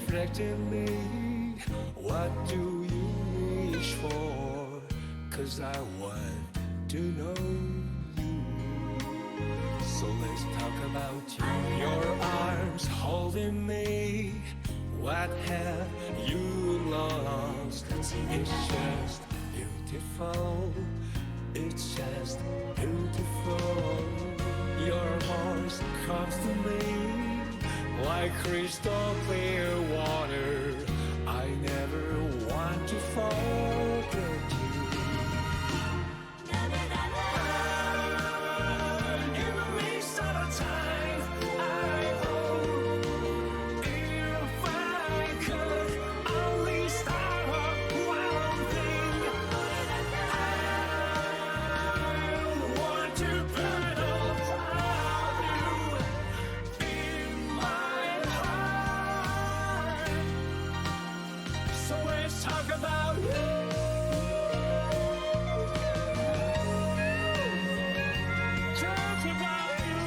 reflecting me. What do you wish for? 'Cause I want to know you. So let's talk about you. Your arms holding me. What have you lost? It's just beautiful. It's just beautiful. Your voice comes to me like crystal clear water. I never want to forget you. In the midst of a time, I hope if I could only start one thing. I want to put all of you in my heart. So let's talk about you. Talk about you.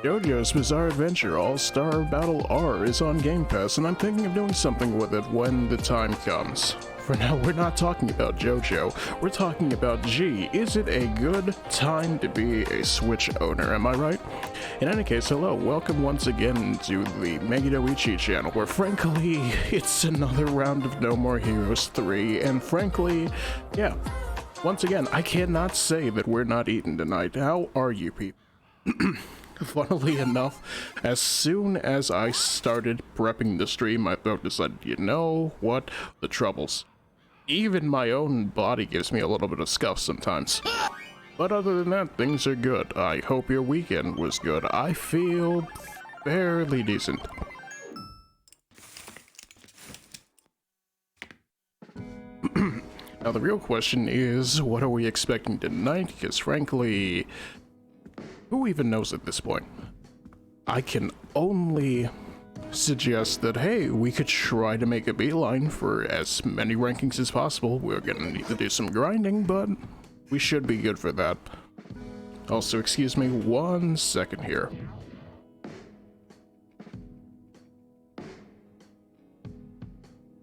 JoJo's Bizarre Adventure All-Star Battle R is on Game Pass, and I'm thinking of doing something with it when the time comes. For now, we're not talking about JoJo, we're talking about G. Is it a good time to be a Switch owner, am I right? In any case, hello, welcome once again to the Megidoichi channel, where frankly, it's another round of No More Heroes 3, and frankly, yeah, once again, I cannot say that we're not eating tonight. How are you people? Funnily enough, as soon as I started prepping the stream, I decided, you know what, the troubles. Even my own body gives me a little bit of scuff sometimes. But other than that, things are good. I hope your weekend was good. I feel fairly decent. Now the real question is, what are we expecting tonight? Because frankly, who even knows at this point? I can only suggest that, hey, we could try to make a beeline for as many rankings as possible. We're gonna need to do some grinding, but we should be good for that. Also, excuse me 1 second here.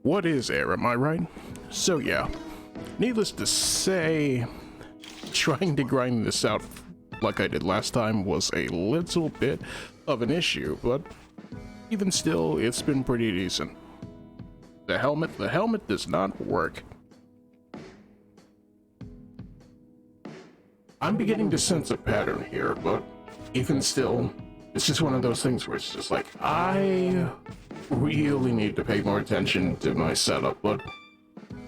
What is air, am I right? So yeah, needless to say, trying to grind this out like I did last time was a little bit of an issue, but even still, it's been pretty decent. The helmet does not work. I'm beginning to sense a pattern here, but even still, it's just one of those things where it's just like, I really need to pay more attention to my setup, but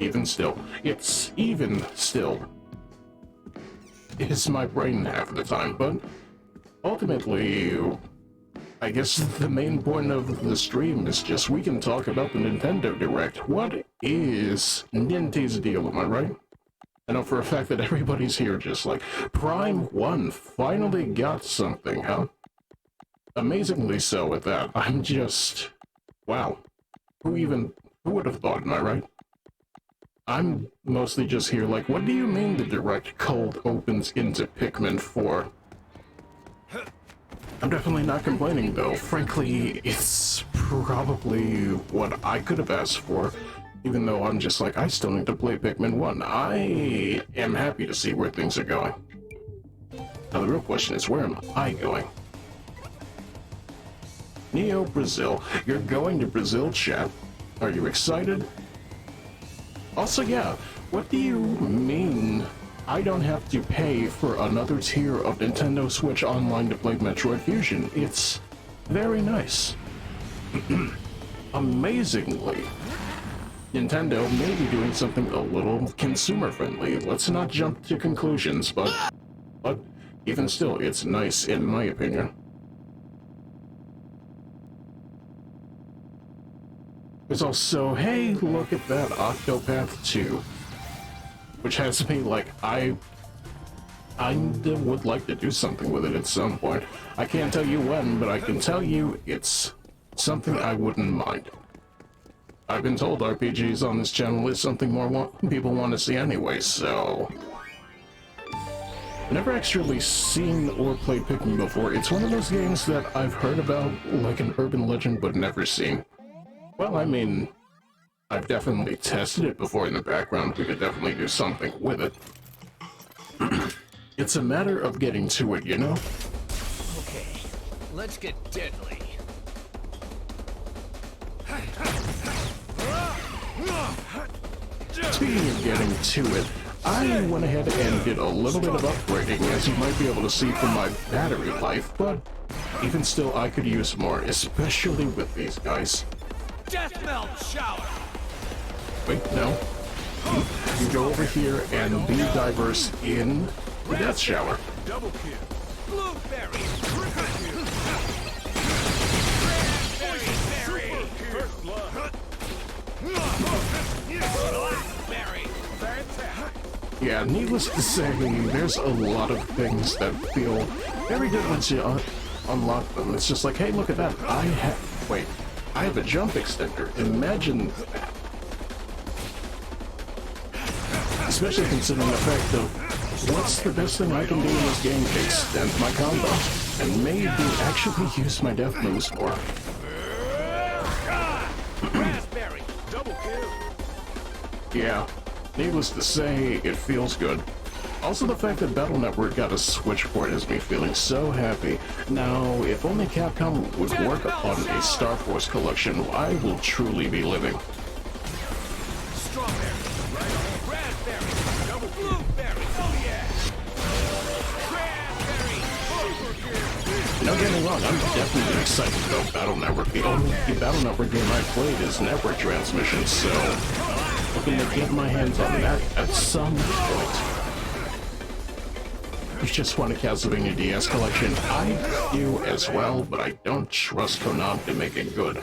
even still, it's my brain half the time, but ultimately, I guess the main point of the stream is just we can talk about the Nintendo Direct. What is Nintendo's deal, am I right? I know for a fact that everybody's here just like, Prime 1 finally got something, huh? Amazingly so with that. I'm just, wow. Who would have thought, am I right? I'm mostly just here like, what do you mean the Direct cold opens into Pikmin 4? I'm definitely not complaining though. Frankly, it's probably what I could have asked for, even though I'm just like, I still need to play Pikmin 1. I am happy to see where things are going. Now the real question is, where am I going? Neo Brazil. You're going to Brazil, chat. Are you excited? Also, yeah, what do you mean I don't have to pay for another tier of Nintendo Switch Online to play Metroid Fusion? It's very nice. Amazingly, Nintendo may be doing something a little consumer-friendly. Let's not jump to conclusions, but even still, it's nice in my opinion. There's also, hey, look at that, Octopath 2. Which has me like, I would like to do something with it at some point. I can't tell you when, but I can tell you it's something I wouldn't mind. I've been told RPGs on this channel is something more people want to see anyway, so... Never actually seen or played Pikmin before. It's one of those games that I've heard about like an urban legend but never seen. Well, I mean, I've definitely tested it before in the background. We could definitely do something with it. It's a matter of getting to it, you know? Okay, let's get deadly. Speaking of getting to it, I went ahead and did a little bit of upgrading, as you might be able to see from my battery life, but even still, I could use more, especially with these guys. Death melt shower. Wait, no. You go over here and be diverse in the death shower. Double kill. Blueberry. Raspberry. First blood. Blackberry. Yeah, needless to say, there's a lot of things that feel very good once you unlock them. It's just like, hey, look at that. I have a jump extender. Imagine that. Especially considering the fact of what's the best thing I can do in this game? Extend my combo. And maybe actually use my death moves more. Raspberry. Double kill. Yeah, needless to say, it feels good. Also, the fact that Battle Network got a Switch port has me feeling so happy. Now, if only Capcom would work upon a Star Force collection, I will truly be living. Strawberry. Raspberry. Double blueberry. Oh yeah. Raspberry. Don't get me wrong, I'm definitely excited about Battle Network. The only Battle Network game I played is Network Transmission, so looking to get my hands on that at some point. You just want a Castlevania DS collection? I do as well, but I don't trust Konami to make it good.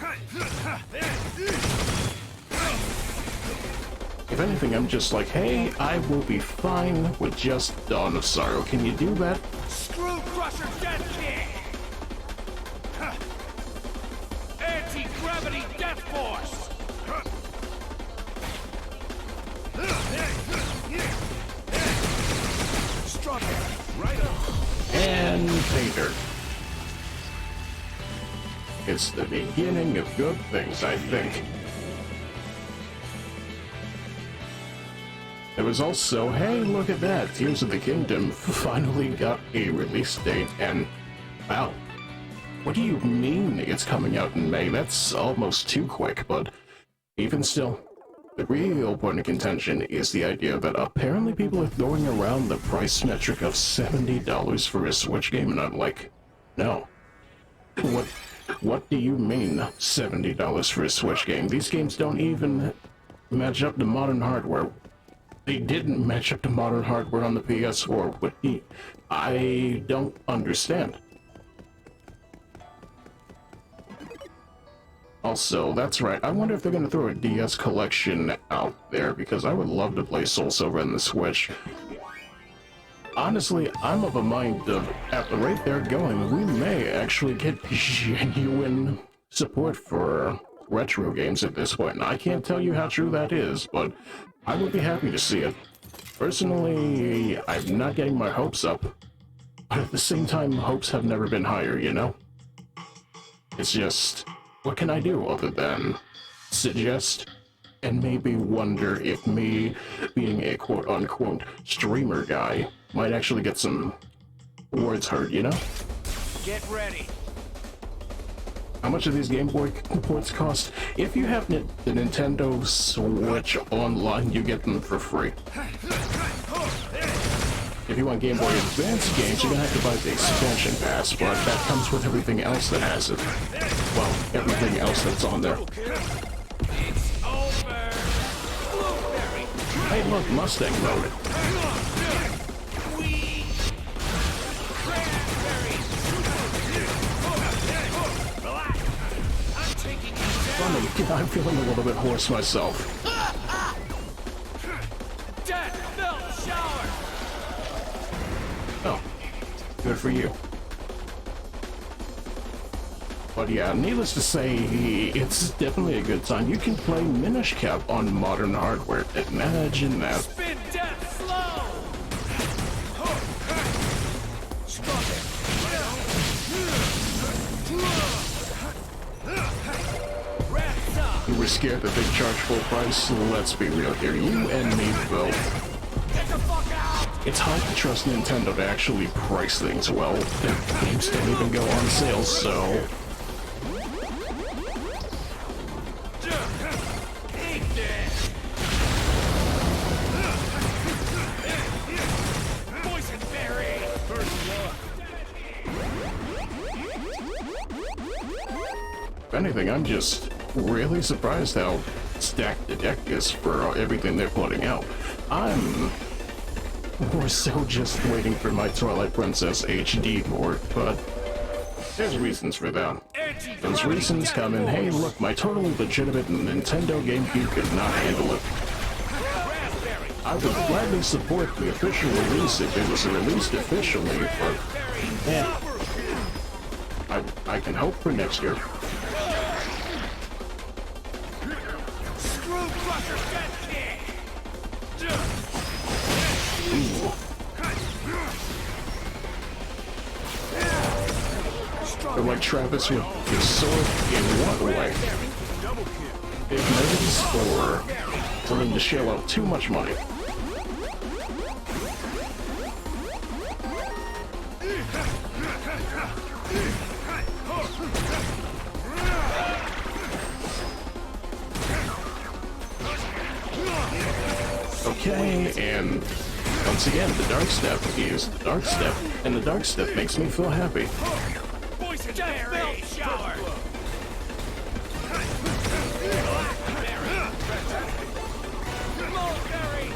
If anything, I'm just like, hey, I will be fine with just Dawn of Sorrow. Can you do that? Screw Crusher Death King. Anti-gravity Death Force. Strawberry. Right on. And Painter. It's the beginning of good things, I think. There was also, hey, look at that, Tears of the Kingdom finally got a release date, and wow. What do you mean it's coming out in May? That's almost too quick, but even still, the real point of contention is the idea that apparently people are throwing around the price metric of $70 for a Switch game, and I'm like, no. What do you mean $70 for a Switch game? These games don't even match up to modern hardware. They didn't match up to modern hardware on the PS4. What I don't understand. Also, that's right, I wonder if they're going to throw a DS collection out there, because I would love to play Soul Silver on the Switch. Honestly, I'm of a mind of, at the rate they're going, we may actually get genuine support for retro games at this point. Now, I can't tell you how true that is, but I would be happy to see it. Personally, I'm not getting my hopes up, but at the same time, hopes have never been higher, you know? It's just, what can I do other than suggest and maybe wonder if me being a quote-unquote streamer guy might actually get some words heard, you know? Get ready. How much do these Game Boy ports cost? If you have the Nintendo Switch Online, you get them for free. If you want Game Boy Advance games, you're gonna have to buy the expansion pass, but that comes with everything else that has it. Well, everything else that's on there. It's over. Blueberry. Hey, look, Mustang mode. Wheat. Cranberry. Relax. I'm taking you down. Funny, I'm feeling a little bit hoarse myself. Death milk shower. Oh, good for you. But yeah, needless to say, it's definitely a good time. You can play Minish Cap on modern hardware. Imagine that. Spin death slow. Stop it. Wraps up. You were scared that they'd charge full price? Let's be real here. You and me both. Get the fuck out. It's hard to trust Nintendo to actually price things well. Their games don't even go on sale, so... Eat this. Boysenberry. First blood. If anything, I'm just really surprised how stacked the deck is for everything they're putting out. I'm more so just waiting for my Twilight Princess HD port, but there's reasons for that. Those reasons come in, hey look, my totally legitimate Nintendo GameCube could not handle it. I would gladly support the official release if it was released officially, but I can hope for next year. Screw crusher death kick. Ooh. They're like Travis with his sword in one way. Ignorance or willing to shell out too much money. Okay, and once again, the Dark Step is the Dark Step, and the Dark Step makes me feel happy. Boysenberry shower. Mulberry.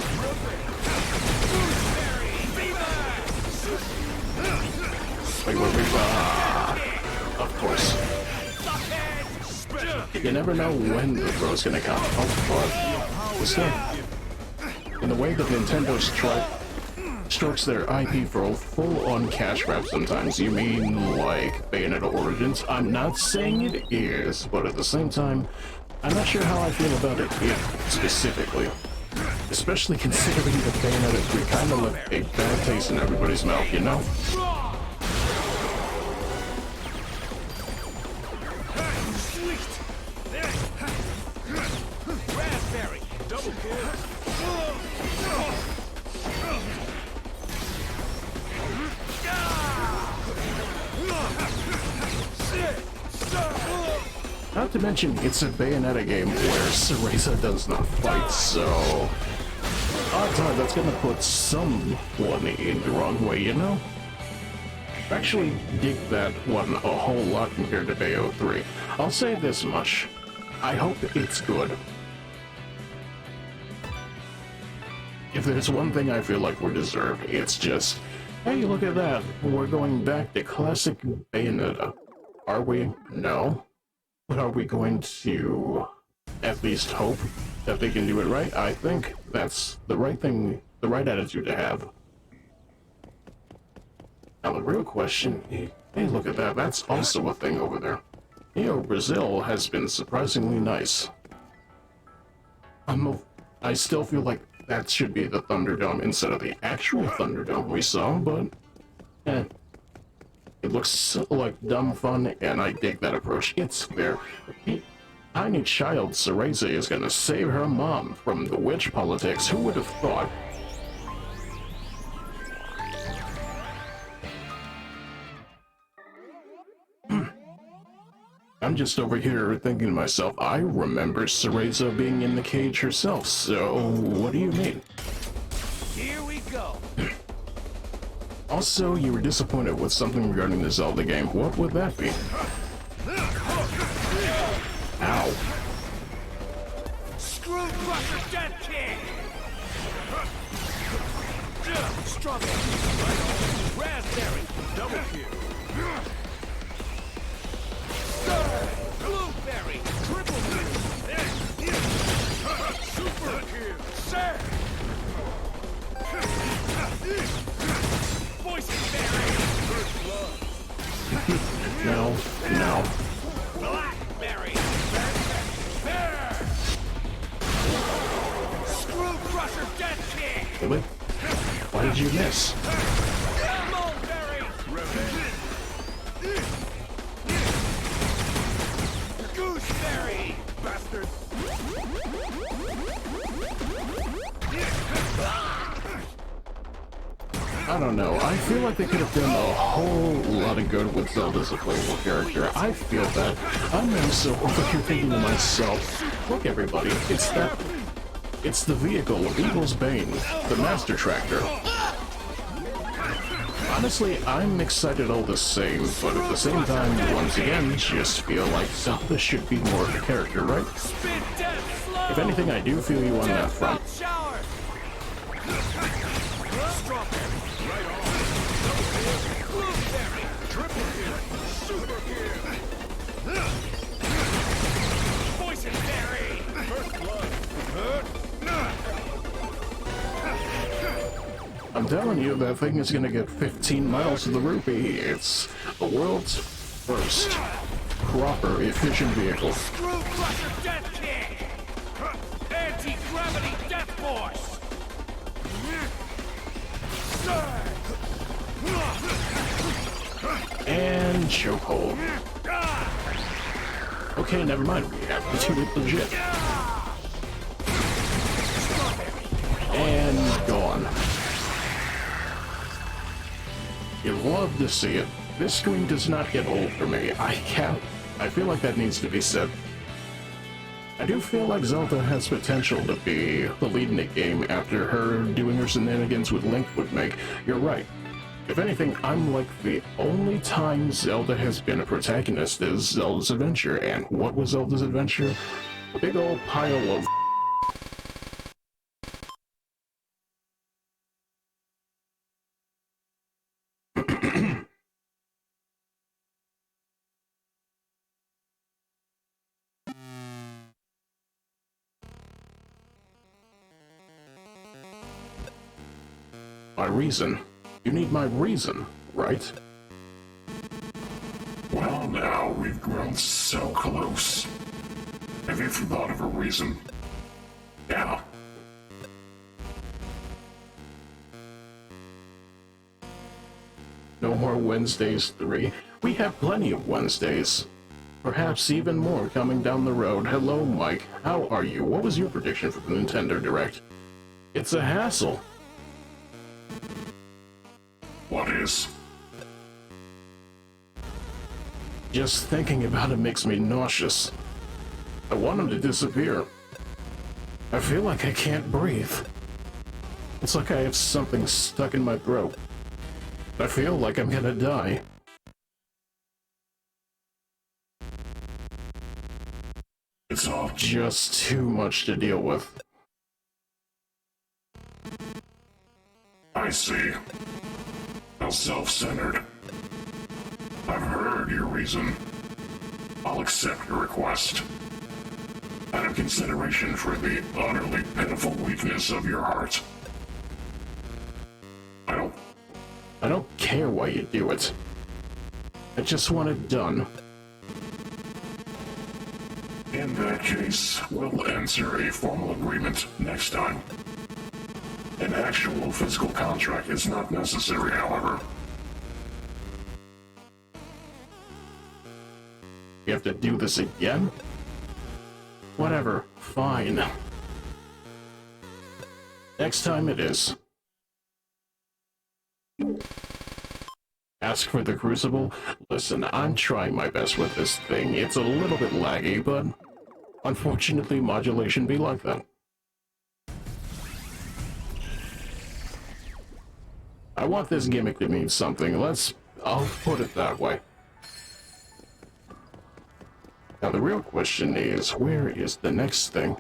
Gooseberry. Wait, of course. You never know when the throw's gonna come. Oh, but still, in the way that Nintendo strokes their IP for a full-on cash grab sometimes, you mean like Bayonetta Origins? I'm not saying it is, but at the same time, I'm not sure how I feel about it specifically. Especially considering that Bayonetta 3 kind of left a bad taste in everybody's mouth, you know? Raspberry. Double kill. Not to mention, it's a Bayonetta game where Cereza does not fight, so... odds are that's gonna put someone in the wrong way, you know? I actually dig that one a whole lot compared to Bayo 3. I'll say this much. I hope it's good. If there's one thing I feel like we're deserved, it's just, hey, look at that. We're going back to classic Bayonetta. Are we? No. But are we going to at least hope that they can do it right? I think that's the right thing, the right attitude to have. Now the real question, hey, look at that. That's also a thing over there. Neo Brazil has been surprisingly nice. I still feel like that should be the Thunderdome instead of the actual Thunderdome we saw, but it looks like dumb fun, and I dig that approach. It's fair. Tiny child Cereza is gonna save her mom from the witch politics. Who would have thought? I'm just over here thinking to myself, I remember Cereza being in the cage herself, so what do you mean? Here we go. Also, you were disappointed with something regarding the Zelda game. What would that be? Ow. Screw crusher dead kick. Struggle. Right on. Raspberry. Double kill. Blueberry. Triple kill. Super kill. Sir. Boysenberry. First blood. No. Blackberry. Bear. Screw crusher dead kick. Really? Why did you miss? Mulberry. Gooseberry. Bastard. I don't know. I feel like they could have done a whole lot of good with Zelda as a playable character. I feel that. I'm also over here thinking to myself, look everybody, it's the vehicle of Evil's Bane, the Master Tractor. Honestly, I'm excited all the same, but at the same time, once again, just feel like Zelda should be more of a character, right? Spin death slow. If anything, I do feel you on that front. Shower. Strawberry. Right on. Blueberry. Triple kill. Super kill. Boysenberry. First blood. I'm telling you, that thing is gonna get 15 miles to the rupee. It's the world's first proper efficient vehicle. Screw crusher death kick. Anti-gravity death force. And chokehold. Okay, never mind. We have to do it legit. And gone. You'd love to see it. This screen does not get old for me. I feel like that needs to be said. I do feel like Zelda has potential to be the lead in the game after her doing her shenanigans with Link would make. You're right. If anything, I'm like the only time Zelda has been a protagonist is Zelda's Adventure. And what was Zelda's Adventure? A big old pile of my reason. You need my reason, right? Well, now we've grown so close. Have you thought of a reason? Yeah. No more Wednesdays 3. We have plenty of Wednesdays. Perhaps even more coming down the road. Hello, Mike. How are you? What was your prediction for the Nintendo Direct? It's a hassle. What is? Just thinking about it makes me nauseous. I want him to disappear. I feel like I can't breathe. It's like I have something stuck in my throat. I feel like I'm gonna die. It's all Just too much to deal with. I see. How self-centered. I've heard your reason. I'll accept your request. Out of consideration for the utterly pitiful weakness of your heart. I don't care why you do it. I just want it done. In that case, we'll enter a formal agreement next time. An actual physical contract is not necessary, however. We have to do this again? Whatever, fine. Next time it is. Ask for the Crucible? Listen, I'm trying my best with this thing. It's a little bit laggy, but unfortunately modulation be like that. I want this gimmick to mean something. I'll put it that way. Now the real question is, where is the next thing?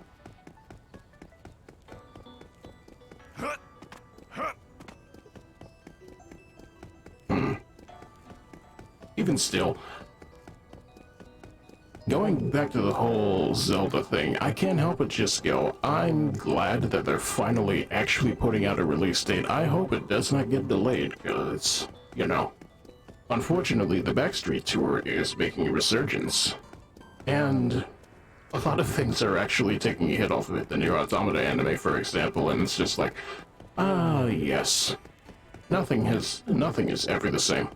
Even still, going back to the whole Zelda thing, I can't help but just go, I'm glad that they're finally actually putting out a release date. I hope it does not get delayed, because, you know, unfortunately the Backstreet Tour is making a resurgence, and a lot of things are actually taking a hit off of it. The Nier Automata anime, for example, and it's just like, yes. Nothing is ever the same.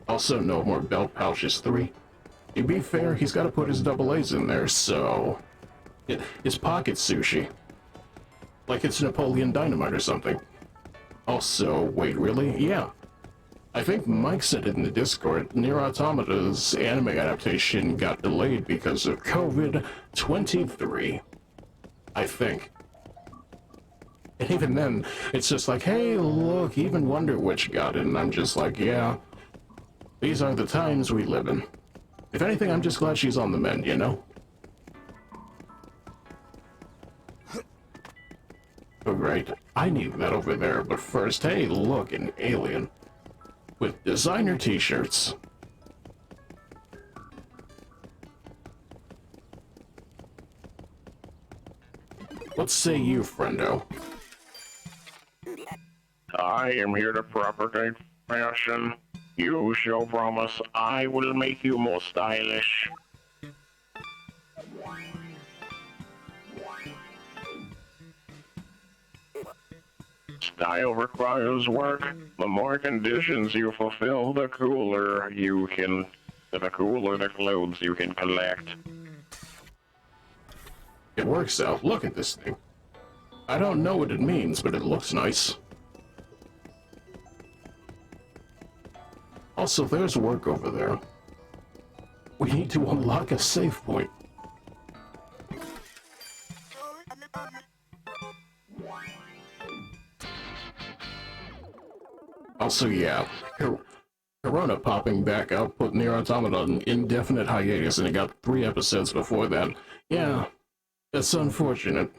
Also, no more belt pouches 3. To be fair, he's got to put his double A's in there, so... It's pocket sushi. Like it's Napoleon Dynamite or something. Also, wait, really? Yeah. I think Mike said it in the Discord, Nier Automata's anime adaptation got delayed because of COVID-23. I think. And even then, it's just like, hey, look, even Wonder Witch got it, and I'm just like, yeah. These are the times we live in. If anything, I'm just glad she's on the mend, you know? Oh, right. I need that over there, but first, hey, look, an alien. With designer t-shirts. What say you, friendo? I am here to propagate fashion. You shall promise I will make you more stylish. Style requires work. The more conditions you fulfill, the cooler the clothes you can collect. It works out. Look at this thing. I don't know what it means, but it looks nice. Also, there's work over there. We need to unlock a save point. Also, yeah, Corona popping back up put Nier Automata on indefinite hiatus, and it got 3 episodes before that. Yeah, it's unfortunate.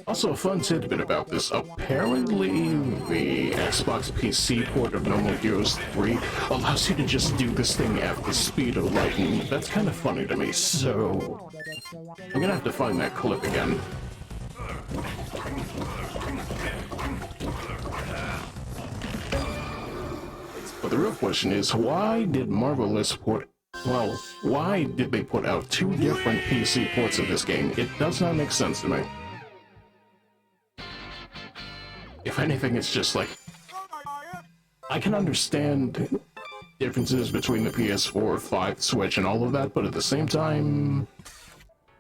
Also, a fun tidbit about this. Apparently, the Xbox PC port of No More Heroes 3 allows you to just do this thing at the speed of light, and that's kind of funny to me, so... I'm gonna have to find that clip again. But the real question is, why did Marvelous put... Well, why did they put out 2 different PC ports of this game? It does not make sense to me. If anything, it's just like... I can understand differences between the PS4, 5, Switch, and all of that, but at the same time...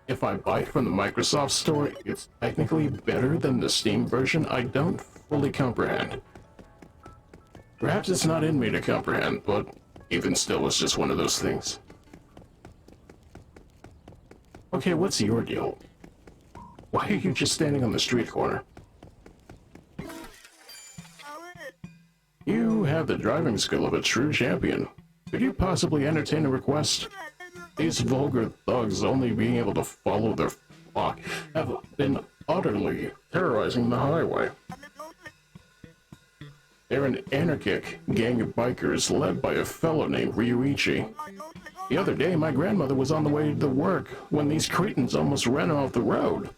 If I buy it from the Microsoft store, it's technically better than the Steam version. I don't fully comprehend. Perhaps it's not in me to comprehend, but even still, it's just one of those things. Okay, what's your deal? Why are you just standing on the street corner? You have the driving skill of a true champion. Could you possibly entertain a request? These vulgar thugs, only being able to follow their flock, have been utterly terrorizing the highway. They're an anarchic gang of bikers led by a fellow named Ryuichi. The other day, my grandmother was on the way to work when these cretins almost ran her off the road.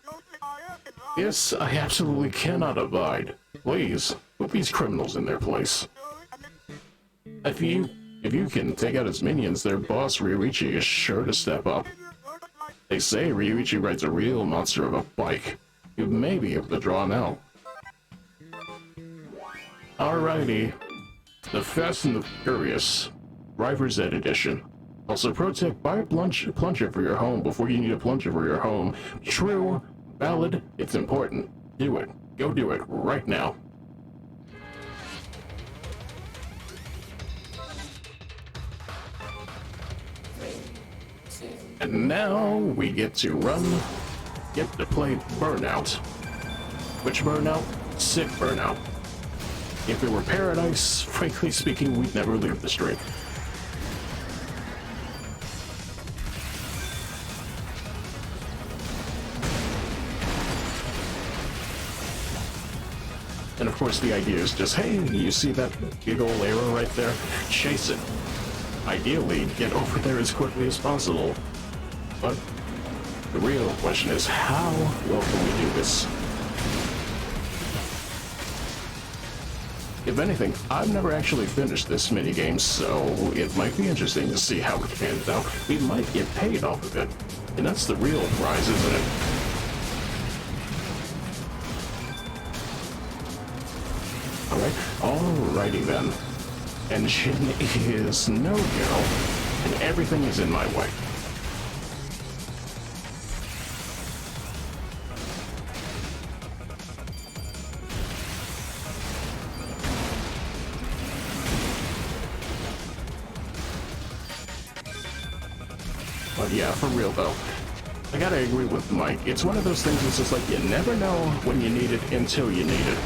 This I absolutely cannot abide. Please, put these criminals in their place. If you can take out his minions, their boss Ryuichi is sure to step up. They say Ryuichi rides a real monster of a bike. You may be able to draw him out. Alrighty. The Fast and the Furious Driver's Ed Edition. Also, pro tip, buy a plunger for your home before you need a plunger for your home. True, valid, it's important. Do it. Go do it right now. And now we get to get to play Burnout. Which Burnout? Sick Burnout. If it were Paradise, frankly speaking, we'd never leave the street. And of course the idea is just, hey, you see that big old arrow right there? Chase it. Ideally, get over there as quickly as possible. But the real question is, how well can we do this? If anything, I've never actually finished this minigame, so it might be interesting to see how it pans out. We might get paid off of it. And that's the real prize, isn't it? Alrighty then. Engine is no go, and everything is in my way. But yeah, for real though, I gotta agree with Mike. It's one of those things that's just like, you never know when you need it until you need it.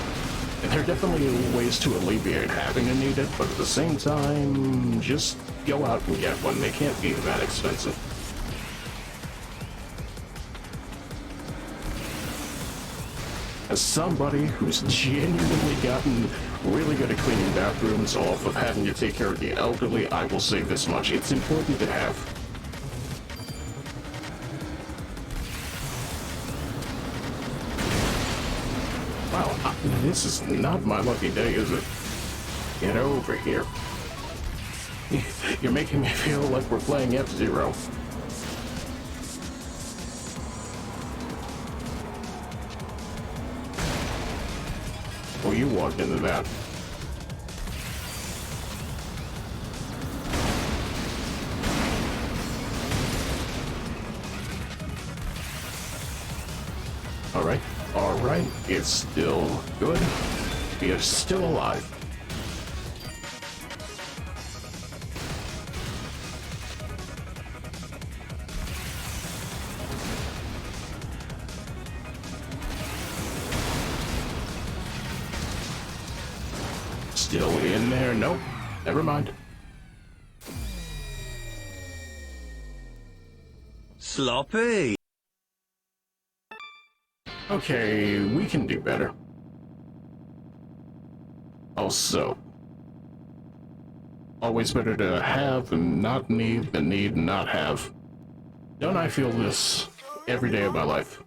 And there are definitely ways to alleviate having to need it, but at the same time, just go out and get one. They can't be that expensive. As somebody who's genuinely gotten really good at cleaning bathrooms off of having to take care of the elderly, I will say this much. It's important to have. Wow, this is not my lucky day, is it? Get over here. You're making me feel like we're playing F-Zero. Oh, you walked into that. Alright, it's still good. We are still alive. Still in there? Nope. Never mind. Sloppy. Okay, we can do better. Also, always better to have and not need than need and not have. Don't I feel this every day of my life?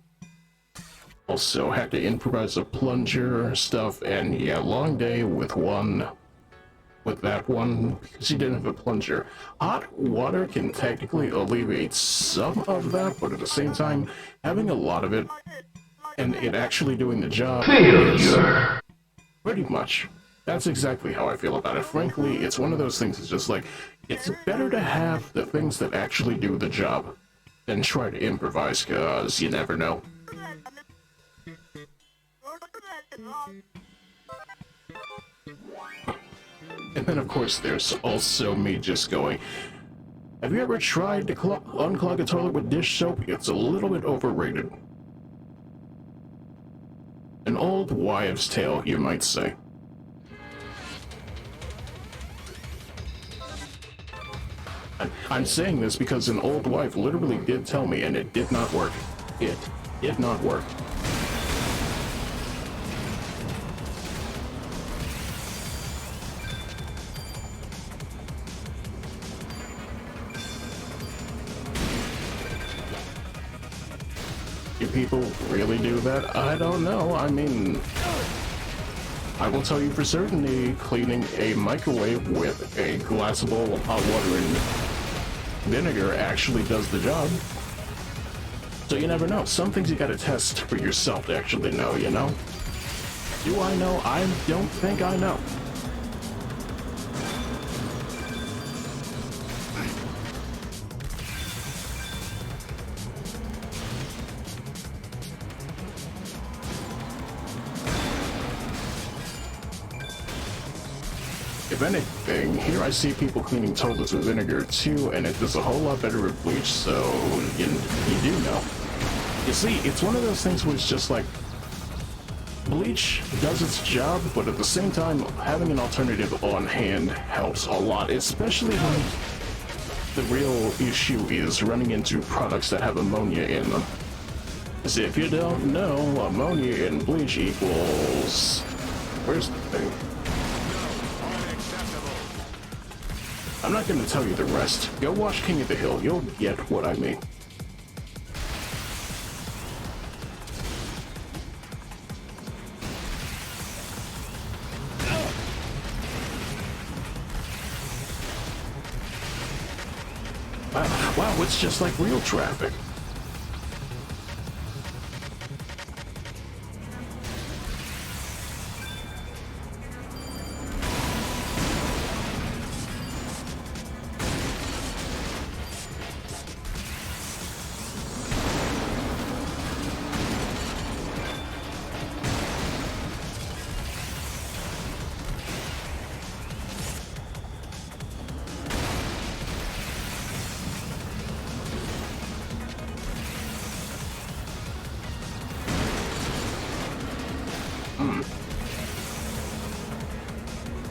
Also, had to improvise a plunger stuff, and yeah, long day with that one, because you didn't have a plunger. Hot water can technically alleviate some of that, but at the same time, having a lot of it, and it actually doing the job is pretty much. That's exactly how I feel about it. Frankly, it's one of those things that's just like, it's better to have the things that actually do the job than try to improvise, because you never know. And then of course there's also me just going, have you ever tried to unclog a toilet with dish soap? It's a little bit overrated. An old wives' tale, you might say. I'm saying this because an old wife literally did tell me, and it did not work. It did not work. Do people really do that? I don't know. I mean, I will tell you for certainty, cleaning a microwave with a glass bowl of hot water and vinegar actually does the job. So you never know. Some things you gotta test for yourself to actually know, you know? Do I know? I don't think I know. anything, here I see people cleaning toilets with vinegar too, and it does a whole lot better with bleach, so you do know. You see, it's one of those things where it's just like, bleach does its job, but at the same time, having an alternative on hand helps a lot, especially when the real issue is running into products that have ammonia in them. Because if you don't know, ammonia in bleach equals... Where's the thing? I'm not going to tell you the rest. Go watch King of the Hill. You'll get what I mean. Wow, it's just like real traffic.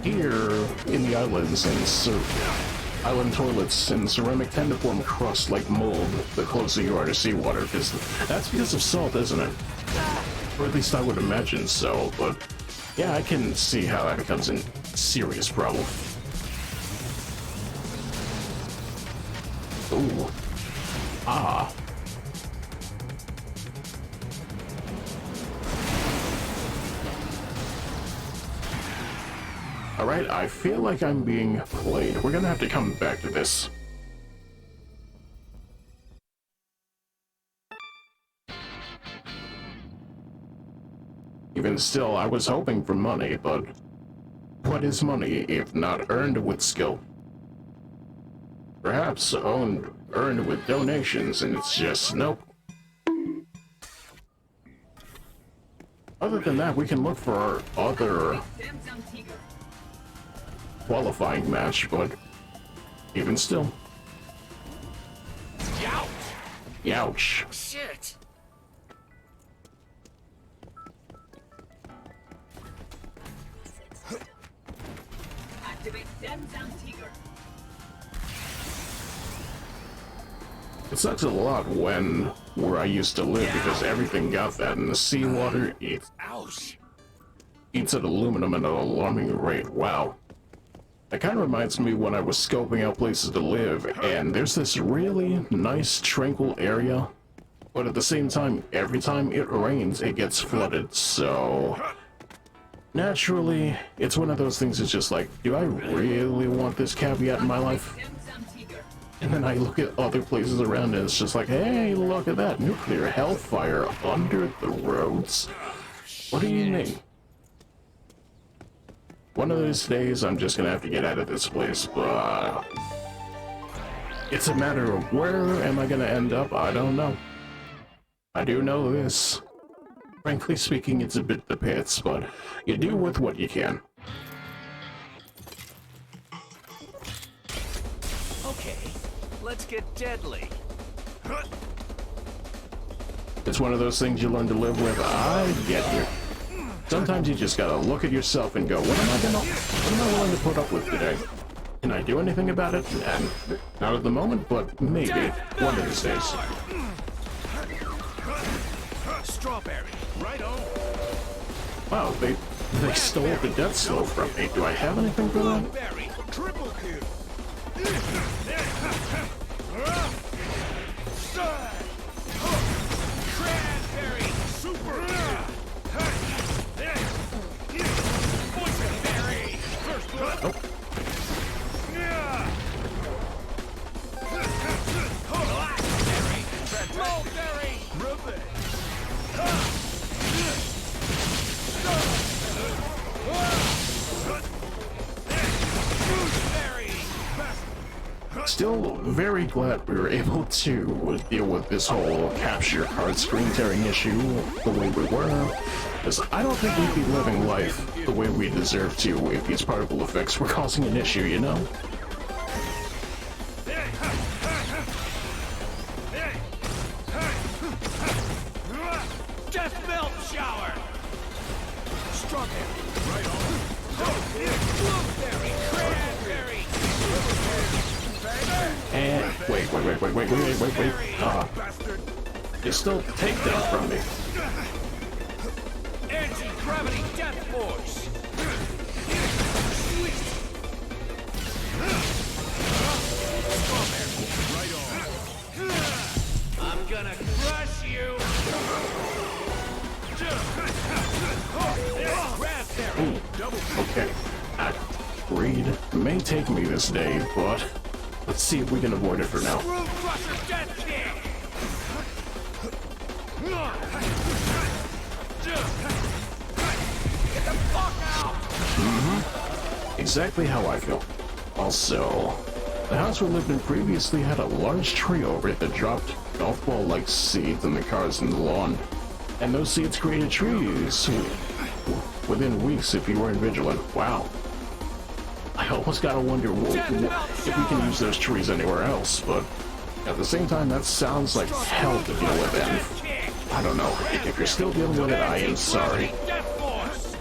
Here in the islands and island toilets and ceramic tend to form crust like mold the closer you are to seawater, because that's because of salt, isn't it? Or at least I would imagine so, but yeah, I can see how that becomes a serious problem. Ooh. Ah. Alright, I feel like I'm being played. We're gonna have to come back to this. Even still, I was hoping for money, but what is money if not earned with skill? Perhaps earned with donations, and it's just nope. Other than that, we can look for our other qualifying match, but even still. Youch! Youch. Shit! Activate Demzam Tiger. It sucks a lot where I used to live because everything got that, and the seawater Ouch! eats at aluminum at an alarming rate. Wow. That kind of reminds me when I was scoping out places to live, and there's this really nice, tranquil area, but at the same time, every time it rains, it gets flooded, so... Naturally, it's one of those things that's just like, do I really want this caveat in my life? And then I look at other places around and it's just like, hey, look at that, nuclear hellfire under the roads. What do you mean? One of those days, I'm just gonna have to get out of this place, but... It's a matter of where am I gonna end up? I don't know. I do know this. Frankly speaking, it's a bit the pits, but you do with what you can. Okay, let's get deadly. It's one of those things you learn to live with. I get you. Sometimes you just gotta look at yourself and go, what am I willing to put up with today? Can I do anything about it? And not at the moment, but maybe one of these days. Strawberry, right on. Wow, they stole the death slow from me. Do I have anything for that? Berry, triple kill. Cranberry, super. Boysenberry, first blood. Nope. Blackberry, mulberry, revenge. Still very glad we were able to deal with this whole capture card screen tearing issue the way we were. Because I don't think we'd be living life the way we deserve to if these particle effects were causing an issue, you know? Death melt shower! Strawberry! Right on! Blueberry! Cranberry! And wait. You still take that from me. Anti-gravity death force! Sweet! Strawberry! Right on! I'm gonna crush you! Raspberry! Double Okay. Greed may take me this day, but let's see if we can avoid it for now. Screw crusher death kick! Get the fuck out! Exactly how I feel. Also, the house we lived in previously had a large tree over it that dropped golf ball-like seeds in the cars in the lawn. And those seeds created trees within weeks if you weren't vigilant. Wow. I almost gotta wonder if we can use those trees anywhere else, but at the same time, that sounds like hell to deal with, and I don't know. If you're still dealing with it, I am sorry. Death force!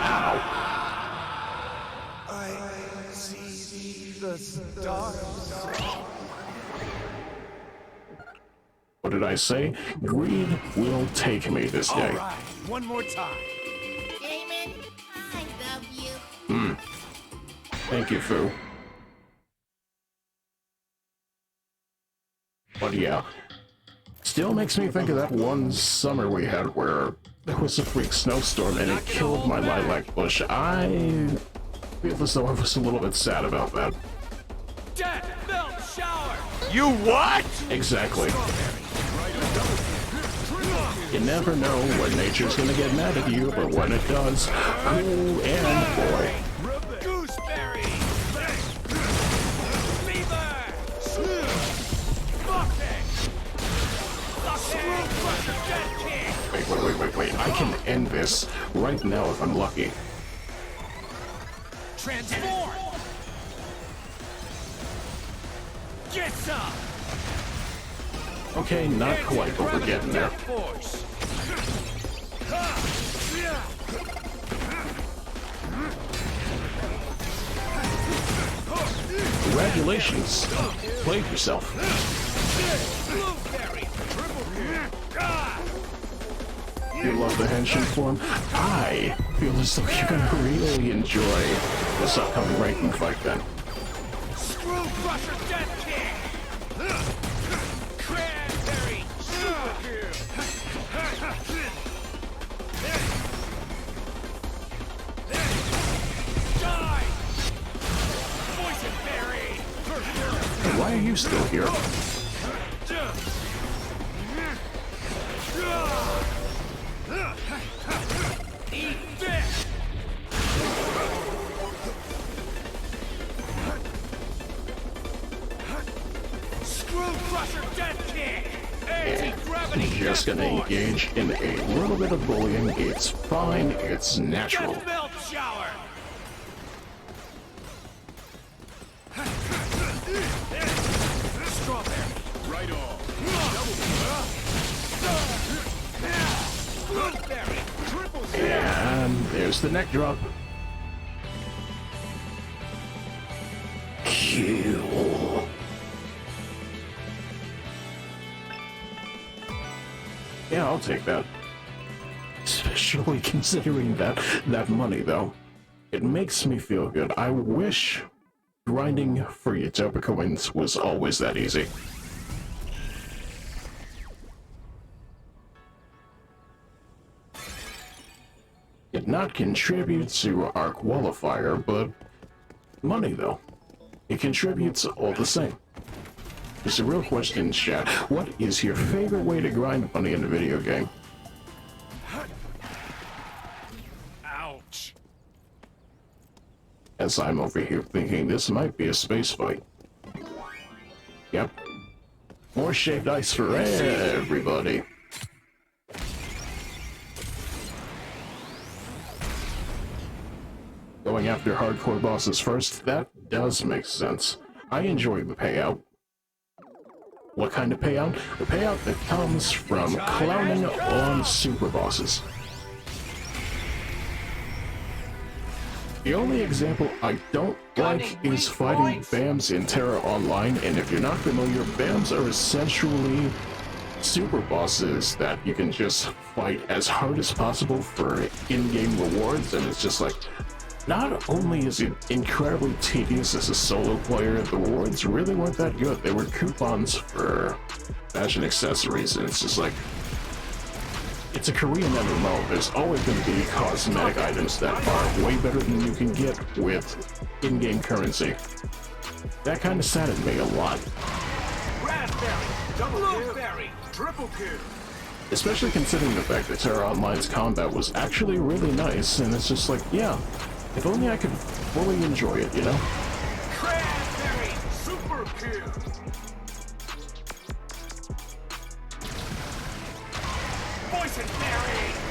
Ow. I see the stars. What did I say? Greed will take me this day. Alright, one more time. Damon, I love you. Thank you, Fu. But yeah, still makes me think of that one summer we had where there was a freak snowstorm and it killed my lilac bush. I feel as though I was a little bit sad about that. Death melt shower! You what? Exactly. You never know when nature's gonna get mad at you, but when it does, ooh, and boy. Gooseberry! Fever! Fucking! Screw crusher death kick! Wait. I can end this right now if I'm lucky. Transform! Get some! Okay, not quite, but we're getting there. Death force! Congratulations. Played yourself. Blueberry! Triple kill! You love the henshin form? I feel as though you're gonna really enjoy this upcoming ranking fight then. Screw crusher death kick! Cranberry! Super kill! Die! Boysenberry! Why are you still here? Eat this! Screw crusher death kick! Anti-gravity Just gonna engage in a little bit of bullying. It's fine, it's natural. death melt shower! Strawberry! Right on! Blueberry! Triple kill! And there's the neck drop. Kill. Yeah, I'll take that. Especially considering that money, though. It makes me feel good. I wish grinding for Utopia coins was always that easy. Did not contribute to our qualifier, but money, though. It contributes all the same. It's a real question, chat. What is your favorite way to grind money in a video game? Ouch! As I'm over here thinking this might be a space fight. Yep. More shaved ice for everybody. going after hardcore bosses first, that does make sense. I enjoy the payout. What kind of payout? The payout that comes from clowning on super bosses. The only example I don't like is fighting BAMs in Terra Online, and if you're not familiar, BAMs are essentially super bosses that you can just fight as hard as possible for in-game rewards, and it's just like, not only is it incredibly tedious as a solo player, the rewards really weren't that good. They were coupons for fashion accessories, and it's just like, it's a Korean MMO. There's always going to be cosmetic items that are way better than you can get with in-game currency. That kind of saddened me a lot. Raspberry, double blueberry, triple kill. Especially considering the fact that Terra Online's combat was actually really nice, and it's just like, yeah, if only I could fully enjoy it, you know? Raspberry, super kill.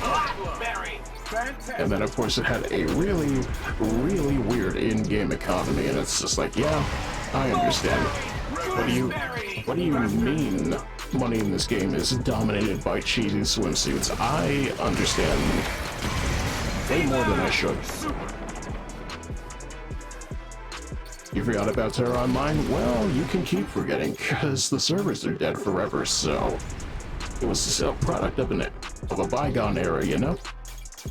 Blackberry, fantastic. And then of course it had a really, really weird in-game economy, and it's just like, yeah, I understand. What do you mean money in this game is dominated by cheesy swimsuits? I understand way more than I should. You forgot about Terra Online? Well, you can keep forgetting, because the servers are dead forever, so it was a product of a bygone era, you know?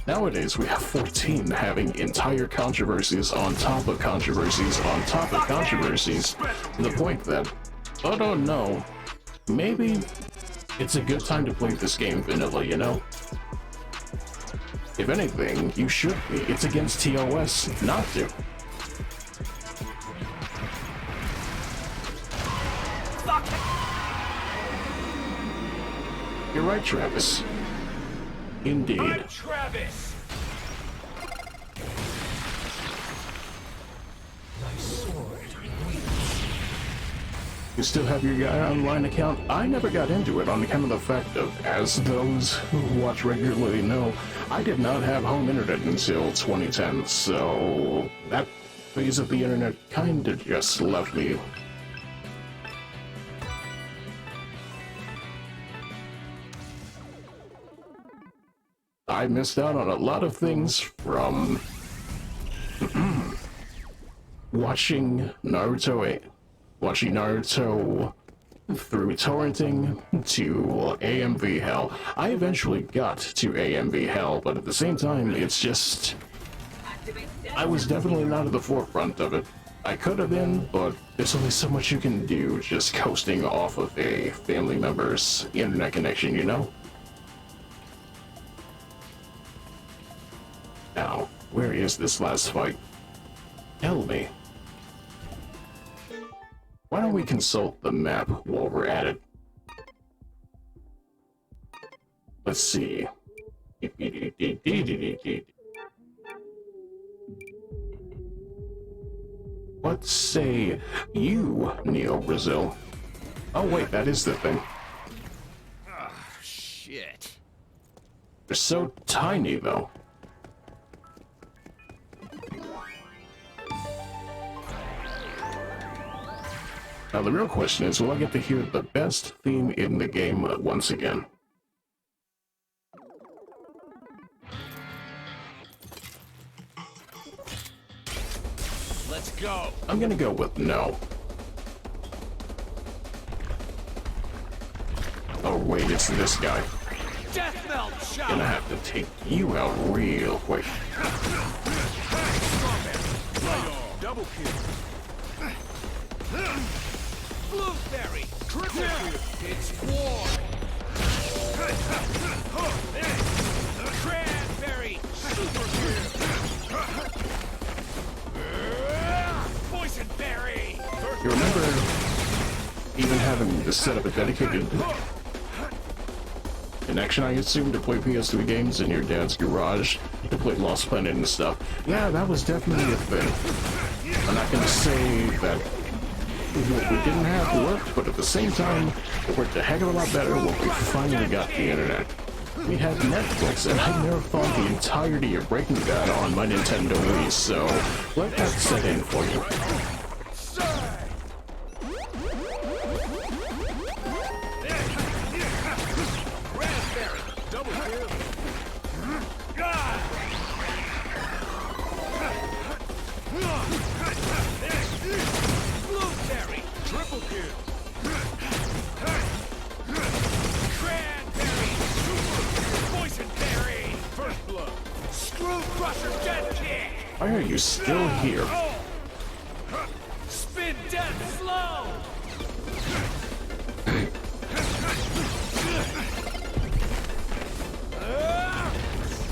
Nowadays, we have 14 having entire controversies on top of controversies on top of controversies, to the point that, I don't know, maybe it's a good time to play this game vanilla, you know? If anything, you should be. It's against TOS not to. You're right, Travis. Indeed. I'm Travis. You still have your Guy Online account? I never got into it on account of the fact of, as those who watch regularly know, I did not have home internet until 2010, so that phase of the internet kinda just left me. I missed out on a lot of things from watching Naruto through torrenting to AMV Hell. I eventually got to AMV Hell, but at the same time, it's just, I was definitely not at the forefront of it. I could have been, but there's only so much you can do just coasting off of a family member's internet connection, you know? Now, where is this last fight? Tell me. Why don't we consult the map while we're at it? Let's see. What say you, Neo Brazil? Oh wait, that is the thing. Shit. They're so tiny, though. Now the real question is, will I get to hear the best theme in the game once again? Let's go. I'm gonna go with no. Oh wait, it's this guy. Death melt shot. Gonna have to take you out real quick. Double kill. Blueberry, triple kill. It's war. Cranberry, super kill. Poison berry. You remember even having to set up a dedicated connection, I assume, to play PS3 games in your dad's garage to play Lost Planet and stuff? Yeah, that was definitely a thing. I'm not gonna say that what we didn't have worked, but at the same time, it worked a heck of a lot better when we finally got the internet. we had Netflix, and I never fought the entirety of Breaking Bad on my Nintendo Wii, so let that set in for you. Raspberry, double kill. Blueberry, triple kill. Cranberry, super poison berry, first blood. Screw crusher, dead kick. Why are you still here? Spin death slow.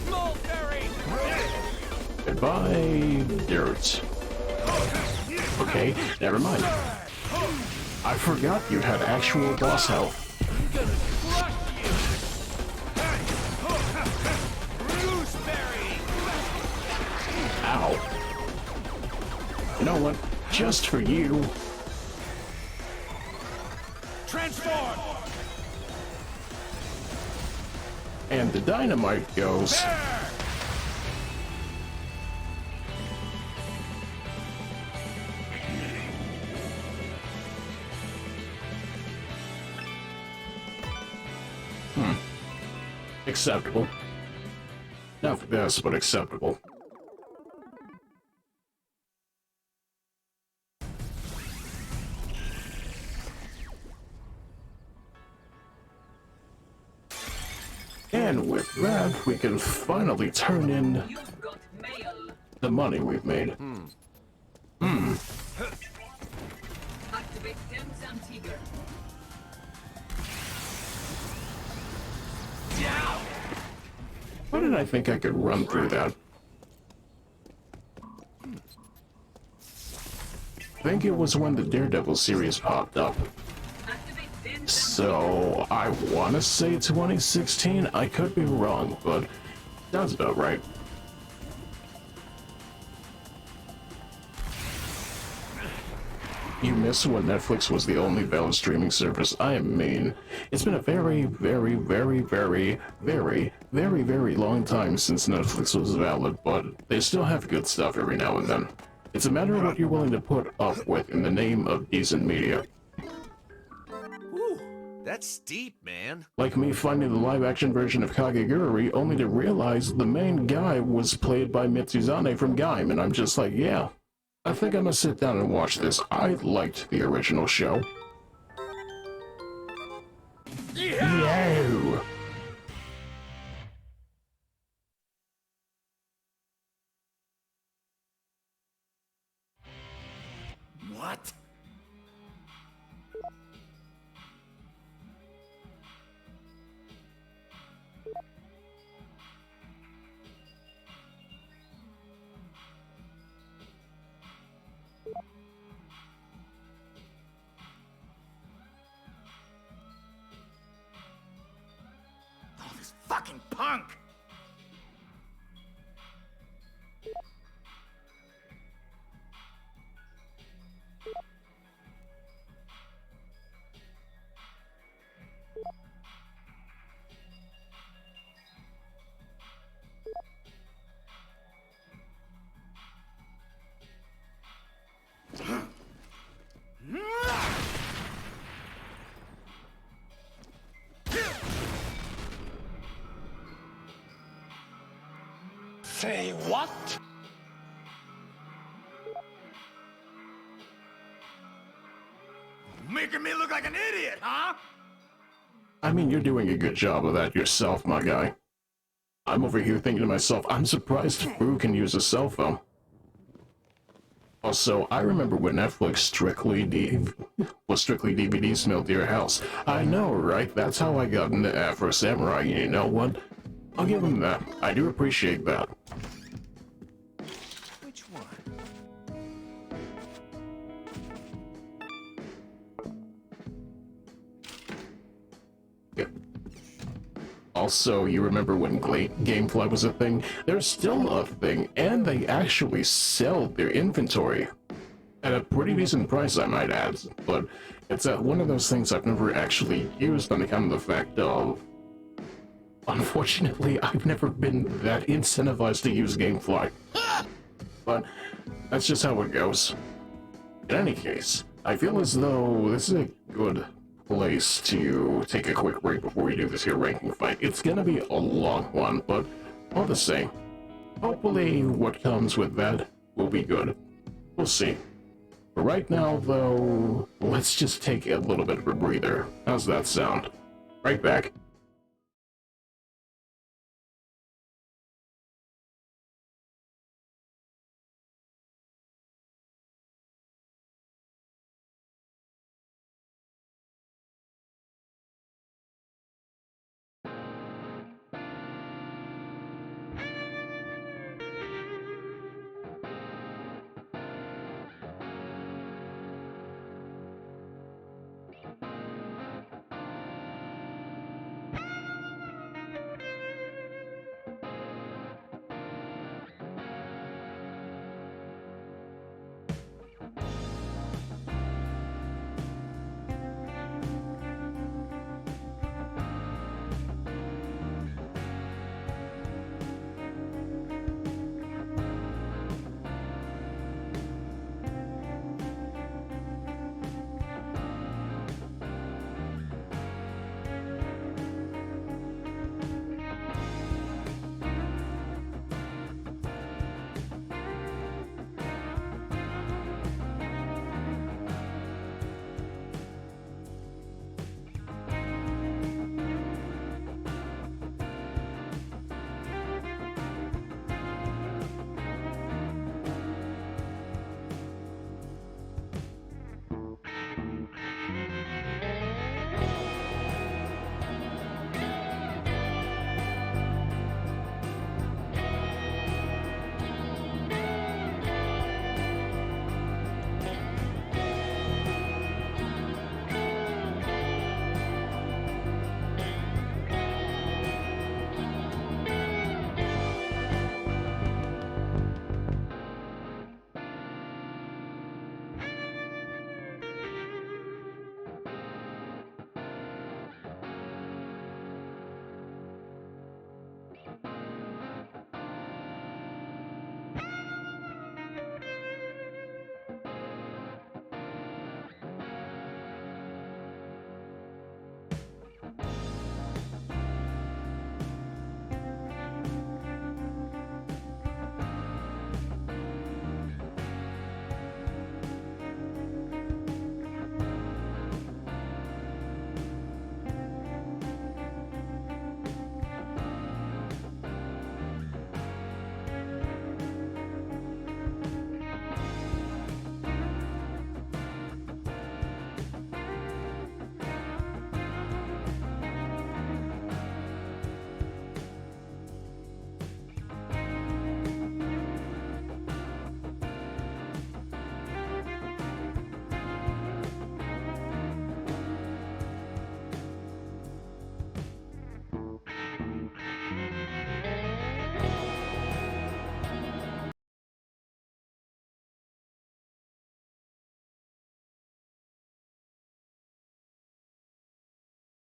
Mulberry. Goodbye, dirt. Okay, never mind. I forgot you had actual boss health. I'm gonna crush you. Gooseberry. Ow. You know what? Just for you. Transform. And the dynamite goes. Acceptable. Not the best, but acceptable. And with that, we can finally turn in You've got mail. the money we've made. Activate Temps Antigua. Why did I think I could run through that? I think it was when the Daredevil series popped up. Activate Temps So, I want to say 2016. I could be wrong, but sounds about right. You missed when Netflix was the only valid streaming service. I am mean. It's been a very, very, very, very, very, very, very long time since Netflix was valid, but they still have good stuff every now and then. It's a matter of what you're willing to put up with in the name of decent media. Ooh, that's steep, man. Like me finding the live-action version of Kagegurui only to realize the main guy was played by Mitsuzane from Gaim, and I'm just like, yeah, I think I'm gonna sit down and watch this. I liked the original show. Yo! What? Oh, this fucking punk! Say what? Making me look like an idiot, huh? I mean, you're doing a good job of that yourself, my guy. I'm over here thinking to myself, I'm surprised Fu can use a cell phone. Also, I remember when Netflix was strictly DVDs mailed to your house. I know, right? That's how I got into Afro Samurai, and you know what? I'll give him that. I do appreciate that. Which one? Yeah. Also, you remember when Gamefly was a thing? They're still a thing, and they actually sell their inventory. At a pretty decent price, I might add, but it's one of those things I've never actually used on account of the fact of Unfortunately, I've never been that incentivized to use GameFly. But that's just how it goes. In any case, I feel as though this is a good place to take a quick break before we do this here ranking fight. It's gonna be a long one, but all the same, hopefully what comes with that will be good. We'll see. But right now, though, let's just take a little bit of a breather. How's that sound? Right back.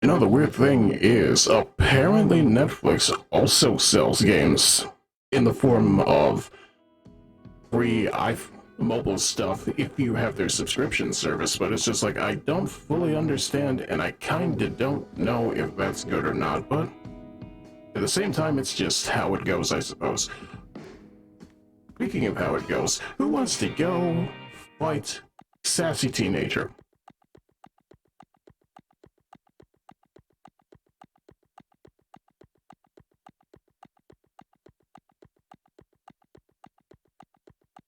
You know, the weird thing is, apparently Netflix also sells games in the form of free mobile stuff if you have their subscription service, but it's just like, I don't fully understand, and I kinda don't know if that's good or not, but at the same time, it's just how it goes, I suppose. Speaking of how it goes, who wants to go fight Sassy Teenager?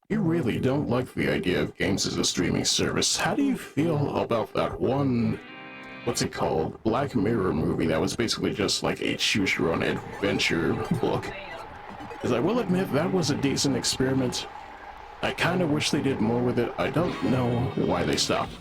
You really don't like the idea of games as a streaming service. How do you feel about that one, what's it called, Black Mirror movie that was basically just like a choose-your-own adventure book? Because I will admit, that was a decent experiment. I kind of wish they did more with it. I don't know why they stopped.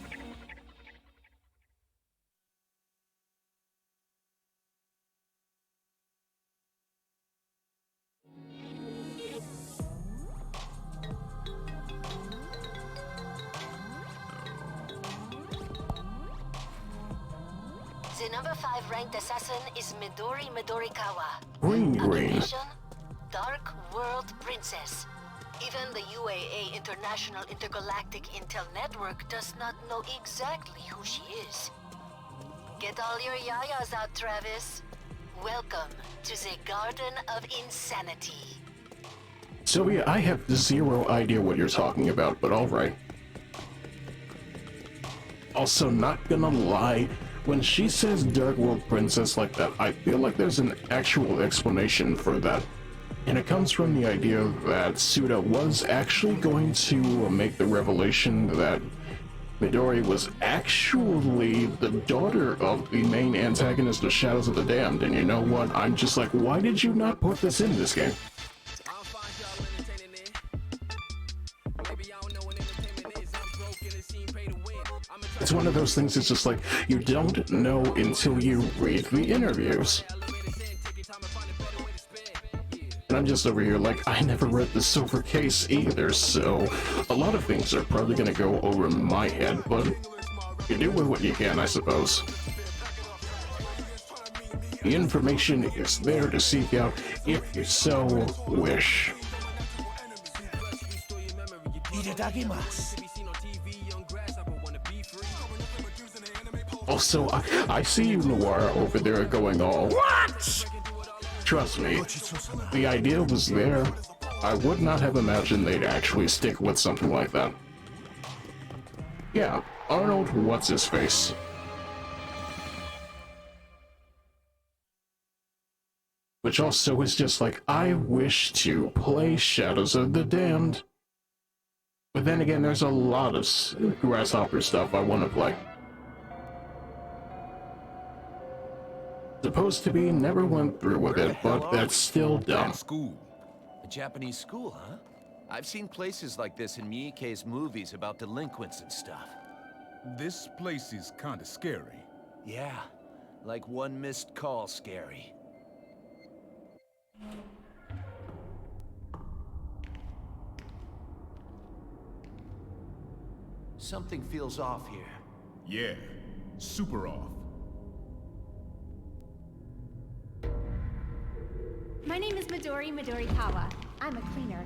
number 5 ranked assassin is Midori Midorikawa. Green. Occupation, Dark World Princess. Even the UAA International Intergalactic Intel Network does not know exactly who she is. Get all your yayas out, Travis. Welcome to the Garden of Insanity. Sylvia, I have zero idea what you're talking about, but alright. Also, not gonna lie, when she says Dark World Princess like that, I feel like there's an actual explanation for that. And it comes from the idea that Suda was actually going to make the revelation that Midori was actually the daughter of the main antagonist of Shadows of the Damned. And you know what? I'm just like, why did you not put this in this game? It's one of those things, it's just like, you don't know until you read the interviews. And I'm just over here like, I never read the Silver Case either, so a lot of things are probably gonna go over my head, but you do with what you can, I suppose. The information is there to seek out if you so wish. Also, I see you, Noir, over there going all, what? Trust me, the idea was there. I would not have imagined they'd actually stick with something like that. Yeah, Arnold, what's his face? Which also is just like, I wish to play Shadows of the Damned. But then again, there's a lot of Grasshopper stuff I want to play. Supposed to be, never went through with it, but that's still dumb. School. A Japanese school, huh? I've seen places like this in Miike's movies about delinquents and stuff. This place is kinda scary. Yeah, like one missed call scary. Something feels off here. Yeah, super off. My name is Midori Midorikawa. I'm a cleaner.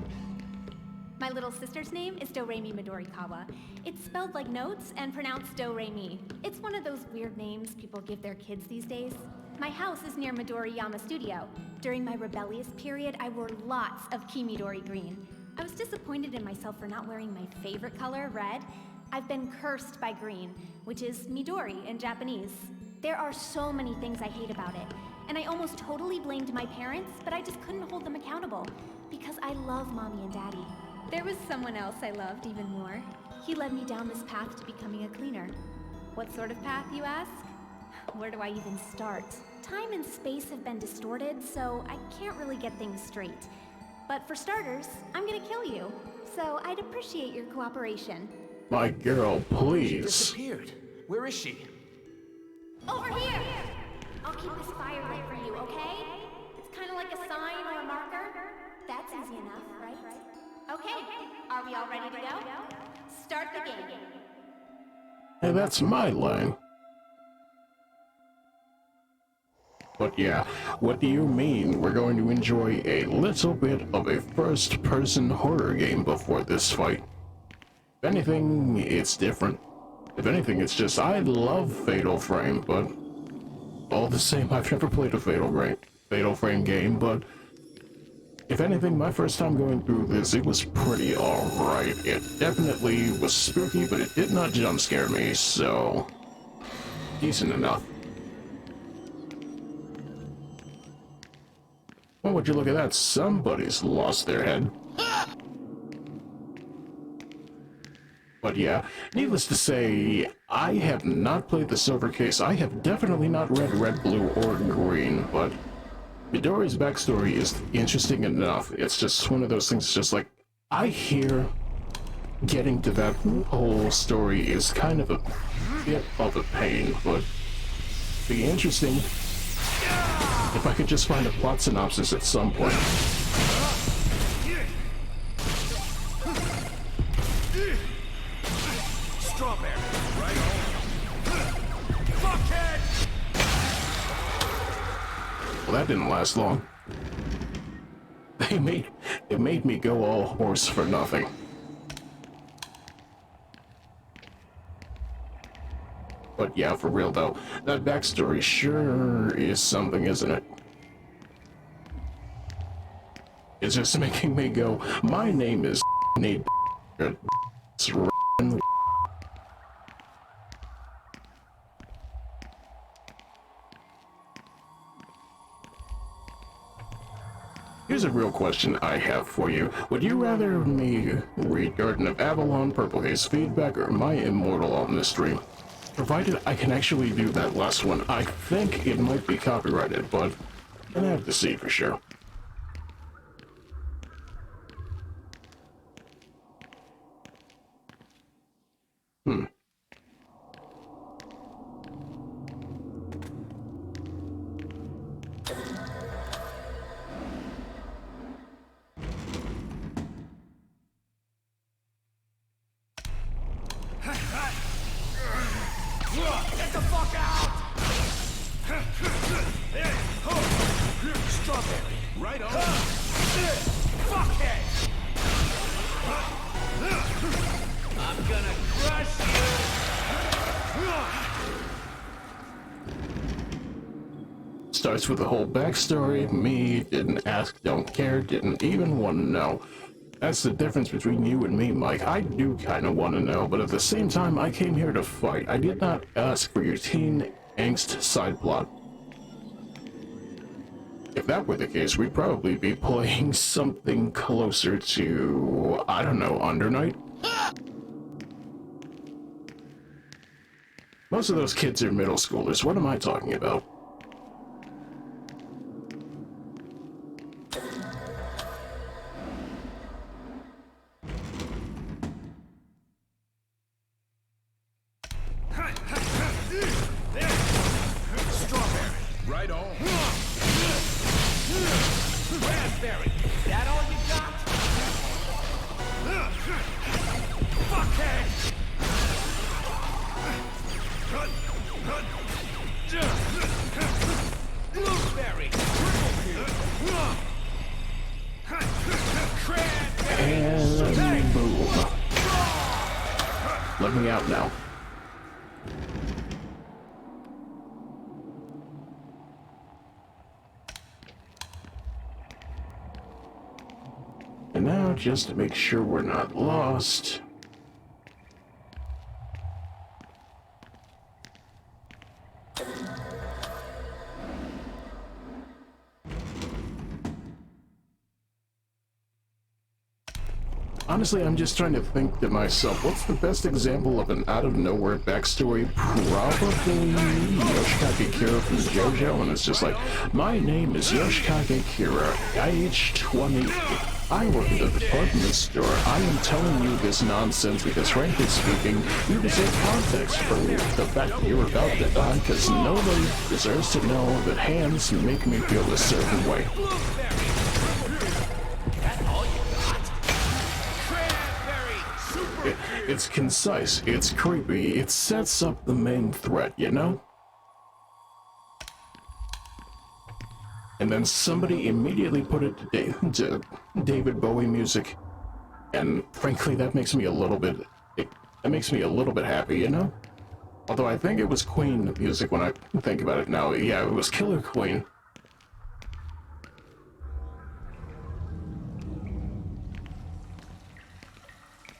My little sister's name is Do-Re-Mi Midorikawa. It's spelled like notes and pronounced Do-Re-Mi. It's one of those weird names people give their kids these days. My house is near Midoriyama Studio. During my rebellious period, I wore lots of Kimidori green. I was disappointed in myself for not wearing my favorite color, red. I've been cursed by green, which is Midori in Japanese. There are so many things I hate about it. And I almost totally blamed my parents, but I just couldn't hold them accountable because I love Mommy and Daddy. There was someone else I loved even more. He led me down this path to becoming a cleaner. What sort of path, you ask? Where do I even start? Time and space have been distorted, so I can't really get things straight. But for starters, I'm gonna kill you. So I'd appreciate your cooperation. My girl, please. She disappeared. Where is she? Over here! I'll keep this fire lit for you, okay? It's kind of like a sign or a marker. That's easy enough, right? Okay, are we all ready to go? Start the game. Hey, that's my line. But yeah, what do you mean we're going to enjoy a little bit of a first-person horror game before this fight? If anything, it's different. If anything, it's just, I love Fatal Frame, but all the same, I've never played a Fatal Frame game, but if anything, my first time going through this, it was pretty alright. It definitely was spooky, but it did not jump scare me, so decent enough. Oh, would you look at that? Somebody's lost their head. But yeah, needless to say, I have not played the Silver Case. I have definitely not read Red, Blue, or Green, but Midori's backstory is interesting enough. It's just one of those things, just like, I hear getting to that whole story is kind of a bit of a pain, but be interesting if I could just find a plot synopsis at some point. Strawberry, right on. Fuckhead! Well, that didn't last long. It made me go all horse for nothing. But yeah, for real though, that backstory sure is something, isn't it? It's just making me go, my name is Nate. Here's a real question I have for you. Would you rather me read Garden of Avalon, Purple Haze feedback, or My Immortal on this stream? Provided I can actually do that last one. I think it might be copyrighted, but I'm gonna have to see for sure. Get the fuck out! Strawberry. Right on. Fuckhead! I'm gonna crush you! Starts with the whole backstory. Me, didn't ask, don't care, didn't even want to know. That's the difference between you and me, Mike. I do kind of want to know, but at the same time, I came here to fight. I did not ask for your teen angst side plot. If that were the case, we'd probably be playing something closer to, I don't know, Under Night? Most of those kids are middle schoolers. What am I talking about? Strawberry. Right on. Raspberry. That all you got? Fuckhead! Blueberry. And boom. Let me out now. And now, just to make sure we're not lost. Honestly, I'm just trying to think to myself, what's the best example of an out-of-nowhere backstory? Probably Yoshikage Kira from JoJo, and it's just like, my name is Yoshikage Kira, age 28. I work at a department store. I am telling you this nonsense because, frankly speaking, you deserve context for the fact that you're about to die, because nobody deserves to know that hands make me feel a certain way. It's concise, it's creepy, it sets up the main threat, you know? And then somebody immediately put it to David Bowie music, and frankly that makes me a little bit, happy, you know? Although I think it was Queen music when I think about it now. Yeah, it was Killer Queen.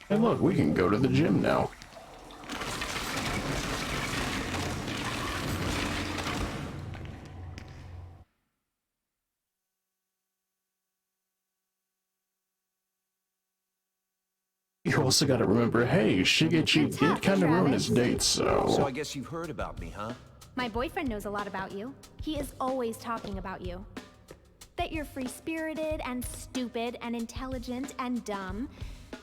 And look, we can go to the gym now. You also gotta remember, hey, Shigechi did kind of ruin his date, So so... I guess you've heard about me, huh? My boyfriend knows a lot about you. He is always talking about you. That you're free-spirited and stupid and intelligent and dumb.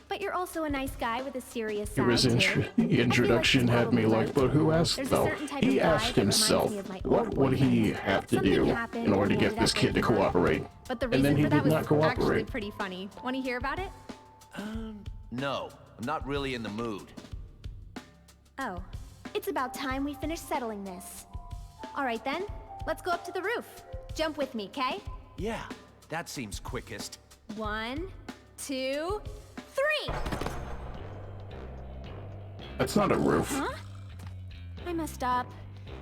But you're also a nice guy with a serious side, The introduction had me like, but who asked, though? He asked himself, what would he have to do in order to get this kid to cooperate? But the And then reason he for that did was not actually cooperate. pretty funny. Want to hear about it? No, I'm not really in the mood. Oh, it's about time we finish settling this. All right then, let's go up to the roof. Jump with me, okay? Yeah, that seems quickest. 1, 2, 3! That's not a roof. Huh? I messed up.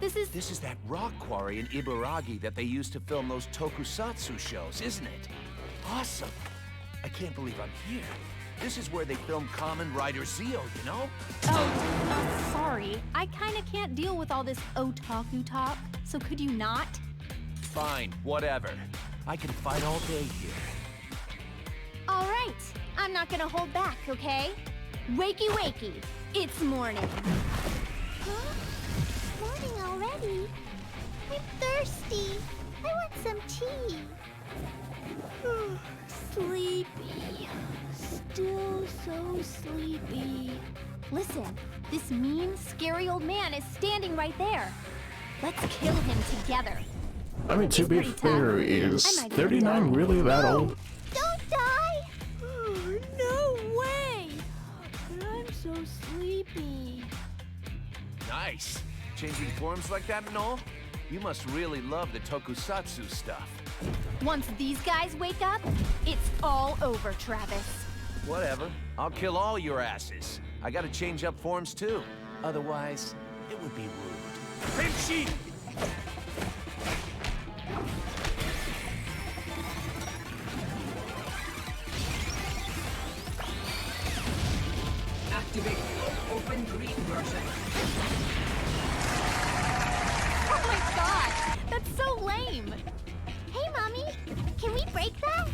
This is that rock quarry in Ibaragi that they used to film those tokusatsu shows, isn't it? Awesome! I can't believe I'm here. This is where they filmed Kamen Rider Zeo, you know? Oh, sorry. I kinda can't deal with all this otaku talk, so could you not? Fine, whatever. I can fight all day here. All right. I'm not gonna hold back, okay? Wakey wakey. It's morning. Huh? Morning already? I'm thirsty. I want some tea. Sleepy. Still so sleepy. Listen, this mean, scary old man is standing right there. Let's kill him together. I mean, to He's be pretty tough. fair, I is might even 39 die. really that old? Don't die! No way! But I'm so sleepy. Nice. Changing forms like that and all? You must really love the tokusatsu stuff. Once these guys wake up, it's all over, Travis. Whatever. I'll kill all your asses. I gotta change up forms too. Otherwise, it would be rude. Pinchy! Activate open green version. Oh my god! That's so lame! Hey, Mommy, can we break that?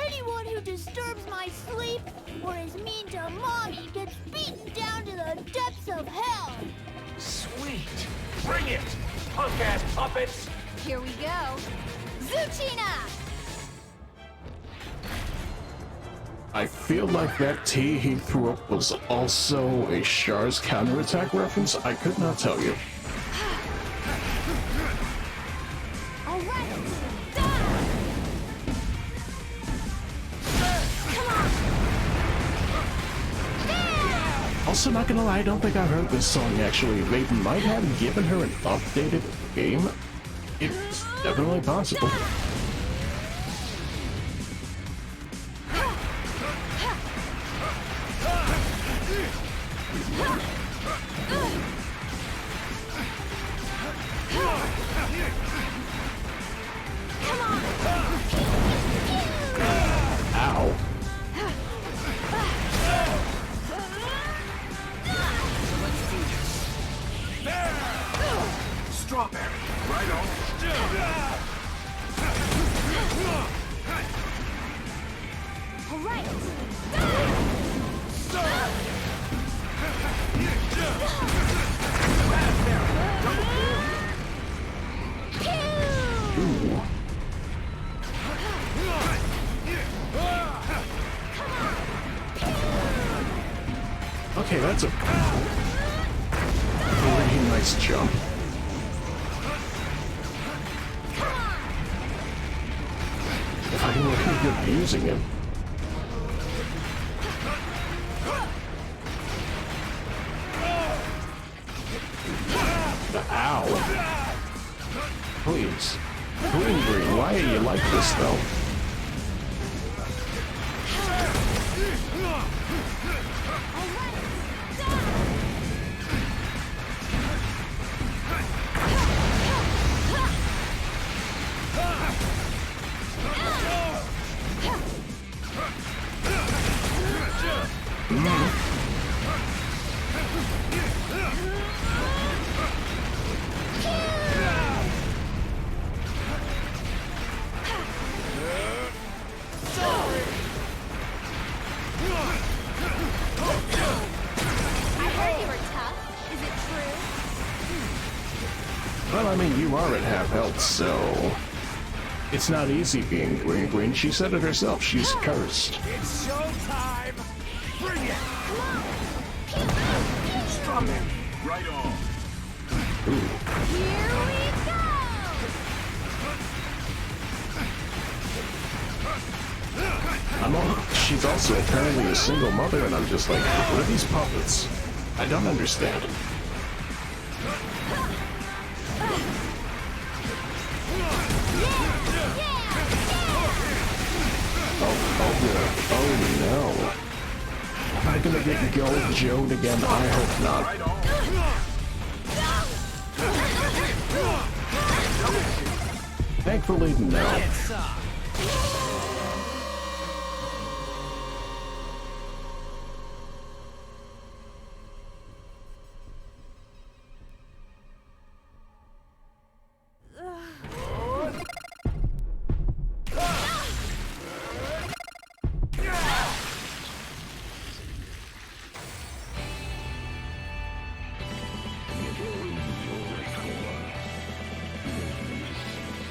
Anyone who disturbs my sleep or is mean to Mommy gets beaten down to the depths of hell. Sweet! Bring it! Punk-ass puppets! Here we go. Zuchina! I feel like that tea he threw up was also a Char's counterattack reference. I could not tell you. All right. Done. Come on. There. Also, not gonna lie, I don't think I've heard this song actually. They might have given her an updated game. It's definitely possible. Ow. Strawberry! Right on! All right. Ooh. Okay, that's a pretty nice jump. If I can look pretty good at using it. Ow. Please. Green Green, why are you like this though? I heard you were tough. Is it true? Well, I mean, you are at half health, so... It's not easy being Green Green. She said it herself. She's cursed. It's showtime! Bring it! Strawberry! Right on. Here we go! She's also apparently a single mother, and I'm just like, what are these puppets? I don't understand. Oh no. Am I gonna get Gold Joed again? I hope not. Thankfully, no.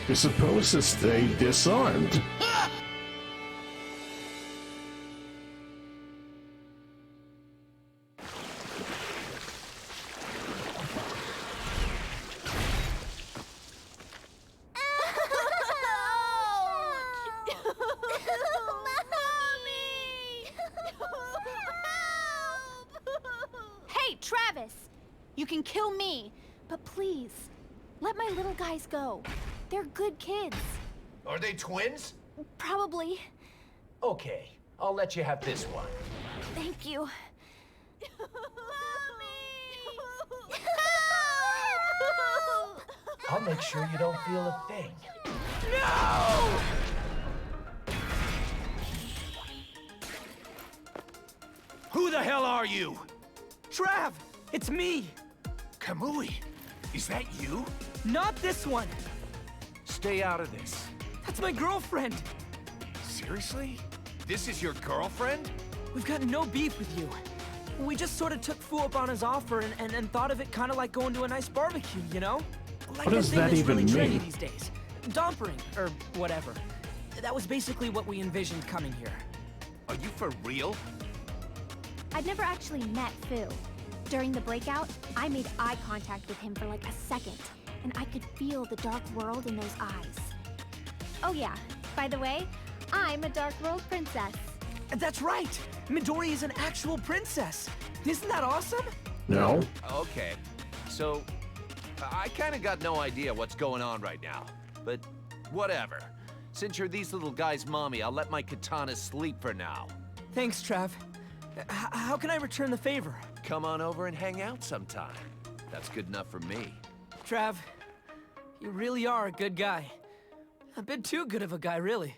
You're supposed to stay disarmed. Hey, Travis! You can kill me, but please, let my little guys go. They're good kids. Are they twins? Probably. Okay, I'll let you have this one. Thank you. I'll make sure you don't feel a thing. No! Who the hell are you? Trav! It's me! Kamui, is that you? Not this one! Stay out of this. That's my girlfriend! Seriously? This is your girlfriend? We've got no beef with you. We just sort of took Fu up on his offer and thought of it kind of like going to a nice barbecue, you know? Like What does thing that that's even really trendy mean? these days. Dompering, or whatever. That was basically what we envisioned coming here. Are you for real? I'd never actually met Phil. During the breakout, I made eye contact with him for like a second, and I could feel the dark world in those eyes. Oh yeah, by the way, I'm a Dark World princess. That's right! Midori is an actual princess! Isn't that awesome? No. Okay, so I kind of got no idea what's going on right now, but whatever. Since you're these little guys' mommy, I'll let my katana sleep for now. Thanks, Trav. How can I return the favor? Come on over and hang out sometime. That's good enough for me. Trav, you really are a good guy. A bit too good of a guy, really.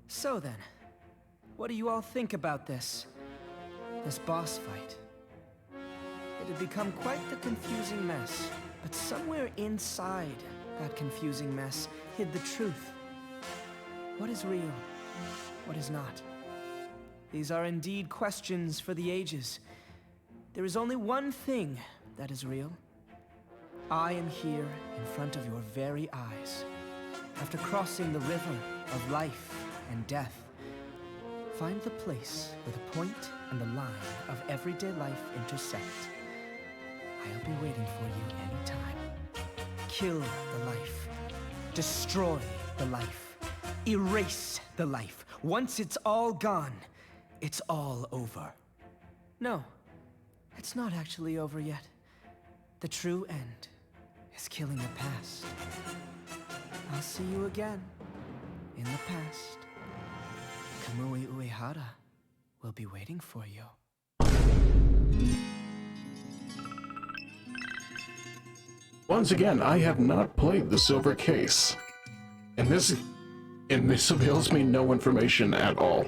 So then, what do you all think about this boss fight? It had become quite the confusing mess, but somewhere inside that confusing mess hid the truth. What is real? What is not? These are indeed questions for the ages. There is only one thing that is real. I am here in front of your very eyes. After crossing the river of life and death, find the place where the point and the line of everyday life intersect. I'll be waiting for you anytime. Kill the life. Destroy the life. Erase the life. Once it's all gone, it's all over. No, it's not actually over yet. The true end is killing the past. I'll see you again in the past. Kamui Uehara will be waiting for you. Once again, I have not played the Silver Case. And this avails me no information at all.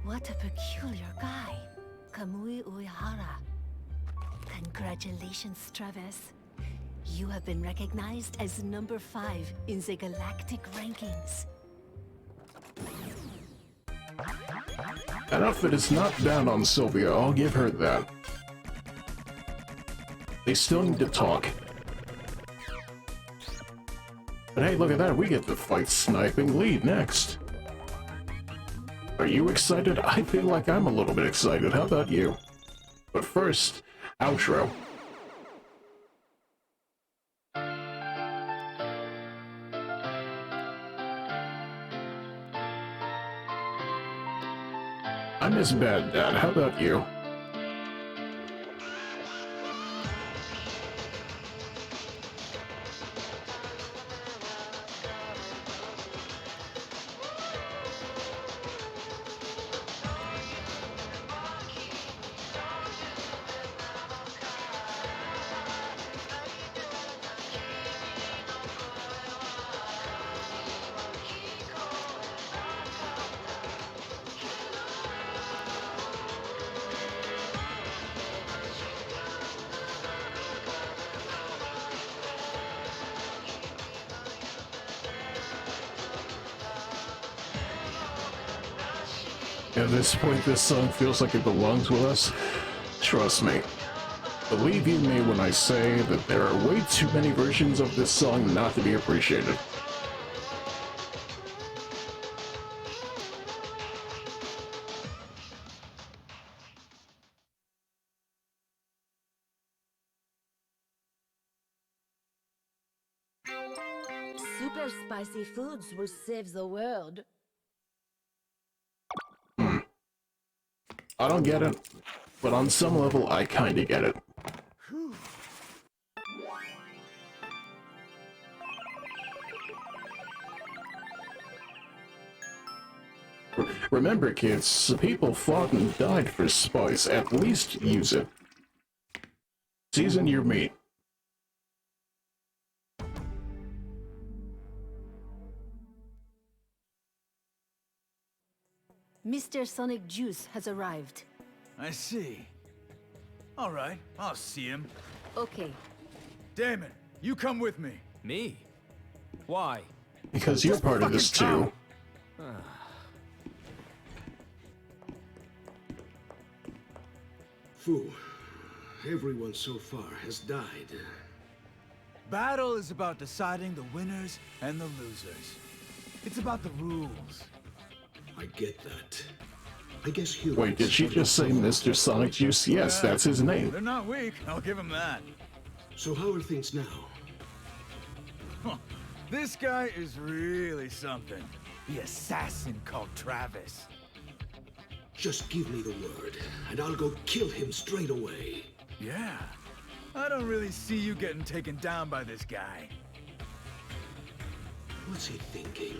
What a peculiar guy. Kamui Uehara. Congratulations, Travis. You have been recognized as number 5 in the galactic rankings. That outfit is not down on Sylvia, I'll give her that. They still need to talk. But hey, look at that, we get to fight Sniping Lead next. Are you excited? I feel like I'm a little bit excited, how about you? But first, outro. I miss Bad Dad. How about you? At this point, this song feels like it belongs with us. Trust me. Believe you me when I say that there are way too many versions of this song not to be appreciated. Super spicy foods will save the world. I don't get it, but on some level, I kinda get it. Remember, kids, people fought and died for spice. At least use it. Season your meat. Mr. Sonic Juice has arrived. I see. All right, I'll see him. Okay. Damon, you come with me. Me? Why? Because you're part of this too. Fu, everyone so far has died. Battle is about deciding the winners and the losers. It's about the rules. I get that. I guess humans... Wait, did she just say Mr. Sonic Juice? Yes, that's his name. They're not weak, I'll give him that. So how are things now? Huh. This guy is really something. The assassin called Travis. Just give me the word, and I'll go kill him straight away. Yeah. I don't really see you getting taken down by this guy. What's he thinking?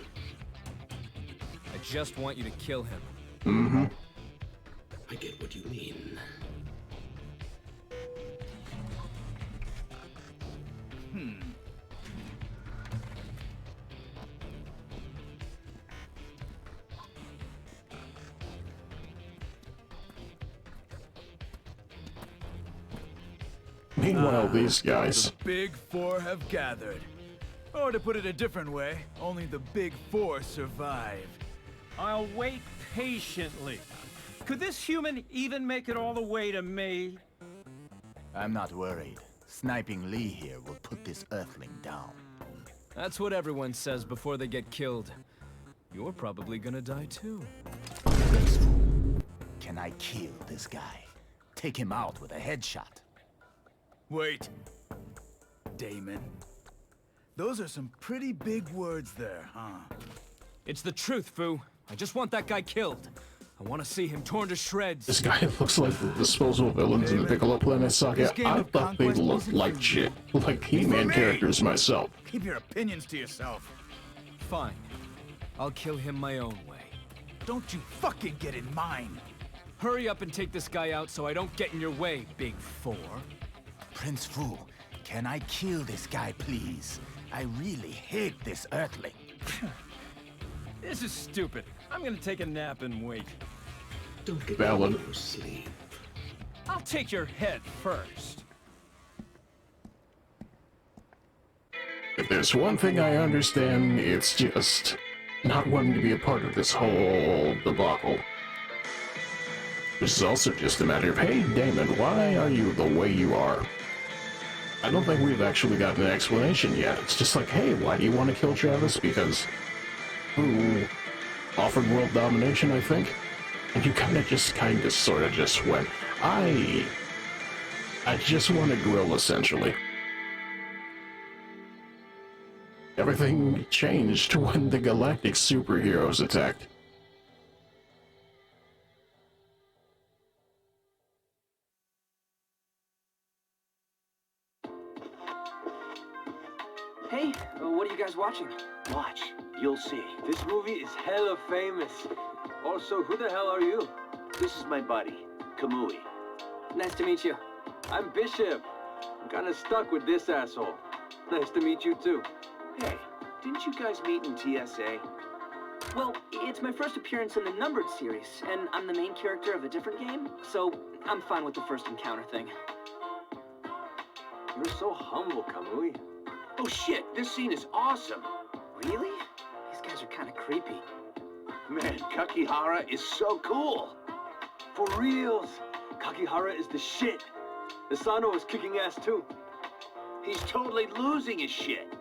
I just want you to kill him. Mm-hmm. I get what you mean. Meanwhile, these guys... The Big Four have gathered. Or to put it a different way, only the Big Four survive. I'll wait patiently. Could this human even make it all the way to me? I'm not worried. Sniping Lee here will put this Earthling down. That's what everyone says before they get killed. You're probably gonna die too. Can I kill this guy? Take him out with a headshot. Wait. Damon. Those are some pretty big words there, huh? It's the truth, Fu. I just want that guy killed. I want to see him torn to shreds. This guy looks like the disposable villains in the Piccolo Planet saga. I thought they looked like shit. Like He-Man characters myself. Keep your opinions to yourself. Fine. I'll kill him my own way. Don't you fucking get in mine. Hurry up and take this guy out so I don't get in your way, Big Four. Prince Fu, can I kill this guy, please? I really hate this Earthling. This is stupid. I'm gonna take a nap and wait. Don't get Valid. your sleep. I'll take your head first. If there's one thing I understand, it's just not wanting to be a part of this whole debacle. This is also just a matter of, hey, Damon, why are you the way you are? I don't think we've actually gotten an explanation yet. It's just like, hey, why do you want to kill Travis? Because who offered world domination, I think? And you kind of sort of just went, I just want to grill, essentially. Everything changed when the galactic superheroes attacked. What are you guys watching? Watch. You'll see. This movie is hella famous. Also, who the hell are you? This is my buddy, Kamui. Nice to meet you. I'm Bishop. I'm kinda stuck with this asshole. Nice to meet you too. Hey, didn't you guys meet in TSA? Well, it's my first appearance in the numbered series, and I'm the main character of a different game, so I'm fine with the first encounter thing. You're so humble, Kamui. Oh shit, this scene is awesome. Really? These guys are kind of creepy. Man, Kakihara is so cool. For reals, Kakihara is the shit. Asano is kicking ass too. He's totally losing his shit.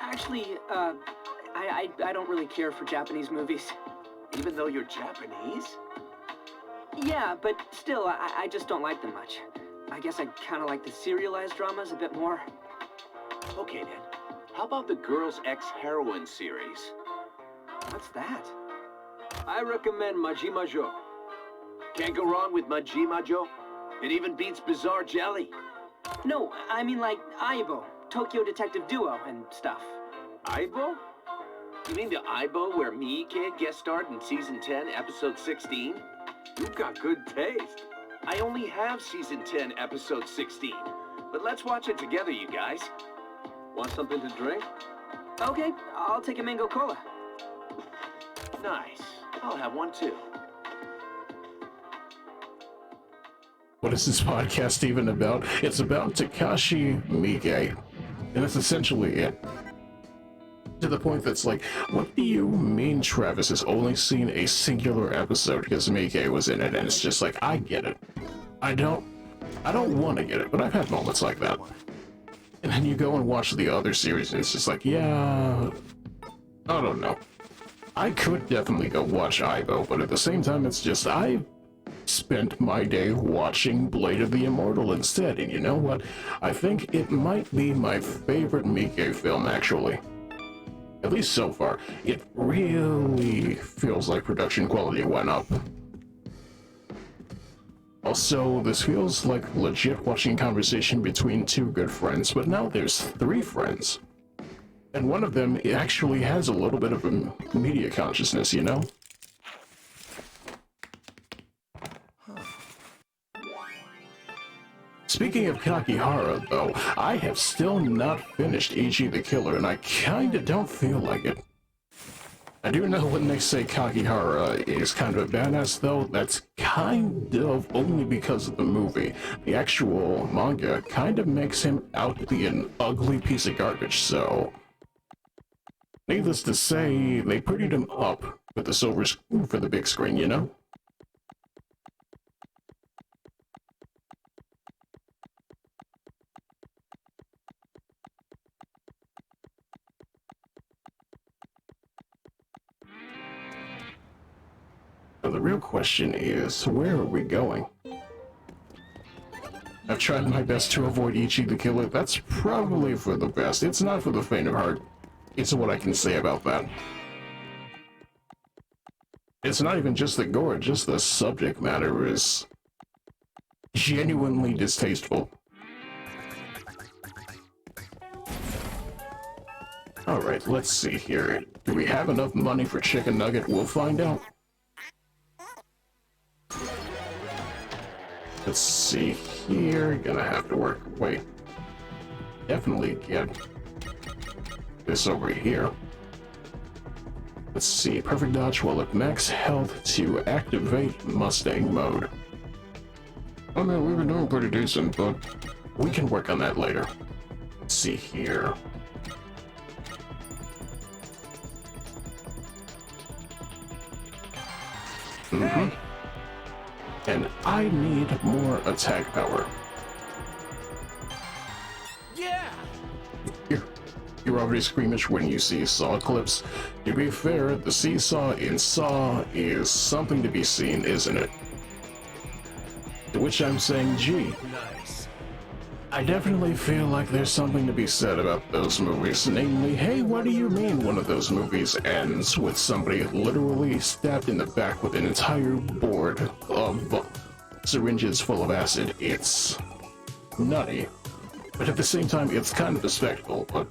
Actually, I don't really care for Japanese movies. Even though you're Japanese? Yeah, but still, I just don't like them much. I guess I kind of like the serialized dramas a bit more. Okay then, how about the Girls X Heroine series? What's that? I recommend Majima Jo. Can't go wrong with Majima Jo. It even beats Bizarre Jelly. No, I mean like Aibo, Tokyo Detective Duo and stuff. Aibo? You mean the Aibo where Miike guest starred in Season 10, Episode 16? You've got good taste. I only have Season 10, Episode 16. But let's watch it together, you guys. Want something to drink? Okay, I'll take a mango cola. Nice. I'll have one too. What is this podcast even about? It's about Takashi Miike. And that's essentially it. To the point that's like, what do you mean Travis has only seen a singular episode because Miike was in it? And it's just like, I get it. I don't want to get it, but I've had moments like that. And then you go and watch the other series and it's just like, yeah, I don't know. I could definitely go watch Aibo, but at the same time it's just, I spent my day watching Blade of the Immortal instead, and you know what? I think it might be my favorite Miike film, actually. At least so far. It really feels like production quality went up. Also, this feels like legit watching conversation between two good friends, but now there's 3 friends. And one of them actually has a little bit of a media consciousness, you know? Speaking of Kakihara, though, I have still not finished Ichi the Killer, and I kinda don't feel like it. I do know when they say Kakihara is kind of a badass, though, that's kind of only because of the movie. The actual manga kind of makes him out to be an ugly piece of garbage, so... Needless to say, they prettied him up with the silver screen for the big screen, you know? Now the real question is, where are we going? I've tried my best to avoid Ichi the Killer. That's probably for the best. It's not for the faint of heart. It's what I can say about that. It's not even just the gore, just the subject matter is genuinely distasteful. Alright, let's see here. Do we have enough money for chicken nugget? We'll find out. Let's see here. Gonna have to work. Wait. Definitely get this over here. Let's see. Perfect dodge while at max health to activate Mustang mode. Oh man, we've been doing pretty decent, but we can work on that later. Let's see here. Mm-hmm. And I need more attack power. Yeah! You're already squeamish when you see Saw clips. To be fair, the seesaw in Saw is something to be seen, isn't it? To which I'm saying, gee. Nice. I definitely feel like there's something to be said about those movies, namely, hey, what do you mean one of those movies ends with somebody literally stabbed in the back with an entire board of syringes full of acid? It's nutty, but at the same time, it's kind of a spectacle, but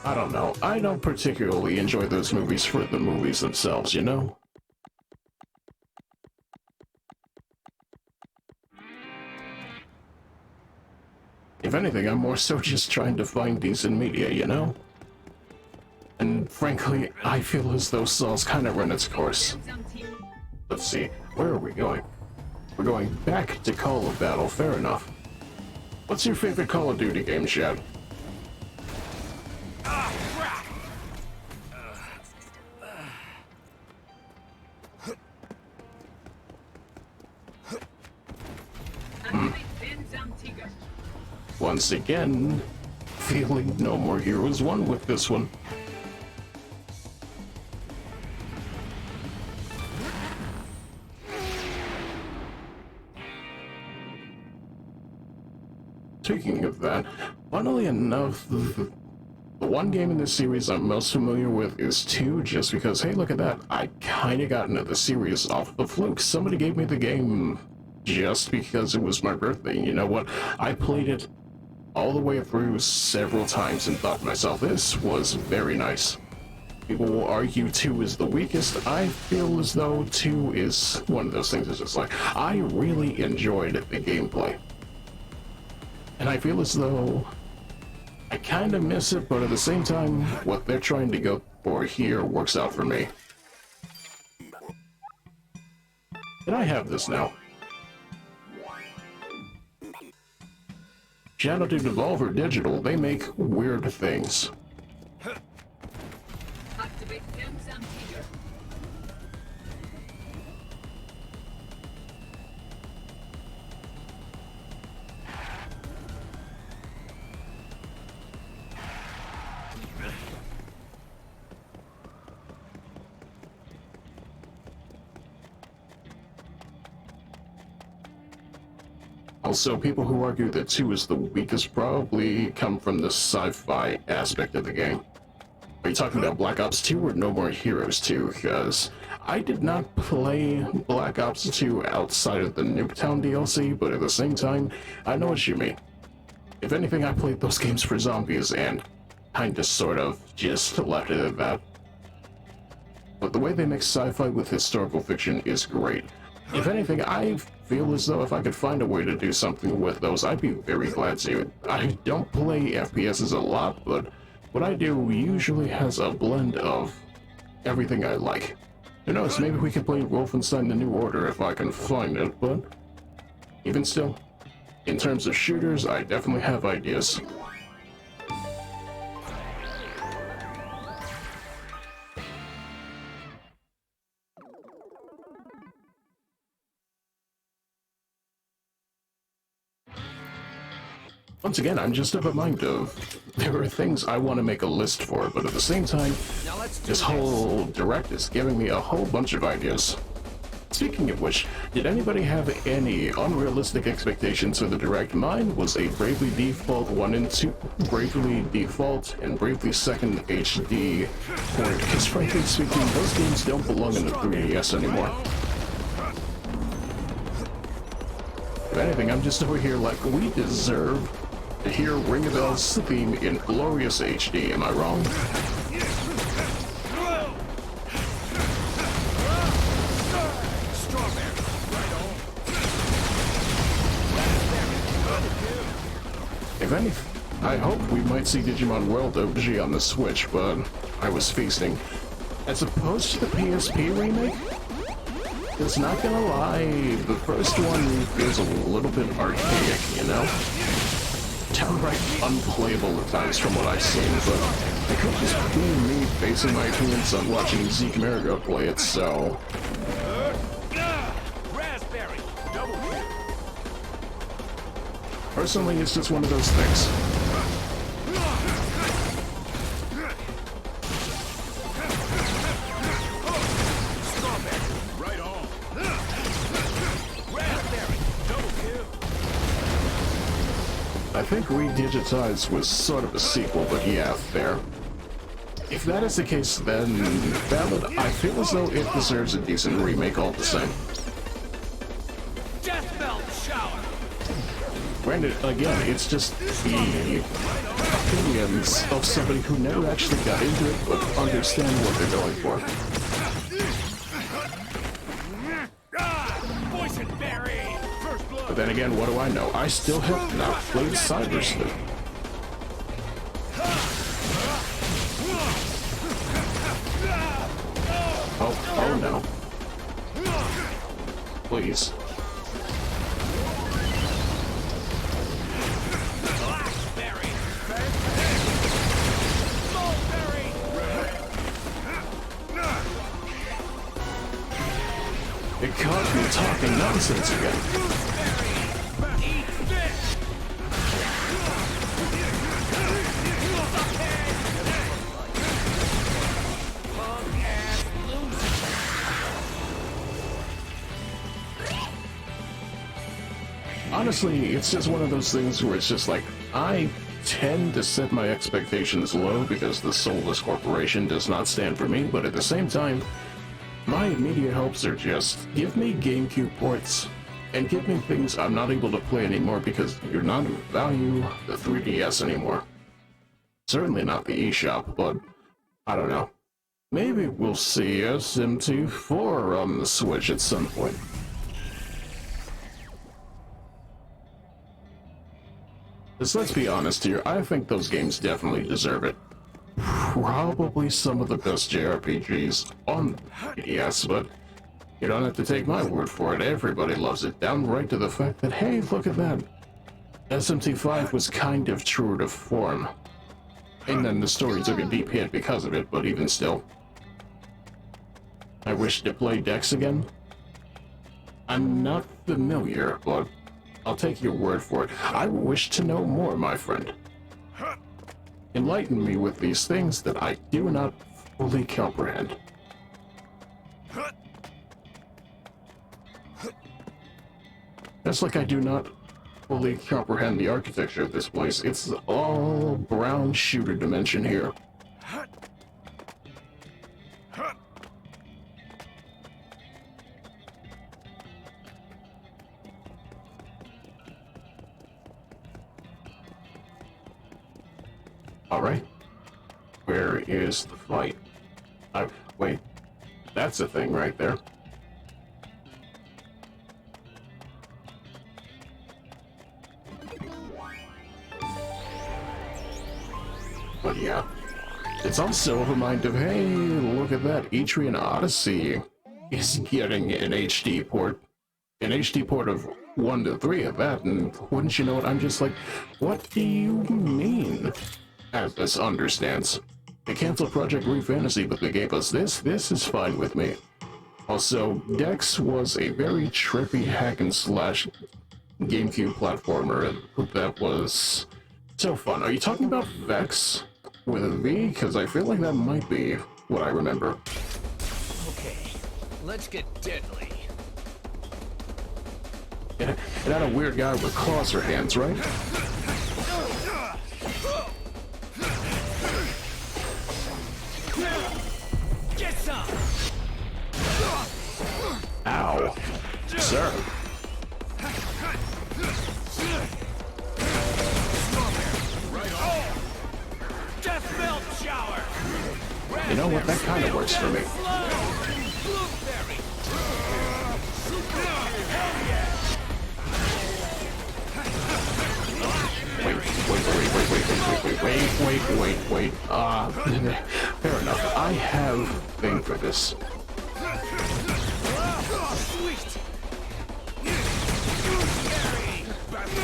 I don't know. I don't particularly enjoy those movies for the movies themselves, you know? If anything, I'm more so just trying to find decent media, you know? And frankly, I feel as though Saul's kind of run its course. Let's see, where are we going? We're going back to Call of Battle, fair enough. What's your favorite Call of Duty game, Chad? Once again, feeling No More Heroes 1 with this one. Speaking of that, funnily enough, the one game in this series I'm most familiar with is 2, just because, hey, look at that, I kinda got into the series off the fluke. Somebody gave me the game just because it was my birthday. You know what? I played it all the way through several times and thought to myself, this was very nice. People will argue 2 is the weakest. I feel as though 2 is one of those things that's just like, I really enjoyed the gameplay. And I feel as though I kind of miss it, but at the same time, what they're trying to go for here works out for me. Can I have this now? Shout out to Devolver Digital, they make weird things. Also, people who argue that 2 is the weakest probably come from the sci-fi aspect of the game. Are you talking about Black Ops 2 or No More Heroes 2? Because I did not play Black Ops 2 outside of the Nuketown DLC, but at the same time, I know what you mean. If anything, I played those games for zombies and kinda sort of just left it at that. But the way they mix sci-fi with historical fiction is great. If anything, I feel as though if I could find a way to do something with those, I'd be very glad to. I don't play FPSs a lot, but what I do usually has a blend of everything I like. Who knows, maybe we could play Wolfenstein: The New Order if I can find it, but even still, in terms of shooters, I definitely have ideas. Once again, I'm just of a mind of, there are things I want to make a list for, but at the same time, this whole direct is giving me a whole bunch of ideas. Speaking of which, did anybody have any unrealistic expectations for the direct? Mine was a Bravely Default 1 and 2, Bravely Default and Bravely Second HD port, because frankly speaking, those games don't belong in the 3DS anymore. If anything, I'm just over here like, we deserve to hear Ring a Bell's theme in glorious HD, am I wrong? If anything, I hope we might see Digimon World OG on the Switch, but I was feasting. As opposed to the PSP remake? It's not gonna lie, the first one feels a little bit archaic, you know? Downright unplayable at times from what I've seen, but it could just be me basing my opinions on watching Zeke Marigo play it, so... Raspberry, double kill. Personally, it's just one of those things. I think Redigitized was sort of a sequel, but yeah, fair. If that is the case, then valid. I feel as though it deserves a decent remake all the same. Death belt shower. Granted, again, it's just the opinions of somebody who never actually got into it but understand what they're going for. But then again, what do I know? I still have not played Cyber Sleuth. Oh no. Please. It caught me talking nonsense again. Honestly, it's just one of those things where it's just like, I tend to set my expectations low because the Soulless Corporation does not stand for me, but at the same time, my immediate hopes are just, give me GameCube ports, and give me things I'm not able to play anymore because you're not going to value the 3DS anymore. Certainly not the eShop, but I don't know. Maybe we'll see SMT4 on the Switch at some point. Because let's be honest here, I think those games definitely deserve it. Probably some of the best JRPGs on the 3DS, but you don't have to take my word for it. Everybody loves it, down right to the fact that, hey, look at that. SMT5 was kind of true to form. And then the story took a deep hit because of it, but even still. I wish to play Dex again. I'm not familiar, but I'll take your word for it. I wish to know more, my friend. Enlighten me with these things that I do not fully comprehend. Just like I do not fully comprehend the architecture of this place. It's all brown shooter dimension here. Alright. Where is the fight? Wait. That's a thing right there. But yeah. It's also a reminder of, hey, look at that. Etrian Odyssey is getting an HD port. An HD port of 1 to 3 of that, and wouldn't you know it, I'm just like, what do you mean? Atlas understands. They canceled Project Green Fantasy, but they gave us this. This is fine with me. Also, Dex was a very trippy hack and slash GameCube platformer, and that was so fun. Are you talking about Vex with a V? Because I feel like that might be what I remember. Okay, let's get deadly. It had a weird guy with claws for hands, right? Get some. Ow. Sir. Death melt shower. You know what? That kind of works for me. Wait. Fair enough. I have a thing for this.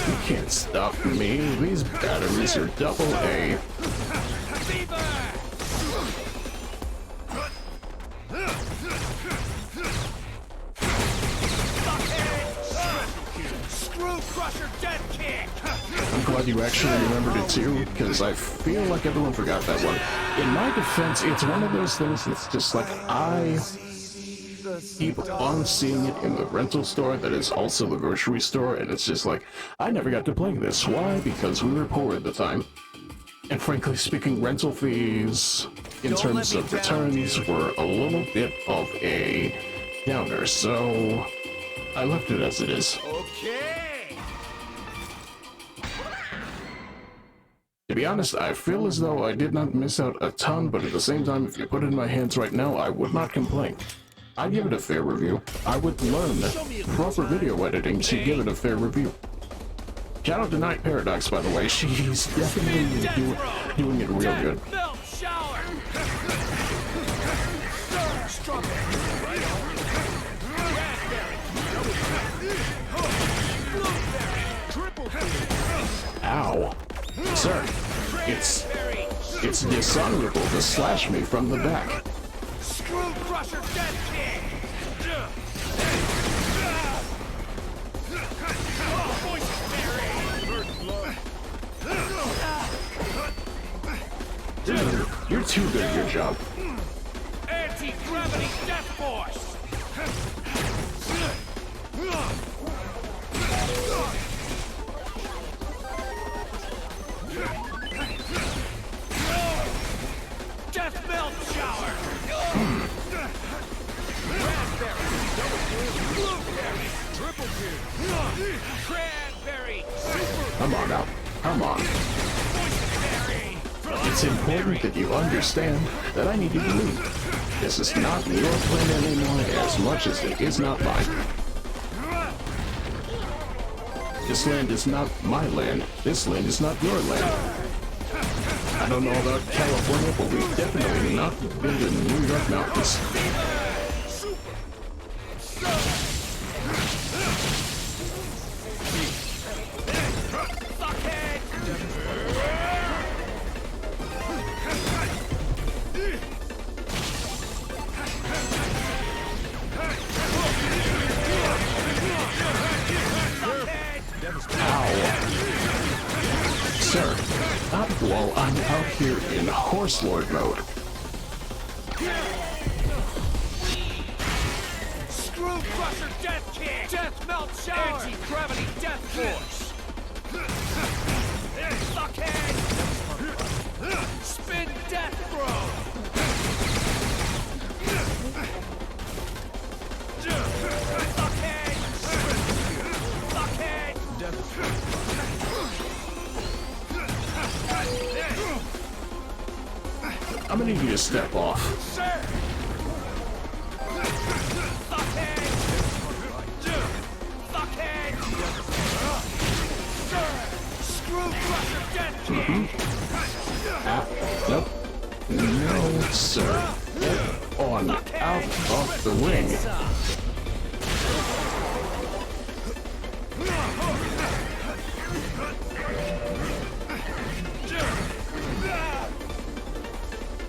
You can't stop me. These batteries are double A. Screw crusher dead kick. I'm glad you actually remembered it too, because I feel like everyone forgot that one. In my defense, it's one of those things that's just like, I keep on seeing it in the rental store that is also the grocery store, and it's just like, I never got to play this. Why? Because we were poor at the time. And frankly speaking, rental fees, in terms of returns, were a little bit of a downer, so I left it as it is. Okay. To be honest, I feel as though I did not miss out a ton, but at the same time, if you put it in my hands right now, I would not complain. I'd give it a fair review. I would learn proper video editing to give it a fair review. Shout out to Night Paradox, by the way. She's definitely doing it real good. Ow. Sir, it's dishonorable to slash me from the back. Screw Crusher Death King! Dude, you're too good at your job. Anti-gravity Death Force! Death Melt Shower! Raspberry! Blueberry! Triple kill! Cranberry! Come on now. Come on. It's important that you understand that I need you to leave. This is not your plan anymore as much as it is not mine. This land is not my land. This land is not your land. I don't know about California, but we've definitely not been to New York mountains. Sir, not while I'm out here in Horse Lord mode. Screw Crusher Death King! Death Melt Shower! Anti-gravity Death Force! Fuckhead! Spin Death Throw! Fuckhead! Fuckhead! I'm gonna need you to step off. Nope. No, sir. Get on out of the ring.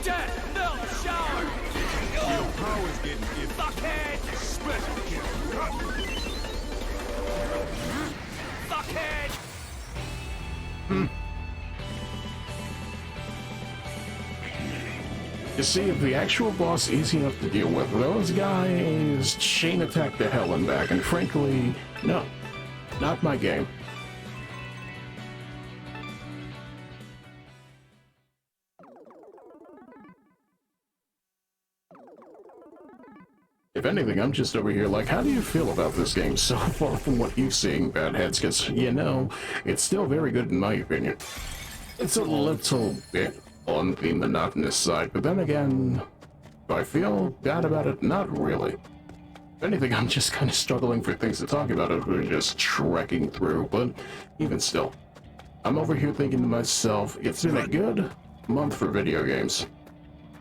Death Melt Shower! Your power's getting hit. Fuckhead! Special kill. Fuckhead! You see, if the actual boss easy enough to deal with, those guys chain attack to hell and back, and frankly, no. Not my game. If anything, I'm just over here like, how do you feel about this game so far from what you've seen, Badheads? Because, you know, it's still very good in my opinion. It's a little bit on the monotonous side, but then again, do I feel bad about it? Not really. If anything, I'm just kind of struggling for things to talk about as we're just trekking through, but even still. I'm over here thinking to myself, it's been a good month for video games.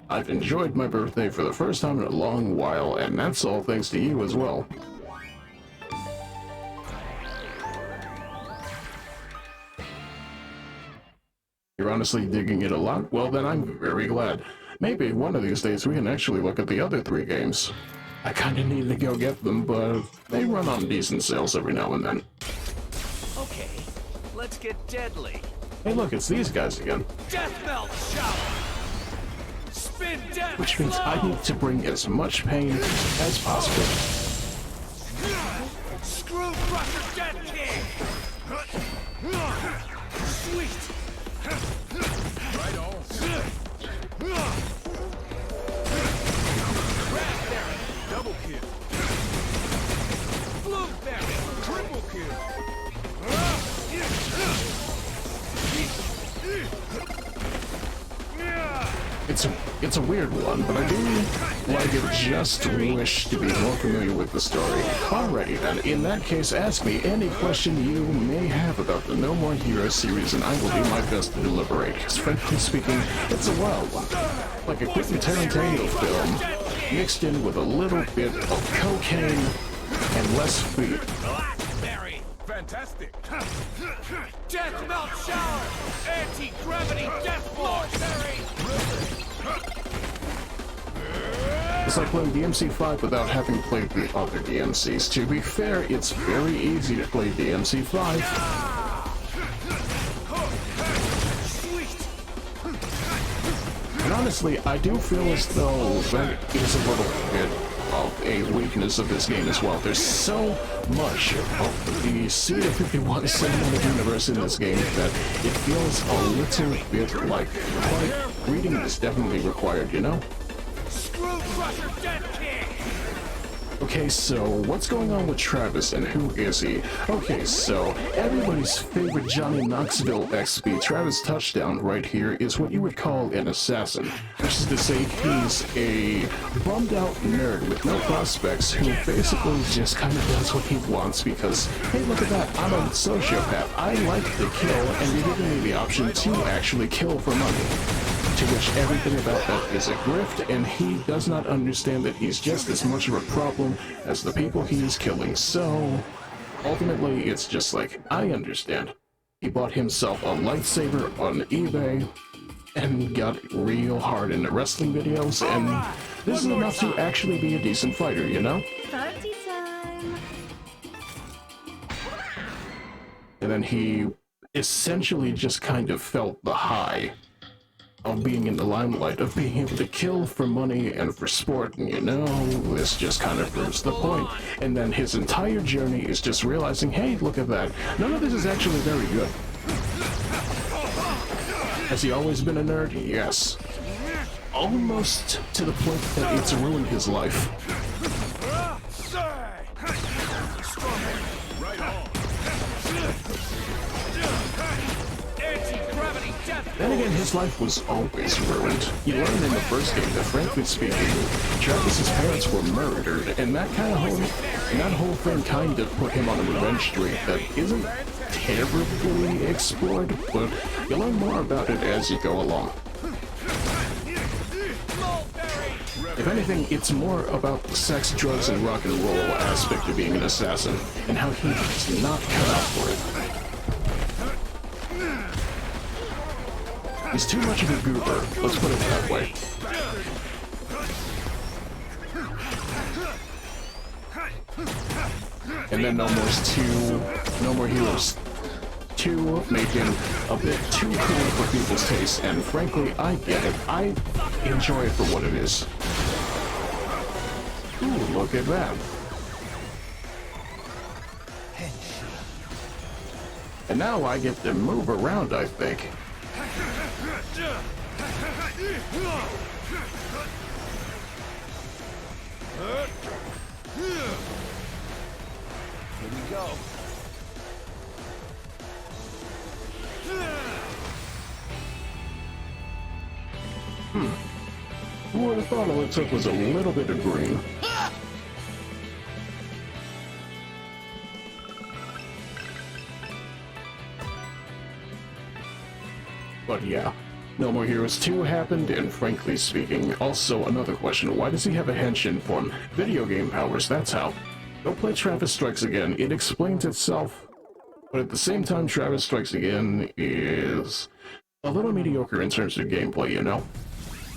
I've enjoyed my birthday for the first time in a long while, and that's all thanks to you as well. You're honestly digging it a lot? Well then, I'm very glad. Maybe one of these days we can actually look at the other 3 games. I kinda need to go get them, but they run on decent sales every now and then. Okay, let's get deadly. Hey look, it's these guys again. Death Melt Shower! Spin Death Which means I need to bring as much pain as possible. Screw Crusher Death King! Sweet! Right on. Raspberry! Double kill! Blueberry! Triple kill! weird one, but I do like it. Just wish to be more familiar with the story. Alrighty then, in that case, ask me any question you may have about the No More Heroes series, and I will do my best to deliberate. Because frankly speaking, it's a wild one. Like a Quentin Tarantino film, mixed in with a little bit of cocaine and less speed. Blackberry! Fantastic! Death melt shower! Anti-gravity death ball! It's like playing DMC5 without having played the other DMCs. To be fair, it's very easy to play DMC5. And honestly, I do feel as though that is a little bit of a weakness of this game as well. There's so much of the CETA51 cinematic universe in this game that it feels a little bit like reading is definitely required, you know? Screw crusher dead king! Okay, so what's going on with Travis and who is he? Okay, so everybody's favorite Johnny Knoxville XP, Travis Touchdown right here, is what you would call an assassin. Which is to say, he's a bummed out nerd with no prospects who basically just kind of does what he wants because, hey, look at that, I'm a sociopath. I like to kill, and you're giving me the option to actually kill for money. To which everything about that is a grift, and he does not understand that he's just as much of a problem as the people he is killing. So, ultimately, it's just like, I understand. He bought himself a lightsaber on eBay, and got real hard into wrestling videos, and this is enough to actually be a decent fighter, you know? Party time! And then he essentially just kind of felt the high of being in the limelight, of being able to kill for money and for sport, and you know, this just kind of proves the point. And then his entire journey is just realizing, hey, look at that, none of this is actually very good. Has he always been a nerd? Yes. Almost to the point that it's ruined his life. Then again, his life was always ruined. You learned in the first game that, frankly speaking, Travis's parents were murdered, and that whole thing kind of put him on a revenge streak that isn't terribly explored, but you'll learn more about it as you go along. If anything, it's more about the sex, drugs, and rock and roll aspect of being an assassin, and how he's not cut out for it. He's too much of a goober, let's put it that way. And then No More Heroes 2 made him a bit too cool for people's taste, and frankly, I get it. I enjoy it for what it is. Ooh, look at that. And now I get to move around, I think. Here we go. Who would have thought all it took was a little bit of green? But yeah, No More Heroes 2 happened, and frankly speaking, also another question, why does he have a henshin form? Video game powers, that's how. Go play Travis Strikes Again, it explains itself, but at the same time, Travis Strikes Again is a little mediocre in terms of gameplay, you know?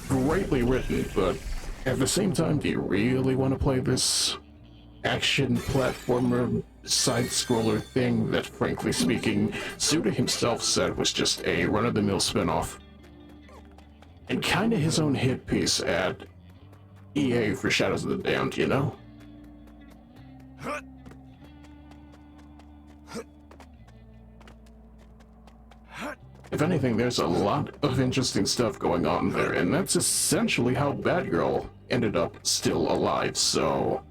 Greatly written, but at the same time, do you really want to play this action platformer side-scroller thing that, frankly speaking, Suda himself said was just a run-of-the-mill spin-off? And kinda his own hit piece at EA for Shadows of the Damned, you know? If anything, there's a lot of interesting stuff going on there, and that's essentially how Batgirl ended up still alive, so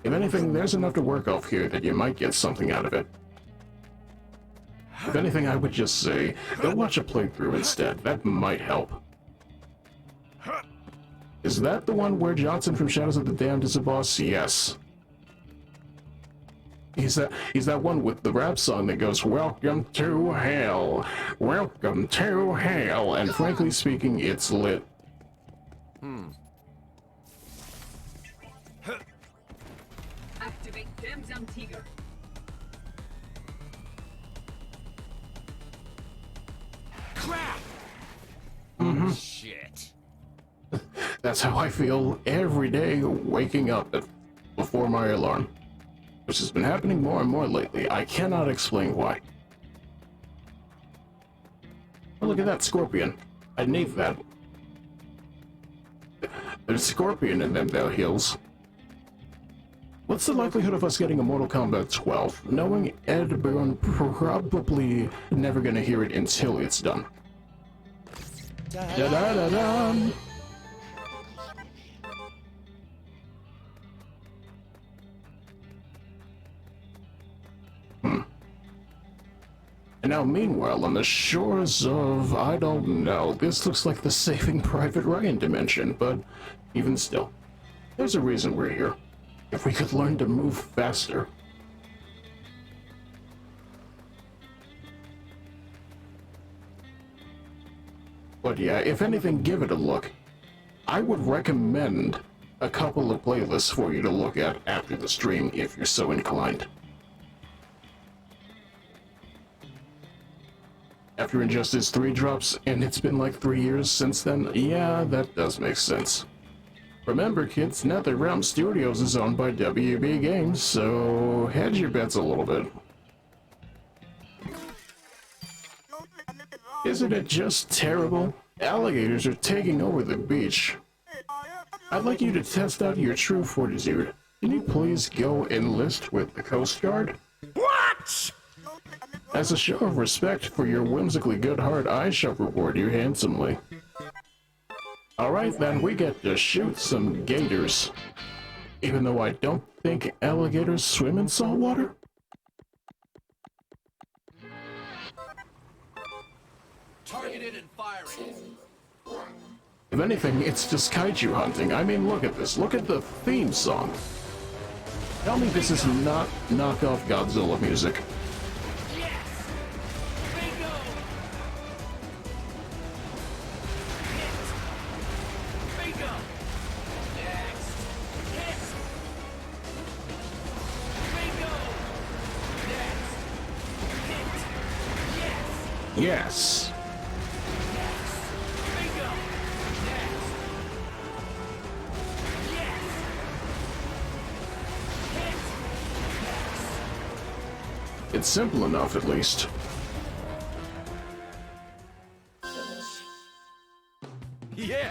if anything, there's enough to work off here that you might get something out of it. If anything, I would just say, go watch a playthrough instead. That might help. Is that the one where Johnson from Shadows of the Damned is a boss? Yes. He's that one with the rap song that goes, "Welcome to hell, welcome to hell," and frankly speaking, it's lit. Activate Demzam Tiger. Crap! Shit. That's how I feel every day waking up before my alarm, which has been happening more and more lately. I cannot explain why. Oh, look at that scorpion. I need that. There's scorpion in them there hills. What's the likelihood of us getting a Mortal Kombat 12? Knowing Ed Boon, probably never gonna hear it until it's done. Da-da-da-da! And now, meanwhile, on the shores of, I don't know, this looks like the Saving Private Ryan dimension, but even still, there's a reason we're here. If we could learn to move faster. But yeah, if anything, give it a look. I would recommend a couple of playlists for you to look at after the stream if you're so inclined. After Injustice 3 drops, and it's been like 3 years since then, yeah, that does make sense. Remember, kids, NetherRealm Studios is owned by WB Games, so hedge your bets a little bit. Isn't it just terrible? Alligators are taking over the beach. I'd like you to test out your true fortitude. Can you please go enlist with the Coast Guard? What? As a show of respect for your whimsically good heart, I shall reward you handsomely. Alright then, we get to shoot some gators. Even though I don't think alligators swim in salt water? Targeted and firing. If anything, it's just kaiju hunting. I mean, look at this. Look at the theme song. Tell me this is not knockoff Godzilla music. Yes. It's simple enough, at least. Yeah.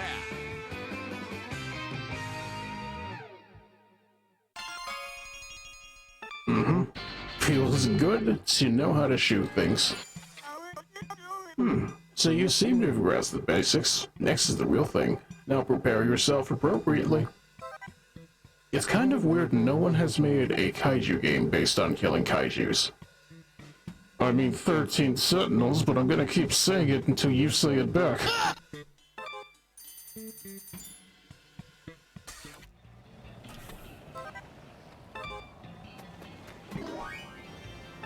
Feels good to know how to shoot things. So you seem to have grasped the basics. Next is the real thing. Now prepare yourself appropriately. It's kind of weird no one has made a kaiju game based on killing kaijus. I mean 13 Sentinels, but I'm gonna keep saying it until you say it back.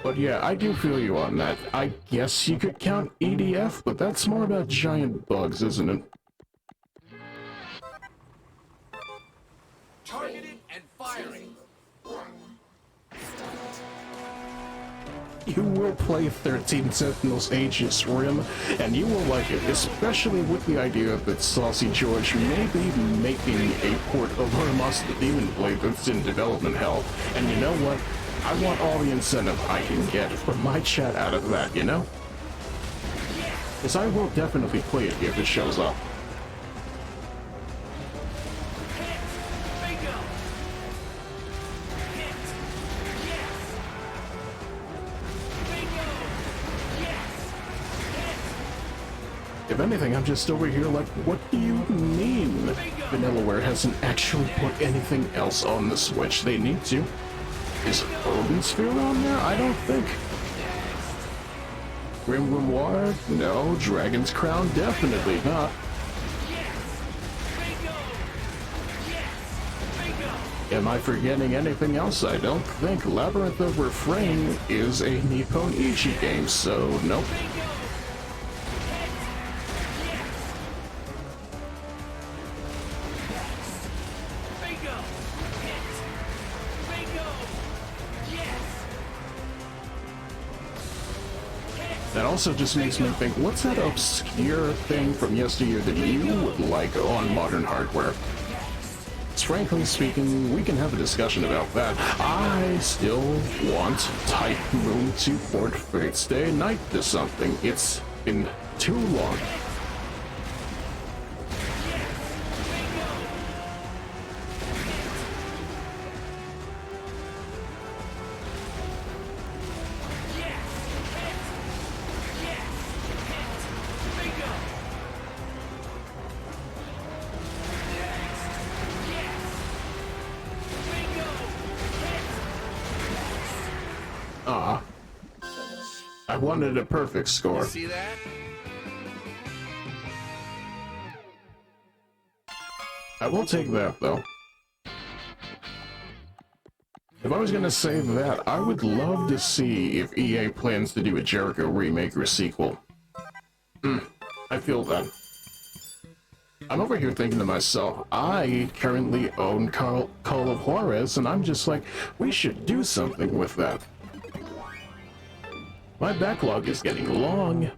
But yeah, I do feel you on that. I guess you could count EDF, but that's more about giant bugs, isn't it? Targeted and firing. You will play 13 Sentinels Aegis Rim, and you will like it, especially with the idea that Saucy George may be making a port of Hermas the Demon Blade that's in development hell. And you know what? I want all the incentive I can get from my chat out of that, you know? Because I will definitely play it if it shows up. If anything, I'm just over here like, what do you mean Vanillaware hasn't actually put anything else on the Switch? They need to. Is Urban Sphere on there? I don't think. Grim Grimoire? No. Dragon's Crown? Definitely not. Am I forgetting anything else? I don't think Labyrinth of Refrain is a Nippon Ichi game, so nope. That also just makes me think, what's that obscure thing from yesteryear that you would like on modern hardware? Frankly speaking, we can have a discussion about that. I still want Type Moon to port Fate's Day Night to something. It's been too long. I wanted a perfect score. You see that? I will take that, though. If I was gonna say that, I would love to see if EA plans to do a Jericho remake or sequel. I feel that. I'm over here thinking to myself, I currently own Call of Juarez, and I'm just like, we should do something with that. My backlog is getting long,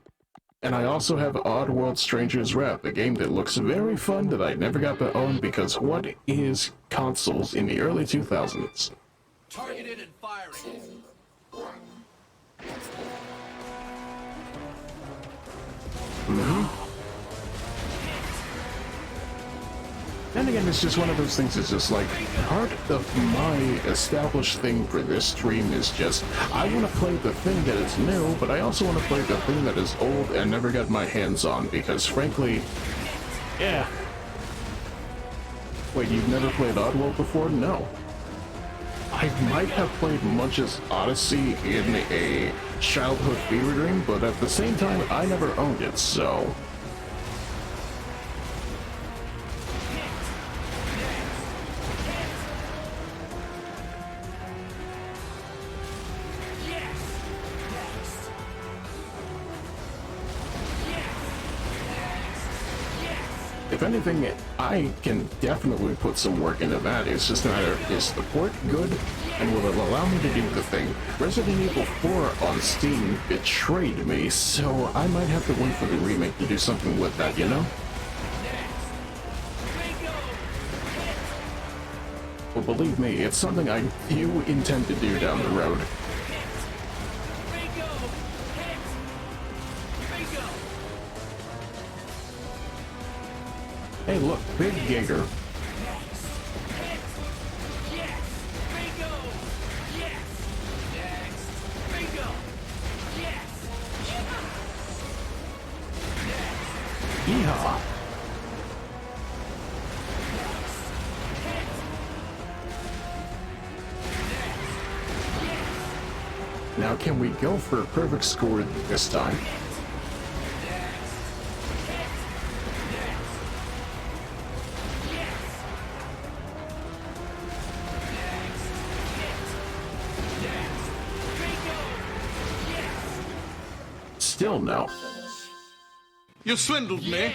and I also have Oddworld Stranger's Wrath, a game that looks very fun that I never got to own because what is consoles in the early 2000s? Targeted and firing. And again, it's just one of those things, it's just like, part of my established thing for this stream is just, I want to play the thing that is new, but I also want to play the thing that is old and never got my hands on, because frankly, yeah. Wait, you've never played Oddworld before? No. I might have played Munch's Odyssey in a childhood fever dream, but at the same time, I never owned it, so... If anything, I can definitely put some work into that. It's just a matter, is the port good, and will it allow me to do the thing? Resident Evil 4 on Steam betrayed me, so I might have to wait for the remake to do something with that, you know? Well, believe me, it's something I do intend to do down the road. Hey, look, Big Giger. Yeehaw! Now, can we go for a perfect score this time? Still no. You swindled me.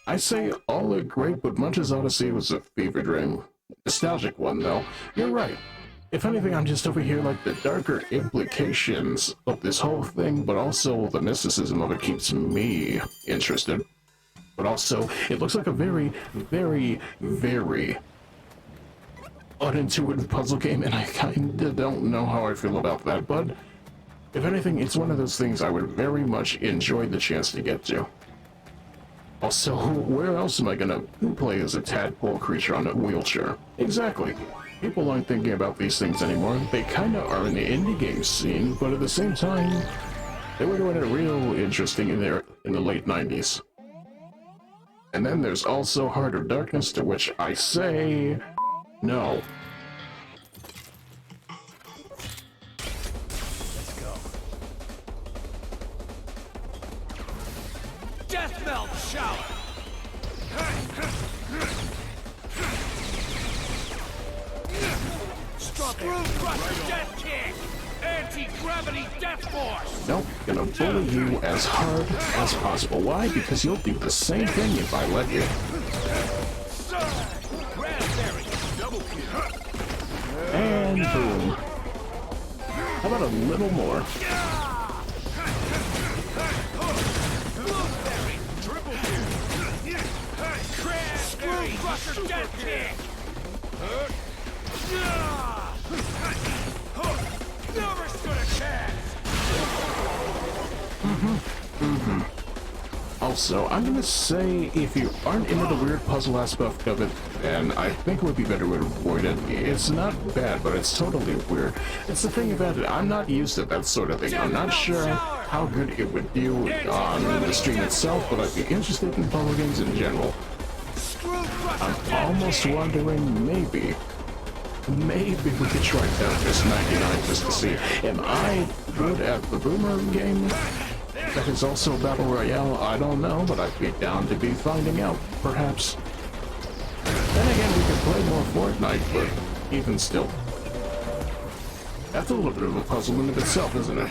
I say all are great, but Munch's Odyssey was a fever dream. Nostalgic one, though. You're right. If anything, I'm just over here like the darker implications of this whole thing, but also the mysticism of it keeps me interested. But also, it looks like a very, very, very unintuitive puzzle game, and I kinda don't know how I feel about that, but if anything, it's one of those things I would very much enjoy the chance to get to. Also, where else am I gonna play as a tadpole creature on a wheelchair? Exactly. People aren't thinking about these things anymore. They kinda are in the indie game scene, but at the same time, they were doing it real interesting in the late 90s. And then there's also Heart of Darkness, to which I say... no. Let's go. death melt shower! Screw crusher death kick! Anti-gravity death force! Nope, gonna bully you as hard as possible. Why? Because you'll do the same thing if I let you. Raspberry double kill! And boom. How about a little more? Blueberry triple kill! Screw crusher death kick! Never stood a chance! Also, I'm gonna say if you aren't into the weird puzzle aspect of it, then I think it would be better to avoid it. It's not bad, but it's totally weird. It's the thing about it, I'm not used to that sort of thing. I'm not sure how good it would do on the stream itself, but I'd be interested in puzzle games in general. I'm almost wondering, maybe we could try Tetris 99 just to see, am I good at the boomer game? That is also Battle Royale, I don't know, but I'd be down to be finding out, perhaps. Then again, we could play more Fortnite, but even still. That's a little bit of a puzzle in of itself, isn't it?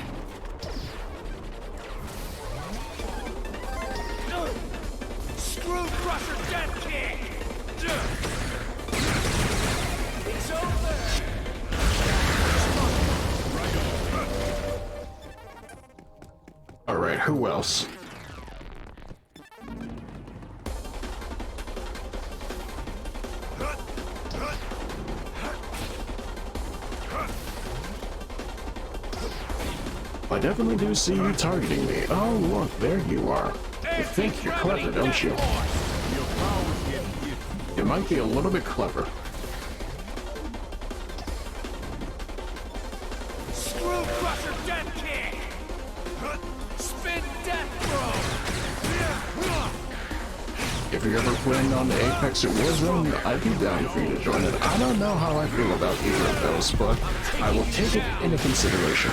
Screw crusher death kick! It's over! Alright, who else? I definitely do see you targeting me. Oh, look, there you are. You think you're clever, don't you? You might be a little bit clever. Screw crusher death kick! Spin death throw! If you're ever playing on the Apex or Warzone, I'd be down for you to join it. I don't know how I feel about either of those, but I will take it into consideration.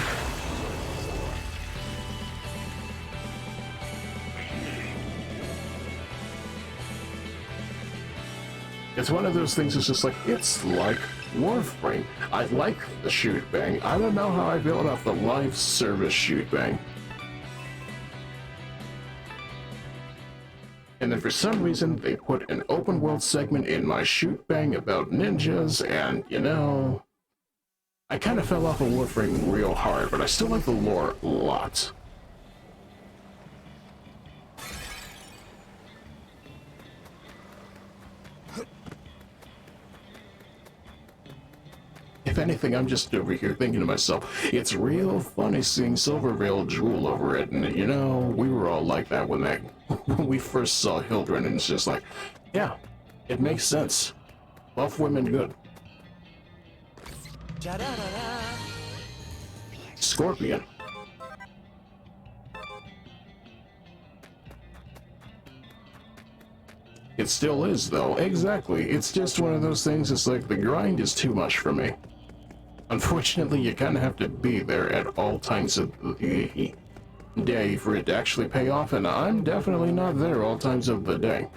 It's one of those things that's just like, it's like Warframe. I like the shoot bang. I don't know how I feel about the live service shoot bang. And then for some reason, they put an open world segment in my shoot bang about ninjas, and you know, I kind of fell off of Warframe real hard, but I still like the lore a lot. If anything, I'm just over here thinking to myself, it's real funny seeing Silvervale drool over it, and you know, we were all like that when we first saw Hildren, and it's just like, yeah, it makes sense. Buff women good. Scorpion. It still is, though. Exactly. It's just one of those things, it's like the grind is too much for me. Unfortunately, you kind of have to be there at all times of the day for it to actually pay off, and I'm definitely not there all times of the day.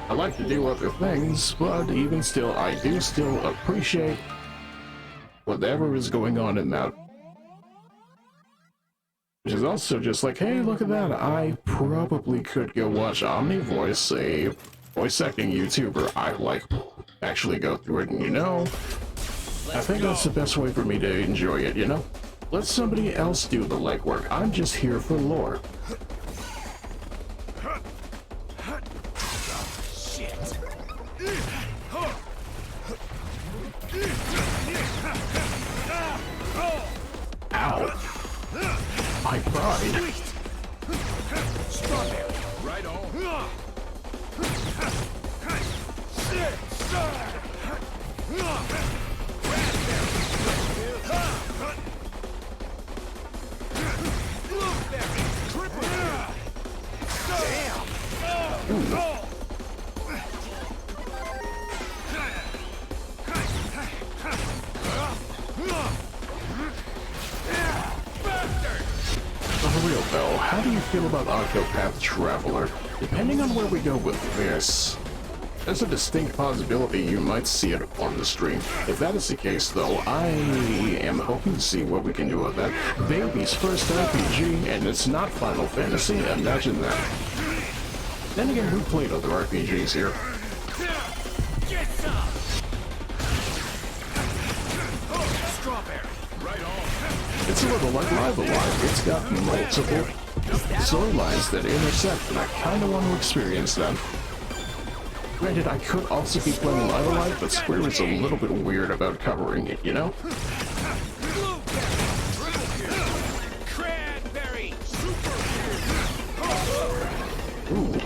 I like to do other things, but even still, I do still appreciate whatever is going on in that. Which is also just like, hey, look at that, I probably could go watch OmniVoice, a voice acting YouTuber I like, actually go through it, and you know, I think that's the best way for me to enjoy it, you know? Let somebody else do the legwork, I'm just here for lore. Shit! Ow! My pride. Strawberry, right on. Blueberry, triple. Damn. For real though, how do you feel about Octopath Traveler? Depending on where we go with this, there's a distinct possibility you might see it on the stream. If that is the case, though, I am hoping to see what we can do with that. Baby's first RPG, and it's not Final Fantasy. Imagine that. Then again, we played other RPGs here. It's a little like Live Alive. It's got multiple storylines that intersect, and I kind of want to experience them. Granted, I could also be playing Live Alive, but Square is a little bit weird about covering it, you know? Ooh.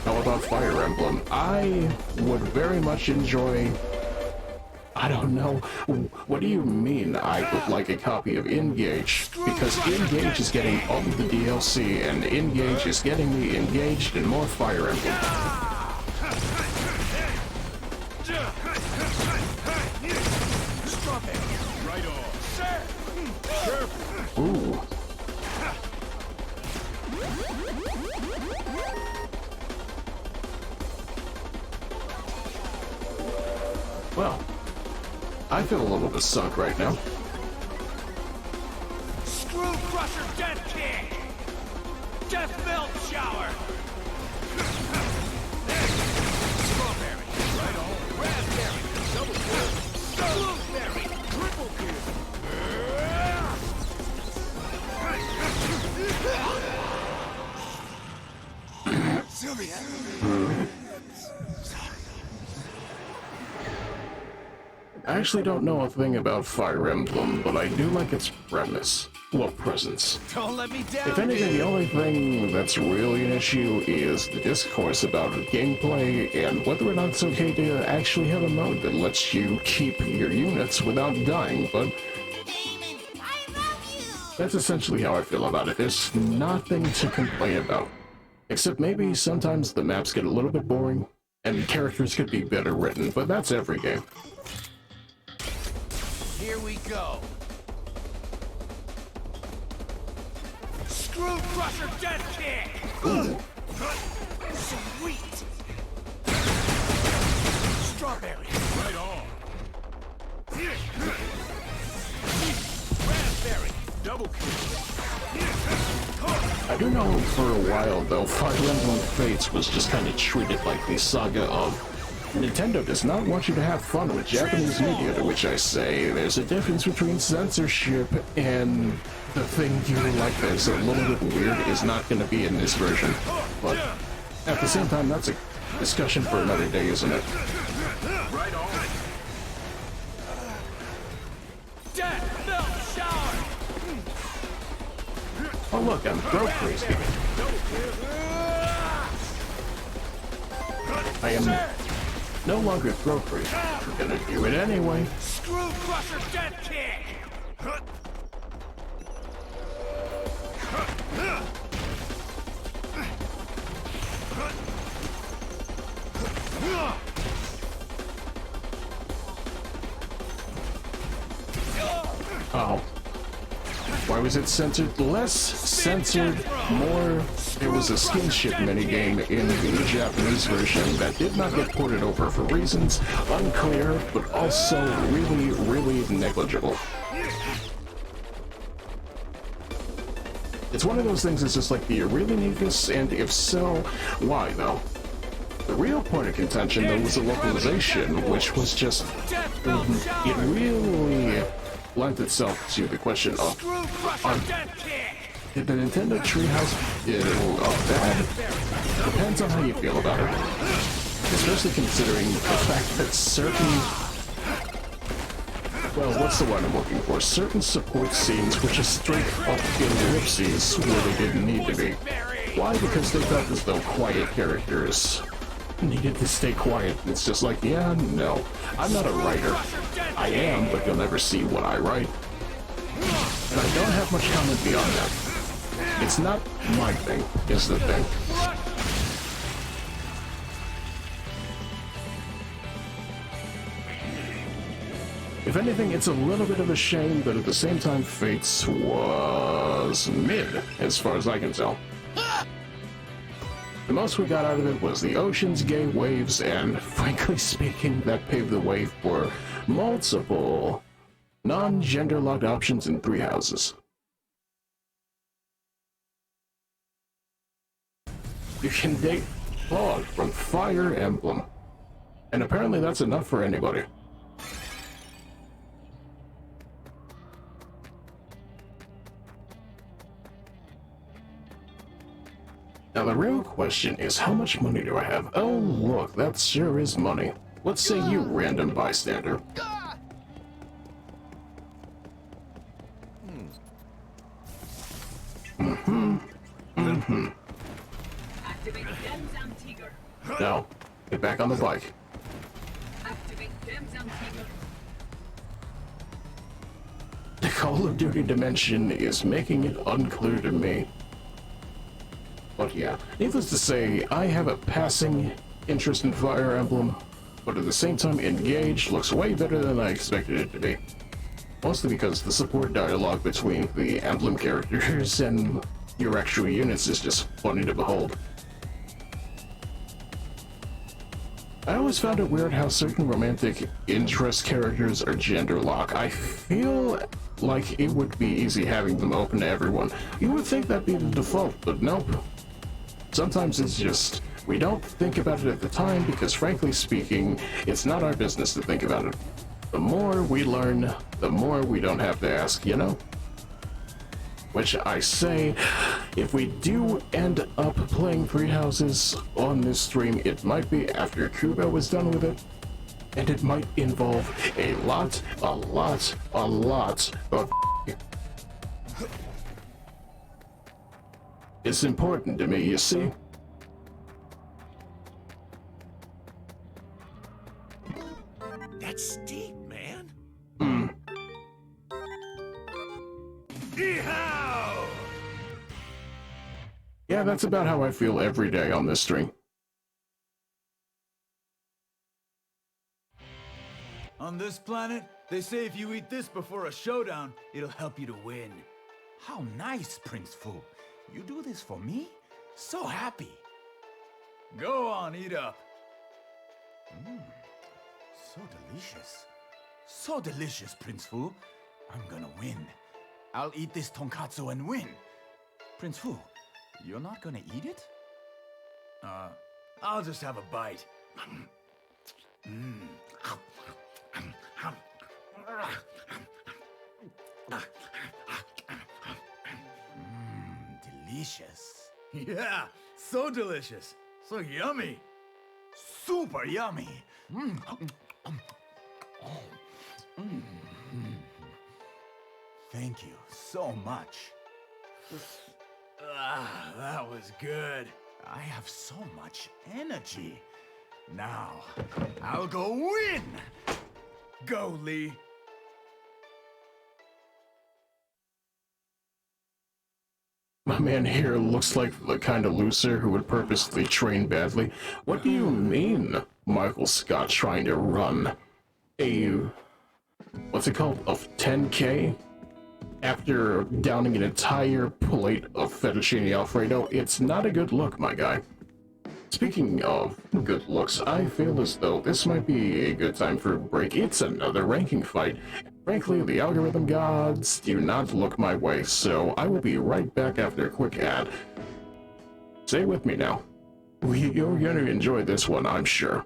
How about Fire Emblem? I would very much enjoy... I don't know. What do you mean I would like a copy of Engage? Because Engage is getting all of the DLC, and Engage is getting me engaged in more Fire Emblem. Ooh. Well, I feel a little bit sunk right now. Screw Crusher Death Kick! Death Melt Shower! Strawberry! Right on! Raspberry! Double kill! Blueberry! Triple kill! Sylvia! I actually don't know a thing about Fire Emblem, but I do like its premise. Well, presence. Don't let me down, If anything, dude. the only thing that's really an issue is the discourse about gameplay and whether or not it's okay to actually have a mode that lets you keep your units without dying, but that's essentially how I feel about it. There's nothing to complain about. Except maybe sometimes the maps get a little bit boring, and characters could be better written, but that's every game. Here we go. Screw Crusher Death Kick! Ooh. Sweet! Strawberry! Right on! Raspberry! Double kill! I do know for a while, though, Fire Emblem Fates was just kind of treated like the saga of Nintendo does not want you to have fun with Japanese media, to which I say there's a difference between censorship and the thing you like that's a little bit weird is not going to be in this version. But at the same time, that's a discussion for another day, isn't it? Right on! Death Melt Shower! Oh look, I'm throat crazy. I am no longer throat crazy. I'm gonna do it anyway. Screw Crusher Death Kick! Oh. Why was it censored? Less censored, more... There was a skinship minigame in the Japanese version that did not get ported over for reasons unclear, but also really, really negligible. It's one of those things that's just like, do you really need this? And if so, why though? The real point of contention though was the localization, which was just... It really lent itself to the question of... Did the Nintendo Treehouse do bad? Depends on how you feel about it. Especially considering the fact that certain... Well, what's the word I'm looking for? Certain support scenes were just straight up ellipses where they didn't need to be. Why? Because they felt as though quiet characters needed to stay quiet. It's just like, yeah, no. I'm not a writer. I am, but you'll never see what I write. And I don't have much comment beyond that. It's not my thing, is the thing. If anything, it's a little bit of a shame, but at the same time, Fates was mid, as far as I can tell. The most we got out of it was the oceans, gay waves, and frankly speaking, that paved the way for multiple non-gender locked options in 3 houses. You can date Claude from Fire Emblem, and apparently that's enough for anybody. Now the real question is, how much money do I have? Oh look, that sure is money. Let's say you, random bystander. Activate Demzam Tiger. Now, get back on the bike. Activate Demzam Tiger. The Call of Duty dimension is making it unclear to me. But yeah, needless to say, I have a passing interest in Fire Emblem, but at the same time, Engage looks way better than I expected it to be. Mostly because the support dialogue between the Emblem characters and your actual units is just funny to behold. I always found it weird how certain romantic interest characters are gender locked. I feel like it would be easy having them open to everyone. You would think that'd be the default, but nope. Sometimes it's just, we don't think about it at the time because frankly speaking, it's not our business to think about it. The more we learn, the more we don't have to ask, you know? Which I say, if we do end up playing 3 houses on this stream, it might be after Kubo is done with it, and it might involve a lot of It's important to me, you see? That's steep, man. Yeehaw! Yeah, that's about how I feel every day on this stream. On this planet, they say if you eat this before a showdown, it'll help you to win. How nice, Prince Fu. You do this for me? So happy. Go on, eat up. So delicious. So delicious, Prince Fu. I'm gonna win. I'll eat this tonkatsu and win. Prince Fu, you're not gonna eat it? I'll just have a bite. Delicious. Yeah, so delicious. So yummy. Super yummy. Thank you so much. That was good. I have so much energy. Now, I'll go win! Go, Lee. My man here looks like the kind of loser who would purposely train badly. What do you mean, Michael Scott trying to run a, what's it called, of 10K? After downing an entire plate of fettuccine alfredo, it's not a good look, my guy. Speaking of good looks, I feel as though this might be a good time for a break. It's another ranking fight. Frankly, the algorithm gods do not look my way, so I will be right back after a quick ad. Stay with me now. You're gonna enjoy this one, I'm sure.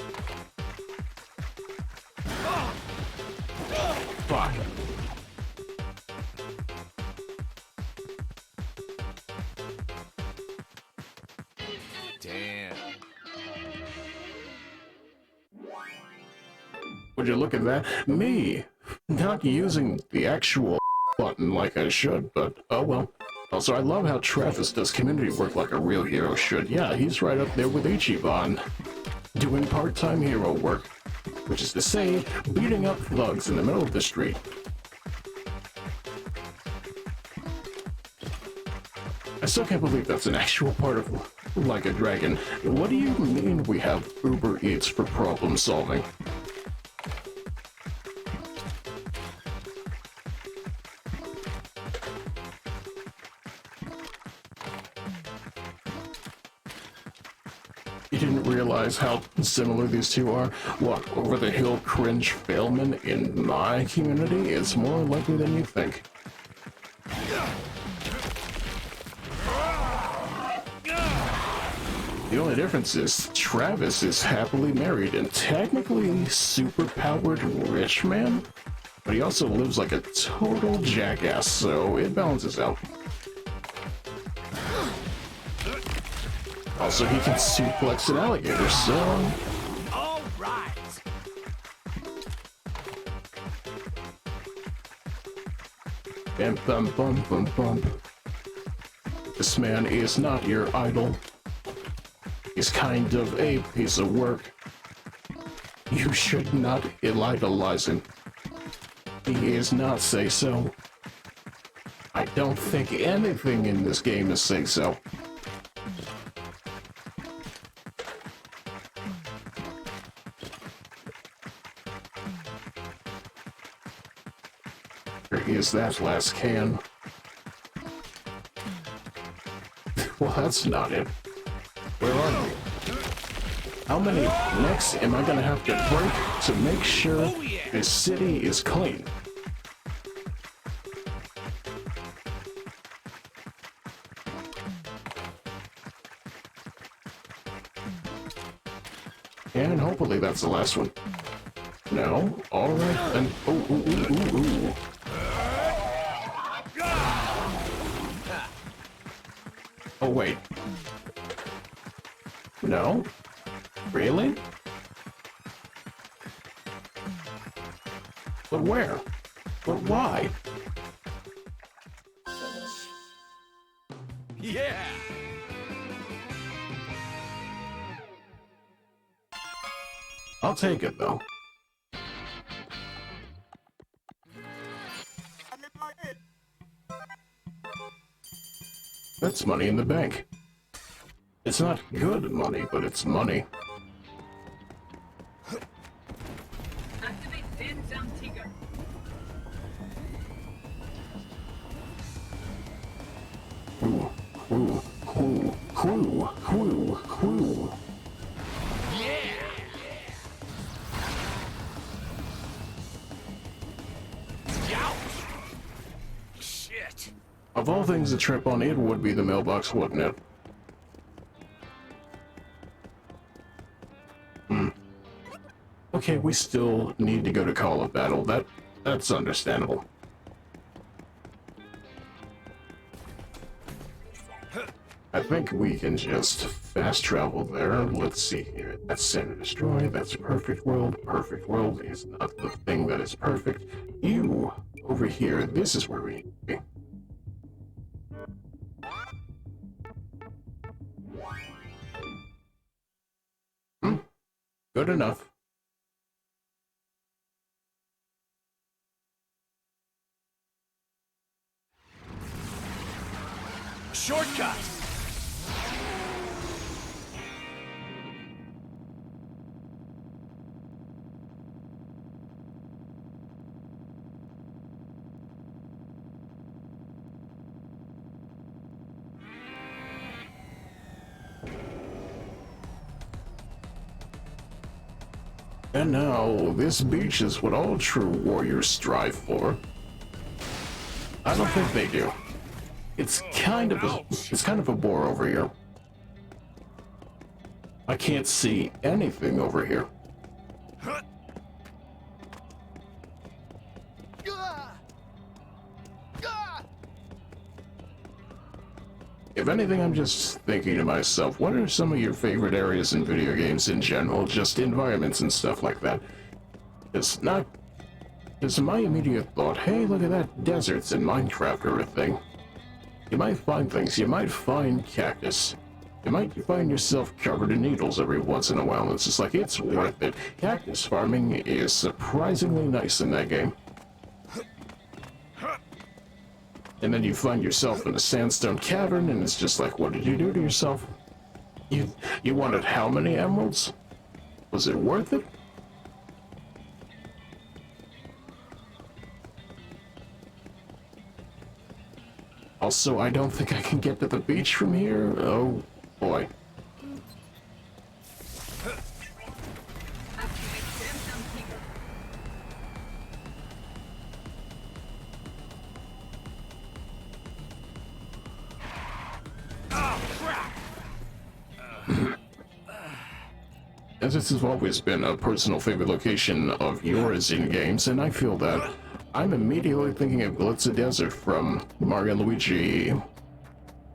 Damn. Would you look at that? Me! Not using the actual button like I should, but oh well. Also, I love how Travis does community work like a real hero should. Yeah, he's right up there with Ichiban, doing part-time hero work, which is to say, beating up thugs in the middle of the street. I still can't believe that's an actual part of Like a Dragon. What do you mean we have Uber Eats for problem solving? You didn't realize how similar these two are? What, over-the-hill cringe failman in my community is more likely than you think. The only difference is Travis is happily married and technically super-powered rich man, but he also lives like a total jackass, so it balances out. Also, he can suplex an alligator, so... All right. Bam, bum, bum, bum, bum. This man is not your idol. He's kind of a piece of work. You should not idolize him. He is not say-so. I don't think anything in this game is say-so. Is that last can? Well, that's not it. Where are we? How many necks am I gonna have to break to make sure this city is clean? And hopefully that's the last one. No? Alright then. Ooh, ooh, ooh, ooh, ooh. Oh, wait. No? Really? But where? But why? Yeah. I'll take it, though. That's money in the bank. It's not good money, but it's money. Activate Denzam Tiger. Ooh, ooh, ooh, ooh, ooh, ooh. Shit. Of all things to trip on, it would be the mailbox, wouldn't it? Okay, we still need to go to Call of Battle. That's understandable. I think we can just fast travel there. Let's see here. That's Send and Destroy. That's Perfect World. Perfect World is not the thing that is perfect. You, over here, this is where we need to be. Good enough. Shortcut. And now, this beach is what all true warriors strive for. I don't think they do. It's kind of a bore over here. I can't see anything over here. If anything, I'm just thinking to myself, what are some of your favorite areas in video games in general? Just environments and stuff like that. It's not... It's my immediate thought, hey, look at that, deserts in Minecraft or a thing. You might find things, you might find cactus. You might find yourself covered in needles every once in a while. It's just like, it's worth it. Cactus farming is surprisingly nice in that game. And then you find yourself in a sandstone cavern, and it's just like, what did you do to yourself? You wanted how many emeralds? Was it worth it? Also, I don't think I can get to the beach from here. Oh, boy. As this has always been a personal favorite location of yours in games, and I feel that I'm immediately thinking of Glitza Desert from Mario and Luigi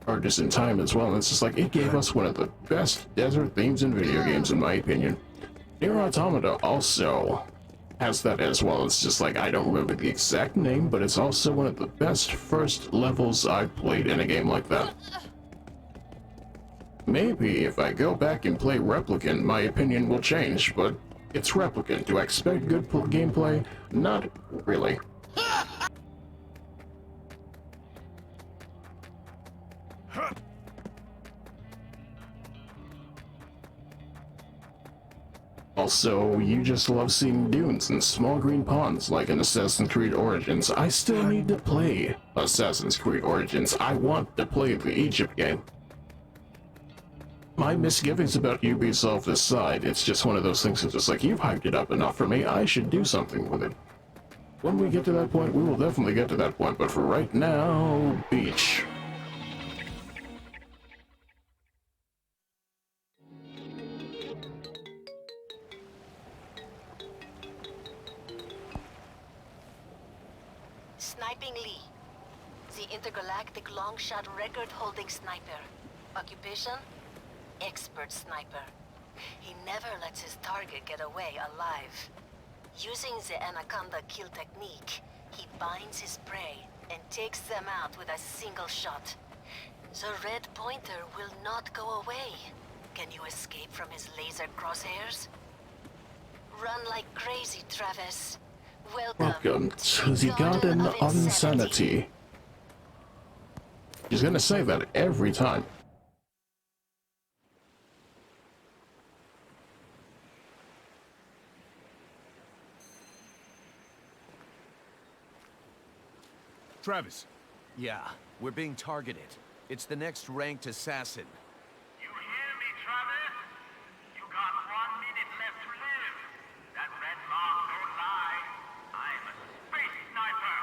Artisan Time as well, and it's just like, it gave us one of the best desert themes in video games, in my opinion. Nier Automata also has that as well. It's just like, I don't remember the exact name, but it's also one of the best first levels I've played in a game like that. Maybe if I go back and play Replicant, my opinion will change, but it's Replicant. Do I expect good gameplay? Not really. Also, you just love seeing dunes and small green ponds like in Assassin's Creed Origins. I still need to play Assassin's Creed Origins. I want to play the Egypt game. My misgivings about Ubisoft aside, it's just one of those things that's just like, you've hyped it up enough for me, I should do something with it. When we get to that point, we will definitely get to that point, but for right now, beach. Sniping Lee, the intergalactic long-shot record-holding sniper. Occupation? Expert sniper. He never lets his target get away alive. Using the Anaconda kill technique, he binds his prey and takes them out with a single shot. The red pointer will not go away. Can you escape from his laser crosshairs? Run like crazy, Travis. Welcome to the Garden of Insanity. He's gonna say that every time. Travis. Yeah, we're being targeted. It's the next ranked assassin. You hear me, Travis? You got 1 minute left to live. That red mark don't lie. I'm a space sniper.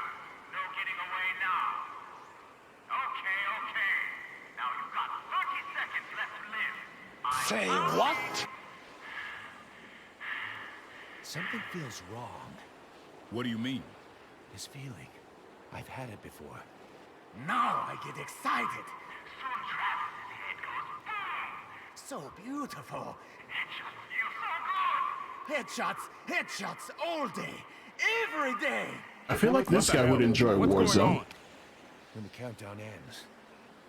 No getting away now. Okay. Now you got 30 seconds left to live. Say what? Something feels wrong. What do you mean? This feeling. I've had it before. Now I get excited. Soon Travis's head goes boom. So beautiful. Headshots feel so good. Headshots all day, every day. I feel like this guy would enjoy Warzone. When the countdown ends,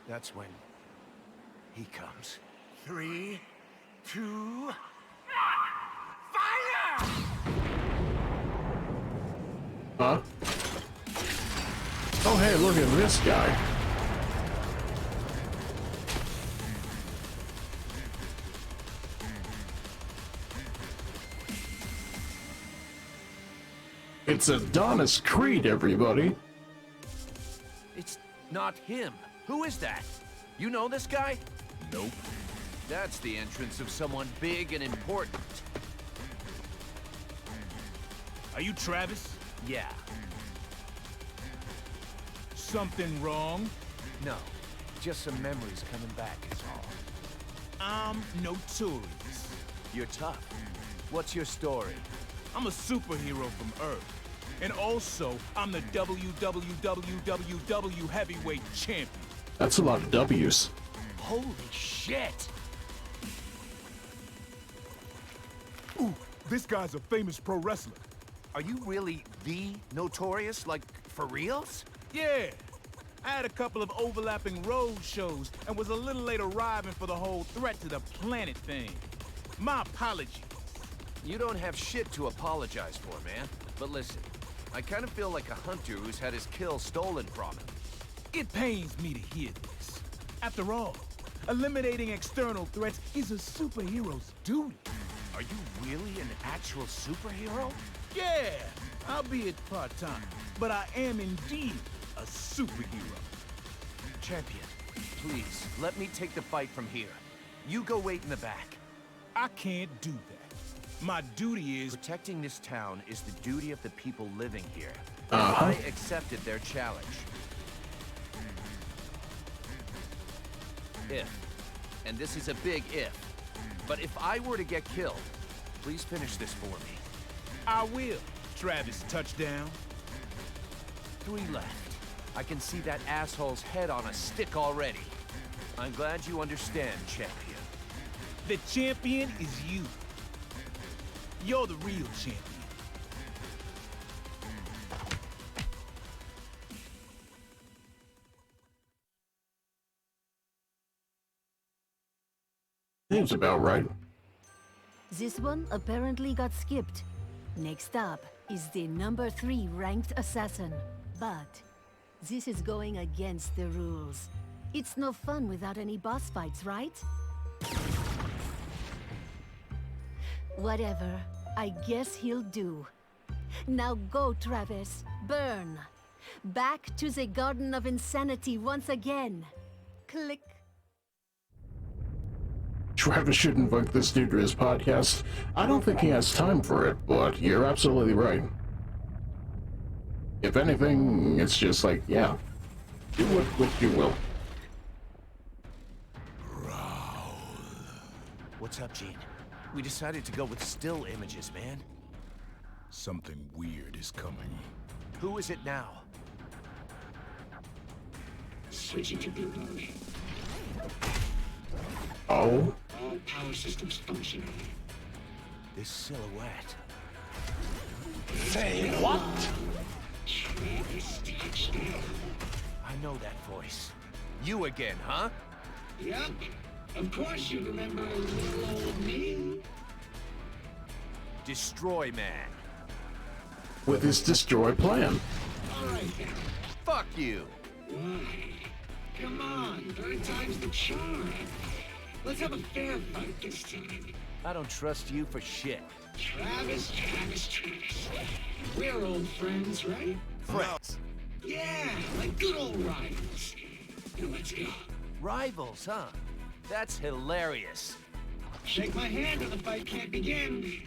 that's when he comes. 3, 2, 1. Fire! Huh? Oh hey, look at this guy. It's Adonis Creed, everybody. It's not him. Who is that? You know this guy? Nope. That's the entrance of someone big and important. Are you Travis? Yeah. Something wrong? No. Just some memories coming back is all. I'm notorious. You're tough. What's your story? I'm a superhero from Earth. And also, I'm the WWWWW heavyweight champion. That's a lot of W's. Holy shit! Ooh, this guy's a famous pro wrestler. Are you really the Notorious? Like, for reals? Yeah. I had a couple of overlapping road shows and was a little late arriving for the whole threat to the planet thing. My apology. You don't have shit to apologize for, man. But listen, I kind of feel like a hunter who's had his kill stolen from him. It pains me to hear this. After all, eliminating external threats is a superhero's duty. Are you really an actual superhero? Yeah, albeit part-time, but I am indeed a superhero. Champion, please, let me take the fight from here. You go wait in the back. I can't do that. My duty is... Protecting this town is the duty of the people living here. Uh-huh. I accepted their challenge. If, and this is a big if, but if I were to get killed, please finish this for me. I will. Travis, touchdown. 3 left. I can see that asshole's head on a stick already. I'm glad you understand, champion. The champion is you. You're the real champion. Seems about right. This one apparently got skipped. Next up is the number 3 ranked assassin. But this is going against the rules. It's no fun without any boss fights, right? Whatever. I guess he'll do. Now go, Travis. Burn. Back to the Garden of Insanity once again. Click. Travis should invite this dude to his podcast. I don't think he has time for it, but you're absolutely right. If anything, it's just like, yeah, do what you will. What's up, Gene? We decided to go with still images, man. Something weird is coming. Who is it now? Switching to blue mode. Oh? All power systems functioning. This silhouette. Say what? Travis touchdown. I know that voice. You again, huh? Yep. Of course you remember little old me. Destroy Man. With his destroy plan. Alright then. Fuck you. Why? Come on, third time's the charm. Let's have a fair fight this time. I don't trust you for shit. Travis. We're old friends, right? Friends. Yeah, like good old rivals. Now let's go. Rivals, huh? That's hilarious. Shake my hand or the fight can't begin.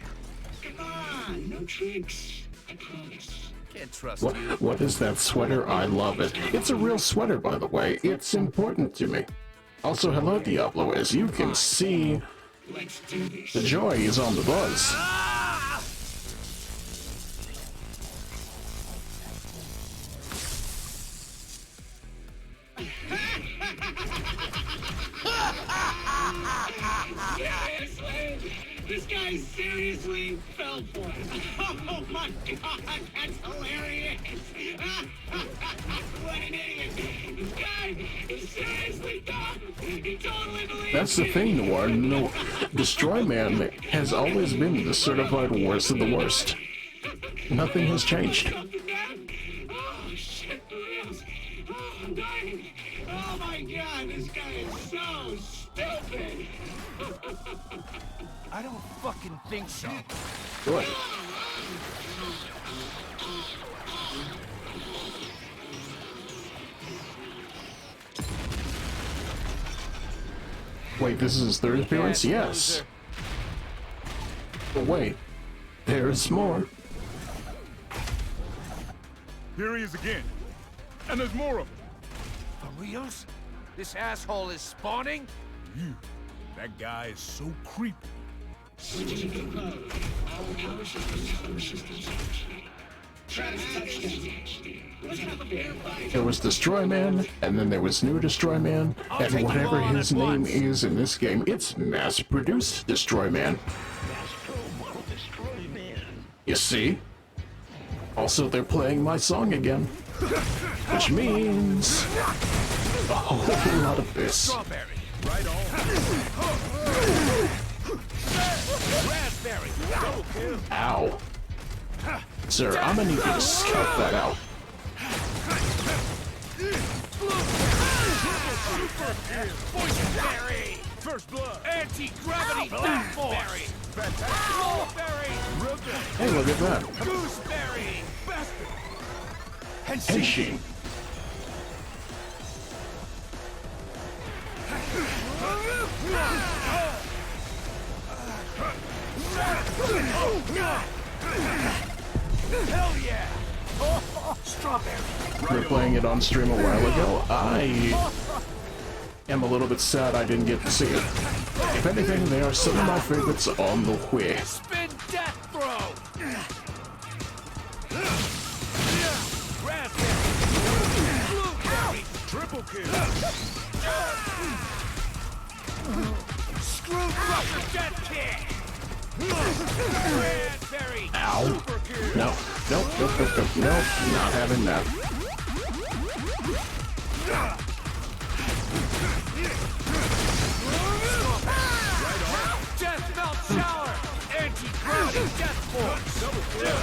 Come on, no tricks. I promise. Can't trust What, you. what is that sweater? I love it. It's a real sweater, by the way. It's important to me. Also, hello, Diablo. As you can see, Let's do this. the joy is on the buzz. Seriously? This guy seriously fell for it. Oh my god, that's hilarious. What an idiot. This guy is seriously dumb. He totally believes That's the thing, Noir. No, Destroy Man has always been the certified worst of the worst. Nothing has changed. Oh shit, the wheels. Oh, I'm dying. Oh my god, this guy is so stupid. I don't fucking think so. Good. Wait, this is his third appearance? Yes. But wait, there's more. Here he is again. And there's more of them. For reals? This asshole is spawning? You. That guy is so creepy. There was Destroy Man, and then there was New Destroy Man, and whatever his name is in this game, it's mass-produced Destroy Man. You see? Also, they're playing my song again, which means a whole lot of this. Strawberry, right on. Raspberry, double kill. Ow. Sir, I'm gonna need you to scout that out. Boysenberry! First blood! Anti-gravity death force! Fantastic! Hey, look at that. Gooseberry! Bastard! Henshin. Hell yeah! Strawberry! We were playing it on stream a while ago. I am a little bit sad I didn't get to see it. If anything, they are some of my favorites on the way. Spin death throw! Raspberry! Blueberry! Triple kill! Screw crusher death kick! Raspberry! Ow. Super kill! No, nope, not having that. Death melt shower! Anti-gravity death force! Double kill!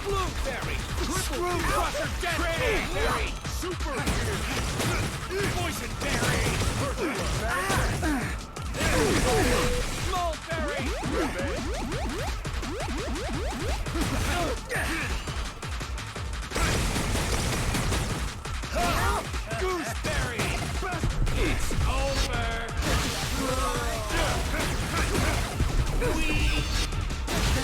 Blueberry! Screw crusher death kick! Super kill! Boysenberry! Mulberry! Gooseberry! It's over!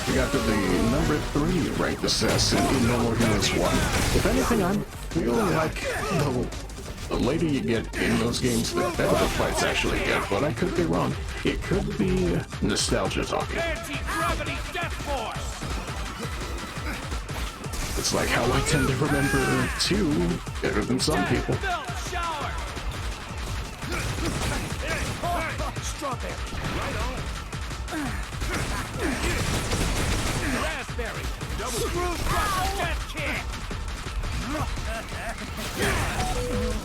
We got to the number 3 ranked assassin in No More Heroes 1. If anything, I feel like the later you get in those games, the better the fights actually get, but I could be wrong. It could be nostalgia talking. Anti-gravity death force! It's like how I tend to remember 2 better than some people. Melt shower! Strawberry! Right on! Raspberry! Double screw crusher death kick!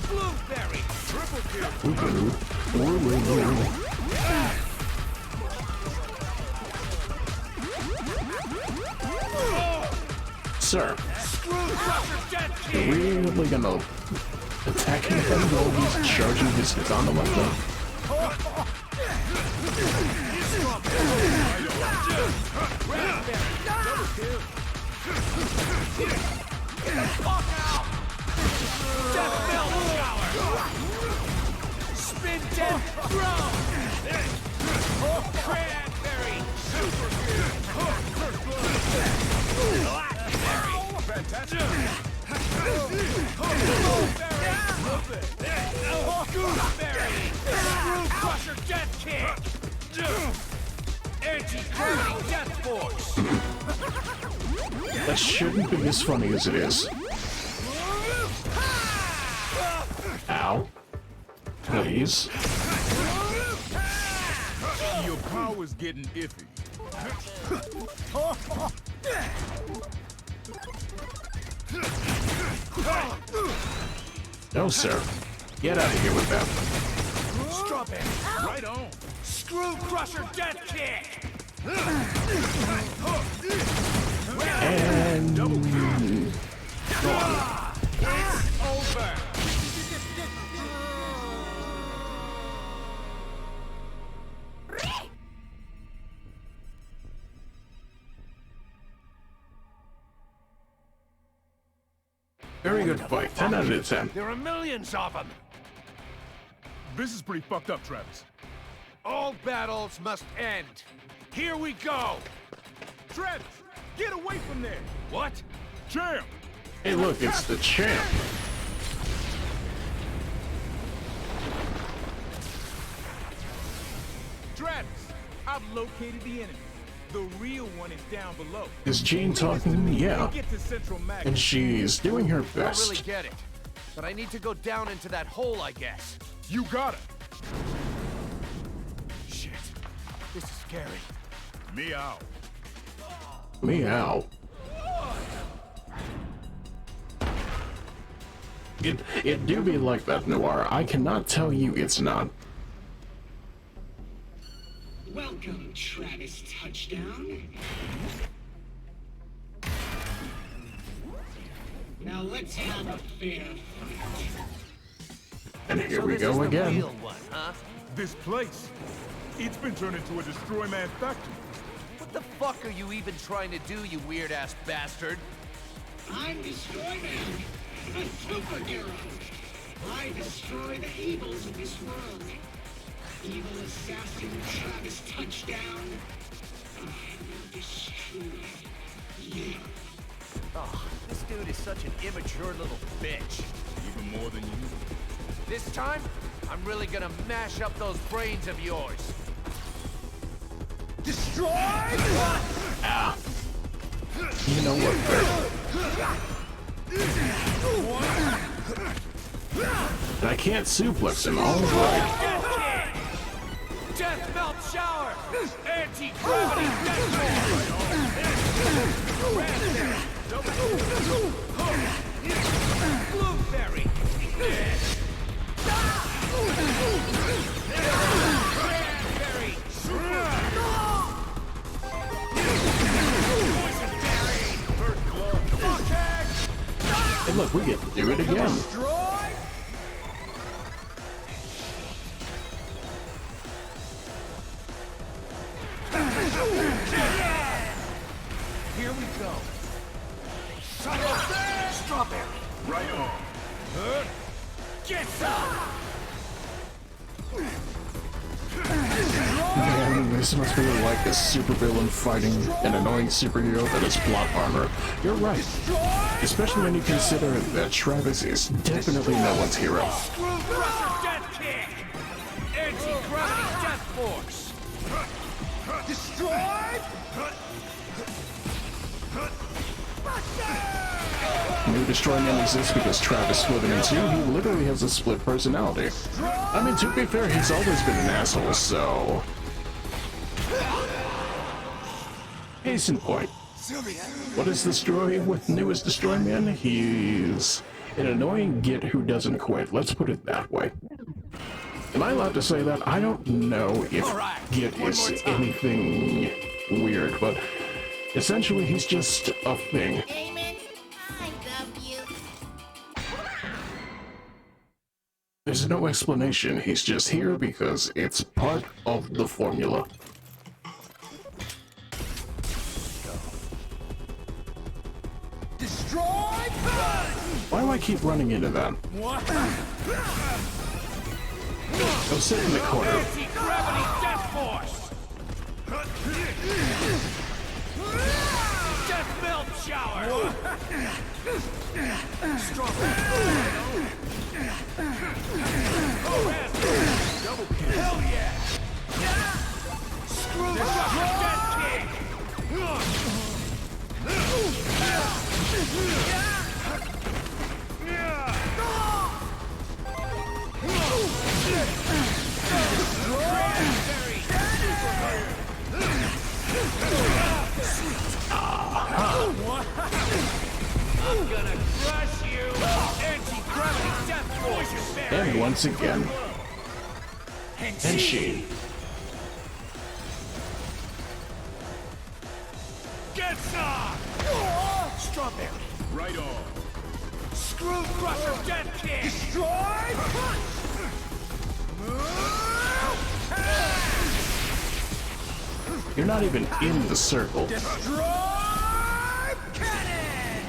Blueberry! Triple kill! Sir, Screw crusher death kick! really gonna attack him while he's charging his katana like that? Death melt shower! Spin death throw! Cranberry! Super Blackberry! Fantastic! Gooseberry! Screw crusher death kick! Anti-gravity death force! That shouldn't be as funny as it is. Ow. Please. Your power's getting iffy. No, sir. Get out of here with that. Strawberry, right on. Screw crusher death kick. And double kill. gone. It's over. Very good fight. 10 out of 10. There are millions of them. This is pretty fucked up, Travis. All battles must end. Here we go. Travis, get away from there. What? Champ. Hey, look, it's the champ. Travis, I've located the enemy. The real one is down below. Is Jean talking? Yeah. We'll get to Central Magnet. And she's doing her I don't best. really get it, but I need to go down into that hole, I guess. You got it. Shit, this is scary. Meow. Meow. It do be like that, Noir. I cannot tell you it's not. Welcome, Travis Touchdown. Now let's have a fair fight. And here we go again. Real one, huh? This place, it's been turned into a Destroy Man factory. What the fuck are you even trying to do, you weird-ass bastard? I'm Destroy Man, a superhero. I destroy the evils of this world. Evil assassin Travis Touchdown. I will destroy you. Oh, this dude is such an immature little bitch. Even more than you. This time, I'm really gonna mash up those brains of yours. Destroy! Ah. You know what, I can't suplex him, alright. Death melt shower! Anti-gravity Blueberry! Hey, look, we get to do it again. Here we go. Strawberry. Right on. Get some! Man, this must be like a supervillain fighting an annoying superhero that has plot armor. You're right. Especially when you consider that Travis is definitely no one's hero. Screw crusher death kick! Anti-gravity death force! Destroyed! New Destroy Man exists because Travis split him in two. He literally has a split personality. I mean, to be fair, he's always been an asshole, so... Case in point. What is Destroy with newest Destroy Man? He's an annoying git who doesn't quit. Let's put it that way. Am I allowed to say that? I don't know if git is anything weird, but essentially he's just a thing. There's no explanation, he's just here because it's part of the formula. Destroy! Why do I keep running into that? What? Go sit in the corner. Anti-gravity death force! Death melt shower! Double kill! Hell yeah! Screw the death kick! I'm gonna crush you! Anti-gravity death force! And once again. And she. Get some! Strawberry! Right on. Screw crusher death kick! Destroy! You're not even in the circle. Destroy! Cannon!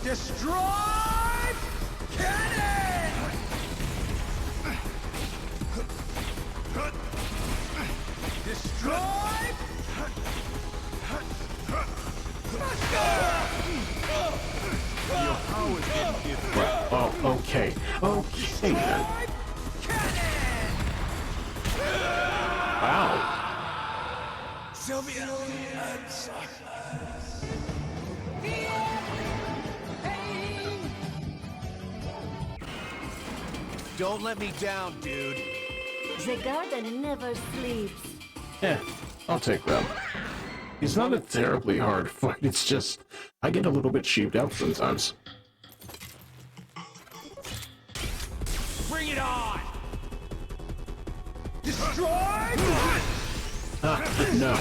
Destroy! Cannon! Destroy! Your powers didn't give Sylvia. I'm sorry. Don't let me down, dude. The garden never sleeps. Yeah, I'll take that. He's not a terribly hard fight, it's just, I get a little bit cheaped out sometimes. Bring it on! Destroy! No.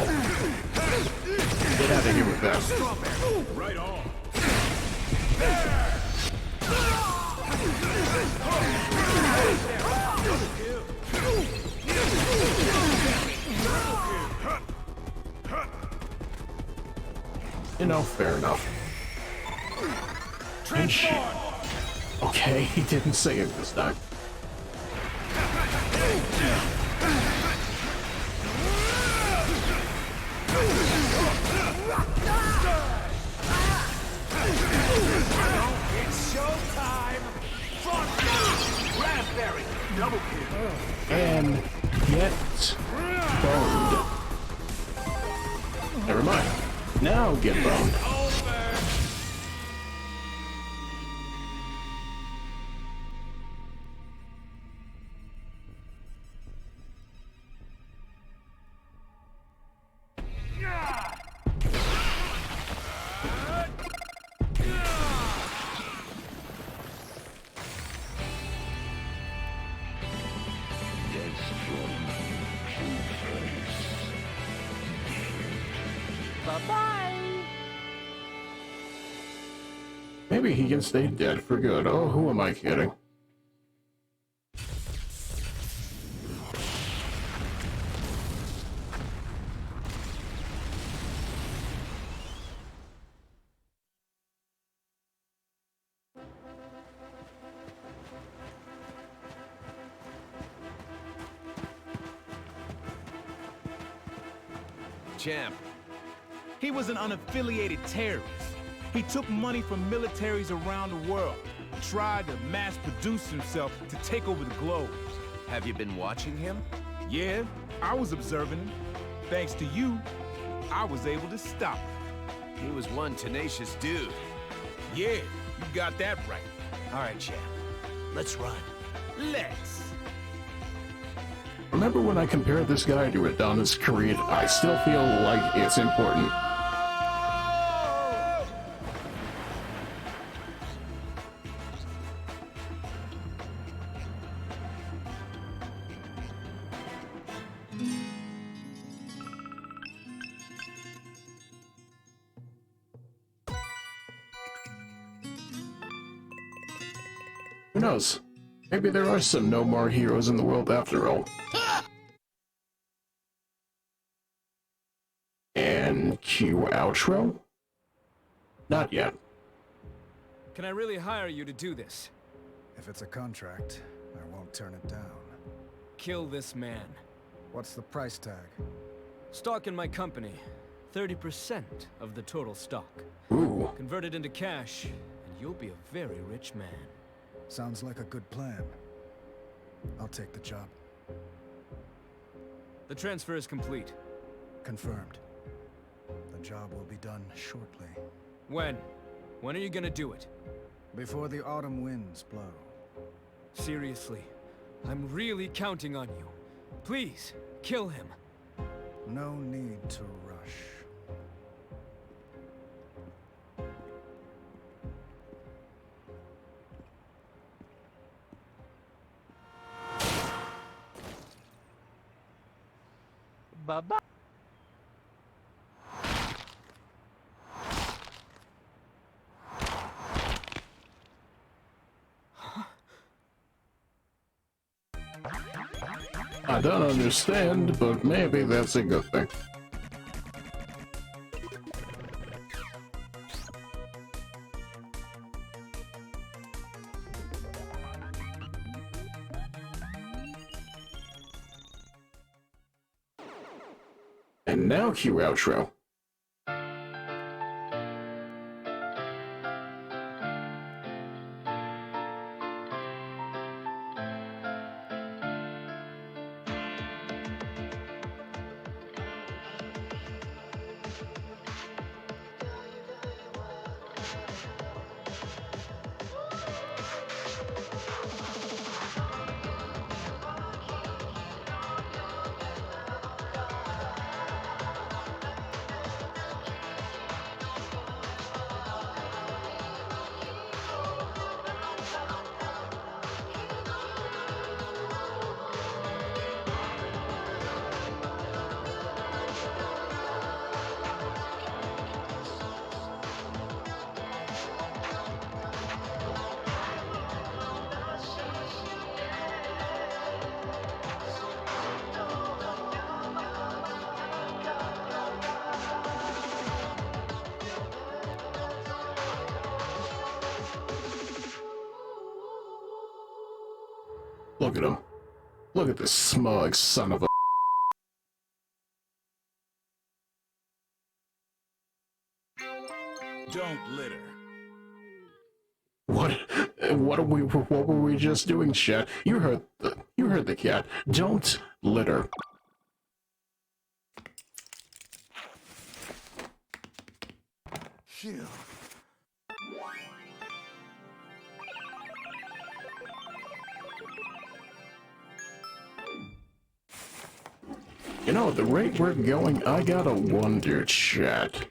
Get out of here with that. Right on. You know, fair enough. Okay, he didn't say it this time. It's showtime! Raspberry! Double kill! And get boned. Never mind. Now get boned. Bye-bye! Maybe he can stay dead for good. Oh, who am I kidding? Champ. He was an unaffiliated terrorist. He took money from militaries around the world, tried to mass produce himself to take over the globe. Have you been watching him? Yeah, I was observing him. Thanks to you, I was able to stop him. He was one tenacious dude. Yeah, you got that right. All right, champ. Let's run. Let's. Remember when I compared this guy to Adonis Creed? I still feel like it's important. Who knows? Maybe there are some no more heroes in the world after all. And cue outro? Not yet. Can I really hire you to do this? If it's a contract, I won't turn it down. Kill this man. What's the price tag? Stock in my company. 30% of the total stock. Ooh. Convert it into cash, and you'll be a very rich man. Sounds like a good plan. I'll take the job. The transfer is complete. Confirmed. The job will be done shortly. When? When are you gonna do it? Before the autumn winds blow. Seriously, I'm really counting on you. Please, kill him. No need to rush. Bye-bye. I don't understand, but maybe that's a good thing. And now cue outro. Look at him. Look at this smug son of a... Don't litter. What were we just doing, chat? You heard the cat. Don't litter. Phew. You know, at the rate we're going, I gotta wonder, chat.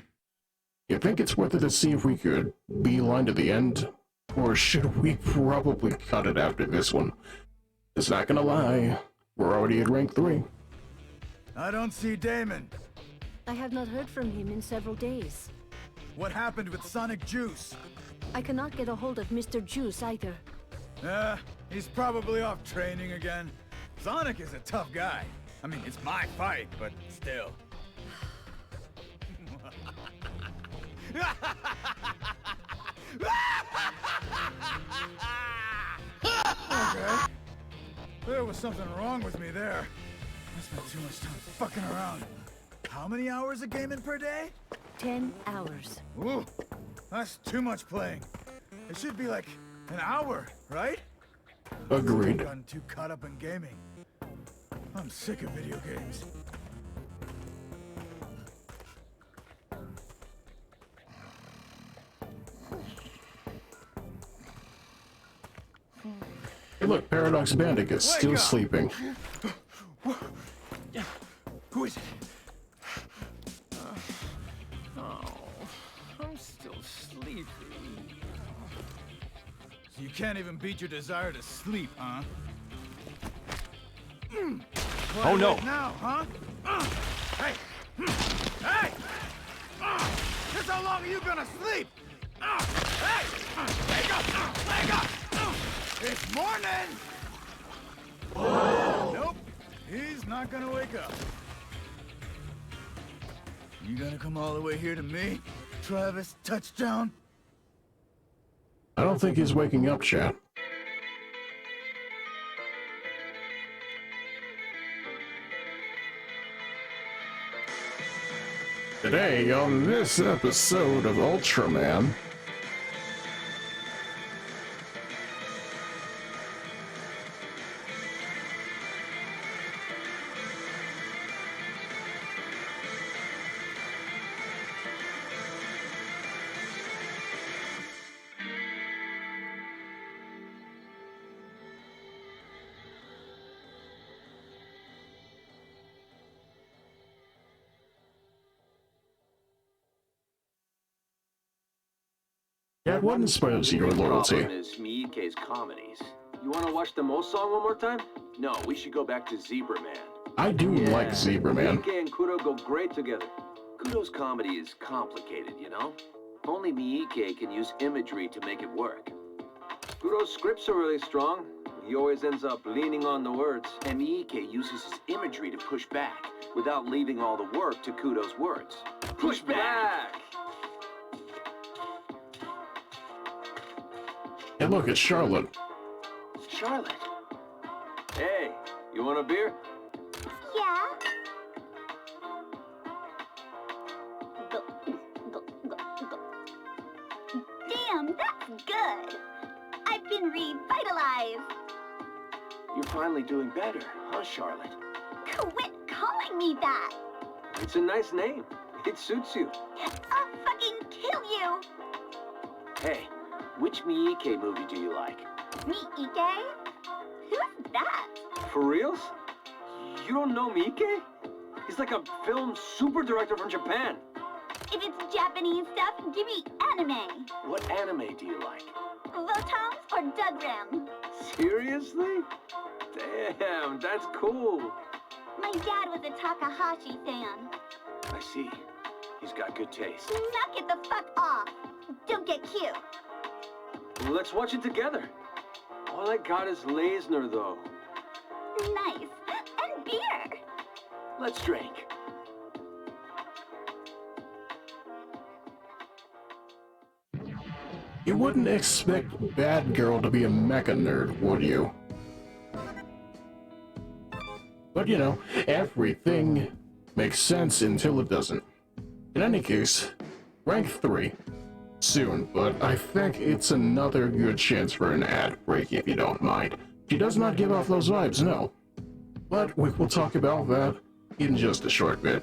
You think it's worth it to see if we could beeline to the end? Or should we probably cut it after this one? Just not gonna lie, we're already at rank 3. I don't see Damon. I have not heard from him in several days. What happened with Sonic Juice? I cannot get a hold of Mr. Juice either. He's probably off training again. Sonic is a tough guy. I mean, it's my fight, but still. Okay. There was something wrong with me there. I spent too much time fucking around. How many hours of gaming per day? 10 hours. Ooh, that's too much playing. It should be like an hour, right? Agreed. I've gotten too caught up in gaming. I'm sick of video games. Hey look, Paradox Bandit is still sleeping. Who is it? I'm still sleepy. So you can't even beat your desire to sleep, huh? Oh no! Now, huh? Hey! Hey! Just how long are you gonna sleep? Hey! Wake up! Wake up! It's morning! Nope. He's not gonna wake up. You gonna come all the way here to me, Travis Touchdown? I don't think he's waking up, chat. Today, on this episode of Ultraman... Yeah, what inspires your loyalty? The problem is Miike's comedies. You want to watch the Mo song one more time? No, we should go back to Zebra Man. I do like Zebra Man. Miike and Kudo go great together. Kudo's comedy is complicated, you know? Only Miike can use imagery to make it work. Kudo's scripts are really strong. He always ends up leaning on the words. And Miike uses his imagery to push back, without leaving all the work to Kudo's words. Push back! Hey look, it's Charlotte. Charlotte? Hey, you want a beer? Yeah? Damn, that's good. I've been revitalized. You're finally doing better, huh, Charlotte? Quit calling me that. It's a nice name. It suits you. I'll fucking kill you. Hey, which Miike movie do you like? Miike? Who's that? For reals? You don't know Miike? He's like a film super director from Japan. If it's Japanese stuff, give me anime. What anime do you like? Votoms or Dugram? Seriously? Damn, that's cool. My dad was a Takahashi fan. I see. He's got good taste. Knock it the fuck off. Don't get cute. Let's watch it together. All I got is Leisner, though. Nice. And beer. Let's drink. You wouldn't expect Bad Girl to be a mecha nerd, would you? But you know, everything makes sense until it doesn't. In any case, rank 3. Soon, but I think it's another good chance for an ad break if you don't mind. She does not give off those vibes, no. But we will talk about that in just a short bit.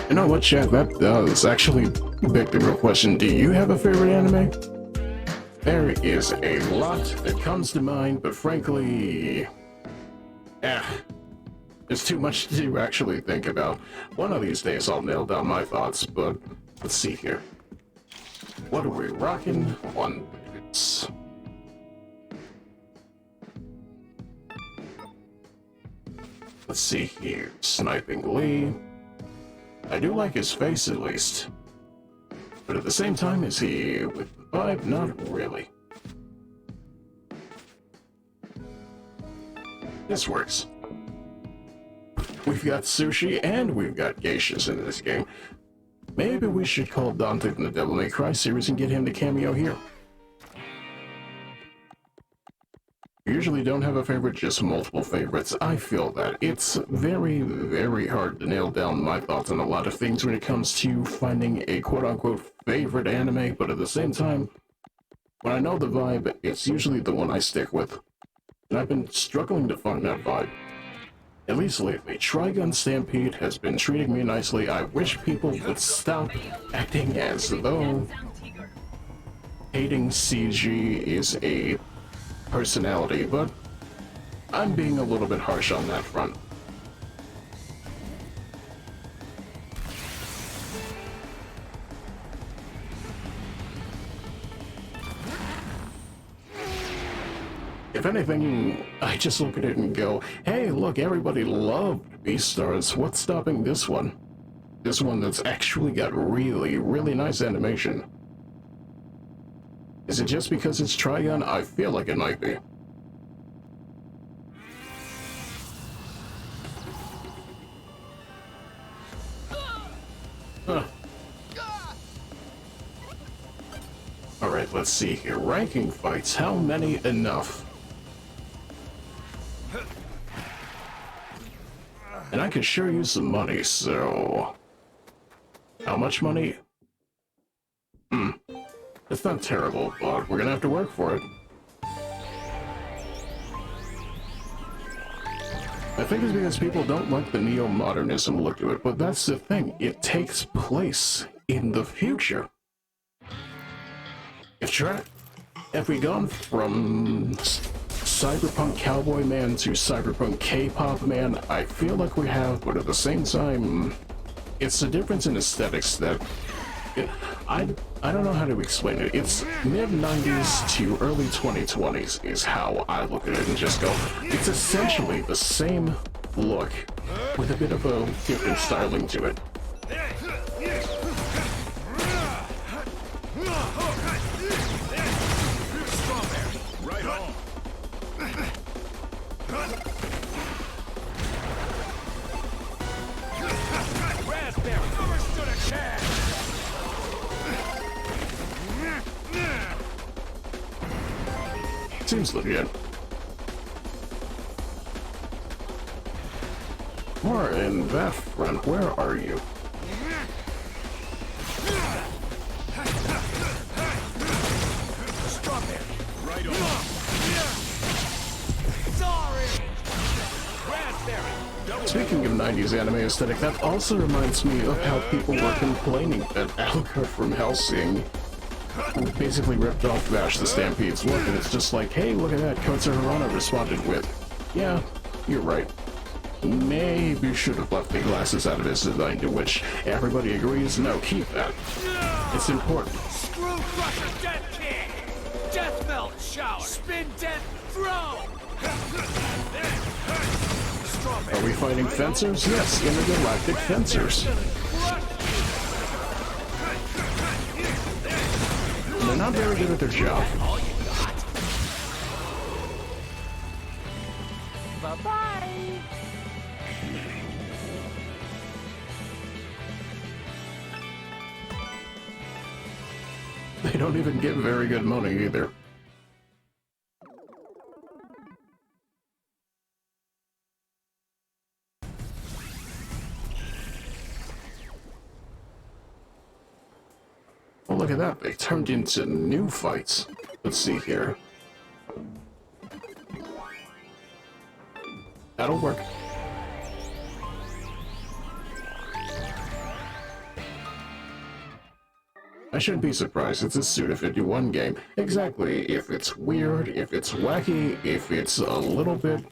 You know what, chat? That does actually beg the real question. Do you have a favorite anime? There is a lot that comes to mind, but frankly... there's too much to actually think about. One of these days I'll nail down my thoughts, but let's see here. What are we rocking? One boots. Let's see here. Sniping Lee. I do like his face at least. But at the same time, is he with the vibe? Not really. This works. We've got sushi and we've got geishas in this game. Maybe we should call Dante from the Devil May Cry series and get him to cameo here. Usually don't have a favorite, just multiple favorites. I feel that. It's very, very hard to nail down my thoughts on a lot of things when it comes to finding a quote-unquote favorite anime, but at the same time, when I know the vibe, it's usually the one I stick with. And I've been struggling to find that vibe. At least lately, Trigun Stampede has been treating me nicely. I wish people would stop acting as though hating CG is a personality, but I'm being a little bit harsh on that front. If anything, I just look at it and go, hey, look, everybody loved Beastars. What's stopping this one? This one that's actually got really, really nice animation. Is it just because it's Trigun? I feel like it might be. Huh. Alright, let's see here. Ranking fights. How many enough? And I could sure use some money, so... How much money? It's not terrible, but we're gonna have to work for it. I think it's because people don't like the neo-modernism look to it, but that's the thing. It takes place in the future. If we gone from cyberpunk cowboy man to cyberpunk K-pop man, I feel like we have, but at the same time, it's the difference in aesthetics that I don't know how to explain it. It's mid-90s to early 2020s is how I look at it and just go, it's essentially the same look with a bit of a different styling to it. Right on. Raspberry, never stood a chance. Seems legit. More in that front, where are you? Strawberry, right on. Sorry. Raspberry. Speaking of 90s anime aesthetic, that also reminds me of how people were complaining that Alucard from Hellsing basically ripped off Vash the Stampede's look, and it's just like, hey, look at that, Kotsu Hirano responded with, yeah, you're right. Maybe should have left the glasses out of his design, to which everybody agrees, no, keep that. It's important. Screw crusher, death kick. Death melt shower. Spin death throw. Are we fighting fencers? Yes, intergalactic fencers. They're not very good at their job. Bye-bye. They don't even get very good money either. Oh, look at that. They turned into new fights. Let's see here. That'll work. I shouldn't be surprised. It's a Suda51 game. Exactly. If it's weird, if it's wacky, if it's a little bit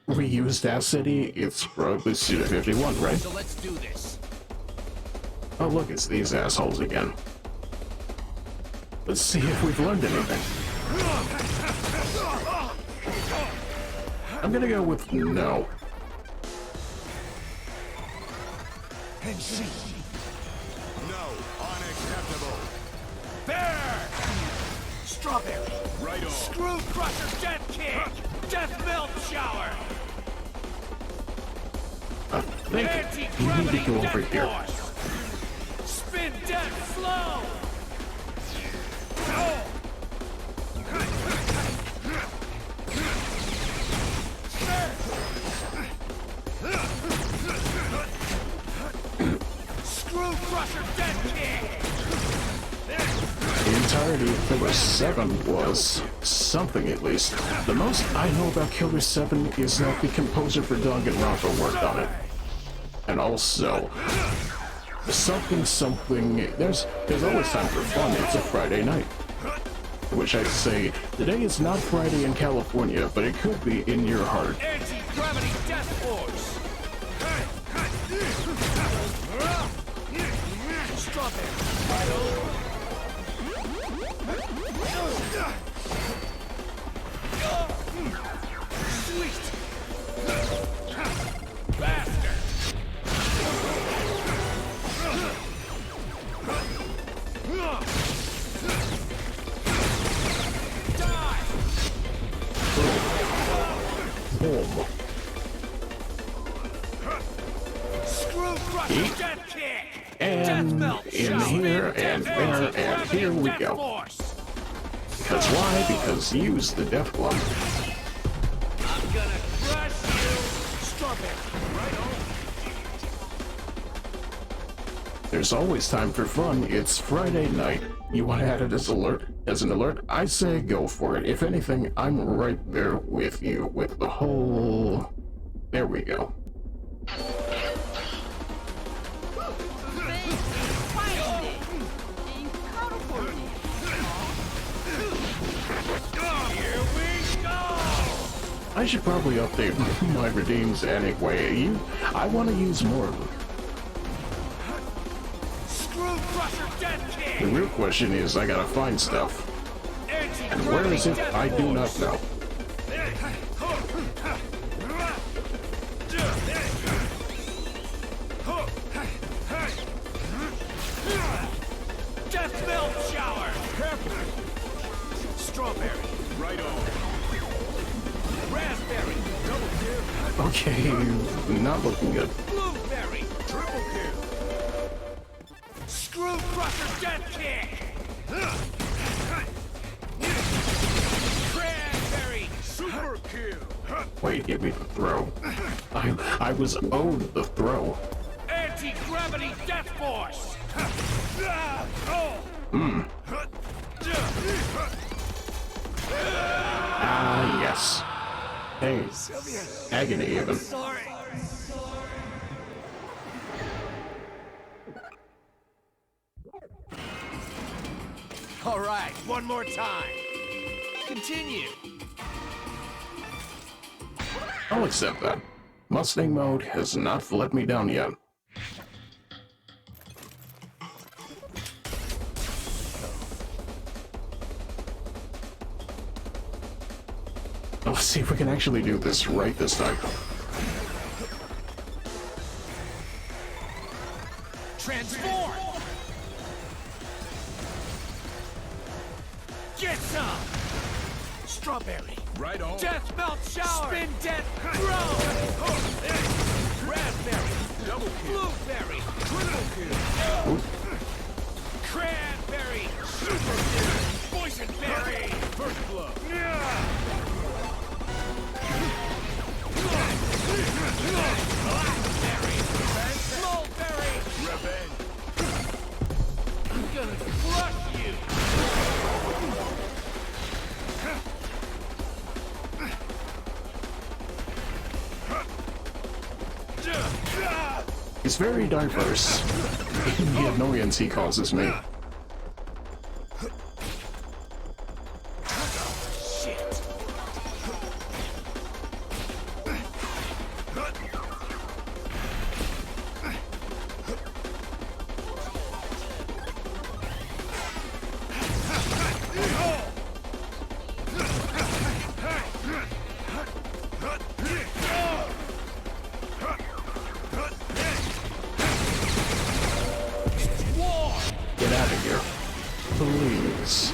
reused asset-y, it's probably Suda51, right? So let's do this. Oh look, it's these assholes again. Let's see if we've learned anything. I'm gonna go with no. And she. No, unacceptable. There! Strawberry. Right on. Screw crusher death kick! Death melt shower! I think you need to go over here. Spin death slow! Screw crusher death kick! The entirety of Killer 7 was something, at least. The most I know about Killer 7 is that the composer for Danganronpa worked on it. And also, something, there's always time for fun. It's a Friday night. Which I say, today is not Friday in California, but it could be in your heart. Anti-gravity death force! Sweet! Bastard! Boom. Screw crusher death kick! And in here, and there, and here we go. Because why? Because use the death glove. I'm gonna crush you! Strawberry, right on. There's always time for fun. It's Friday night. You want to add it as an alert? I say go for it. If anything, I'm right there with you with the whole... There we go. I should probably update my redeems anyway. I want to use more of them. The real question is, I gotta find stuff. And where is it? I do not know. Death melt shower! Strawberry, right on. Raspberry, double kill. Okay, not looking good. Blueberry, triple kill. Screw crusher death kick. Cranberry, super kill. Wait, give me the throw. I was owed the throw. Anti-gravity death force. Ah, yes. Hey, agony even. Sorry. All right, one more time. Continue. I'll accept that. Mustang mode has not let me down yet. Let's see if we can actually do this right this time. Transform! Get some! Strawberry. Right on. Death melt shower! Spin death grow! Raspberry. Double kill. Blueberry. Triple kill. Cranberry. Super kill. Boysenberry. First blood. Blackberry. Mulberry. Revenge. I'm gonna crush you. He's very diverse. The annoyance he causes me. please.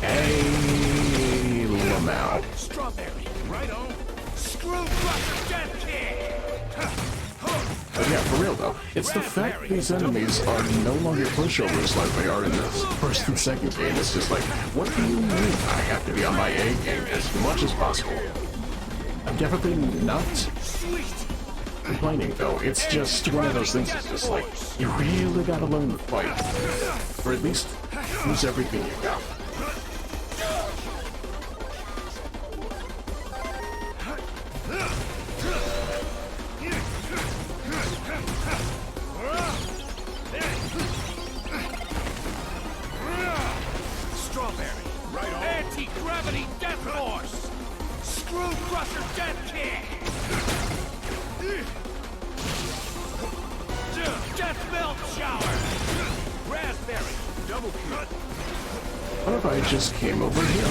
Hey, Lamau. Strawberry, right on. Screw crusher, death kick. But yeah, for real though, it's the fact that these enemies are no longer pushovers like they are in this first and second game. It's just like, what do you mean I have to be on my A game as much as possible? I'm definitely not complaining though. It's just one of those things that's just like, you really gotta learn to fight. Or at least use everything you got. Strawberry, right on. Anti-gravity death force. Screw crusher death kick. Death melt shower. Raspberry, double kick. What if I just came over here?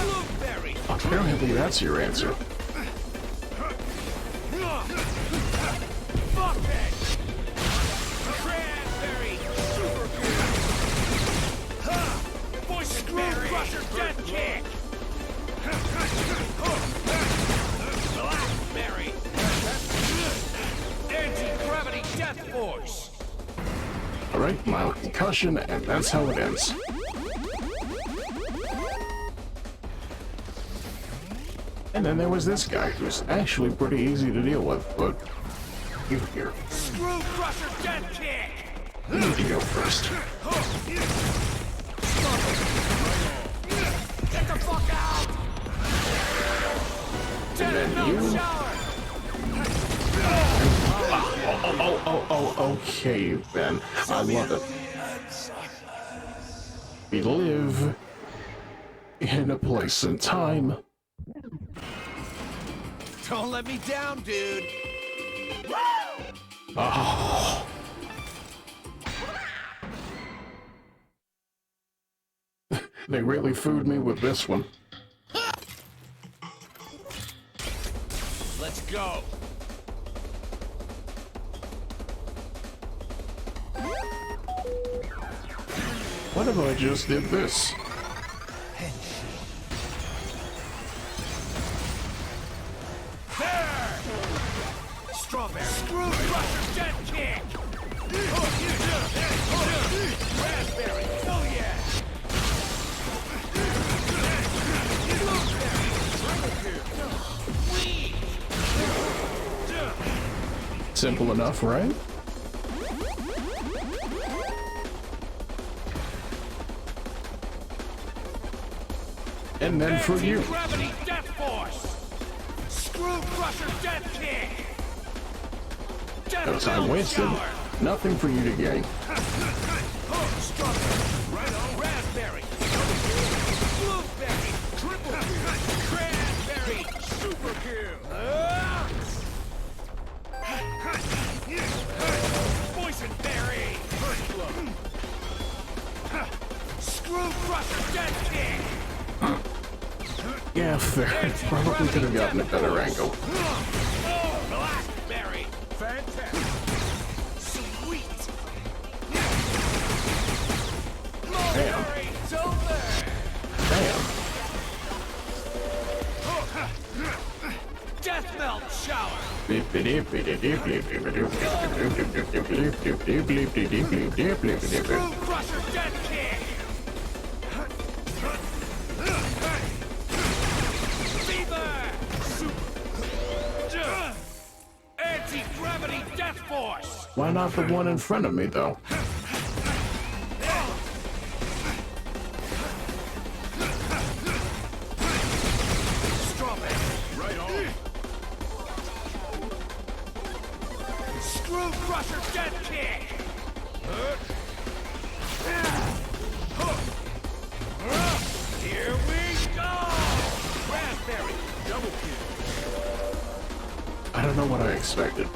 Blueberry. Apparently that's your answer. Fuckhead. Cranberry, super kick. Screw crusher death kick. Blackberry. Anti-gravity death force. Alright, mild concussion, and that's how it ends. And then there was this guy, who's actually pretty easy to deal with, but you here. Screw crusher death kick. You need to go first. Get the fuck out! And then you... Okay, Ben. I love it. We live in a place and time. Don't let me down, dude. Oh. They really fooled me with this one. Let's go. What if I just did this? There! Strawberry. Screw crusher death kick. Raspberry. Oh yeah. Simple enough, right? And then for you. Gravity death force. Screw crusher death kick. No time wasted. Nothing for you to gain. Strawberry. Right on. Raspberry. Blueberry. Triple kill. Cranberry. Super kill. Boysenberry. First blood. Screw crusher death kick. Yeah, fair. Probably could have gotten a better angle. Blackberry. Fantastic. Sweet. Damn. It's over. Damn. Death melt shower. Screw crusher death kick. Anti-gravity death force! Why not the one in front of me, though? Strawberry, right on. Screw crusher death kick! Here we go! Raspberry, double kill. I don't know what I expected.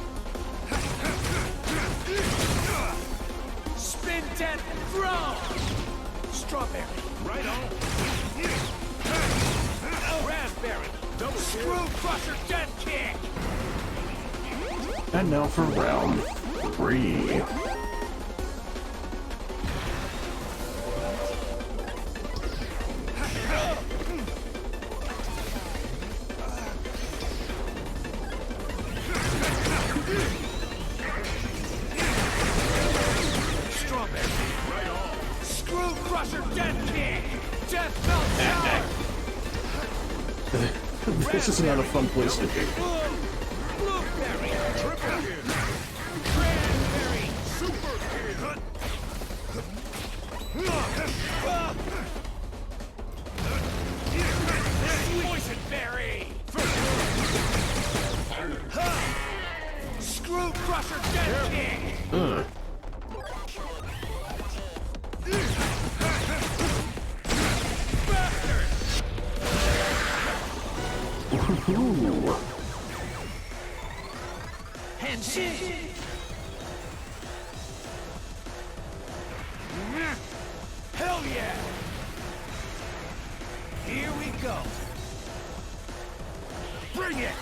Spin death throw! Strawberry, right on. Raspberry, double kill. Screw crusher death kick! And now for round 3. Screw Crusher Death Kick! Death Belt Tower! This is not a fun place to be. Blueberry! Triple kill! Cranberry! Super kill! Poison berry! Screw Crusher Death Kick! Ooh. Henshin! Hell yeah! Here we go! Bring it!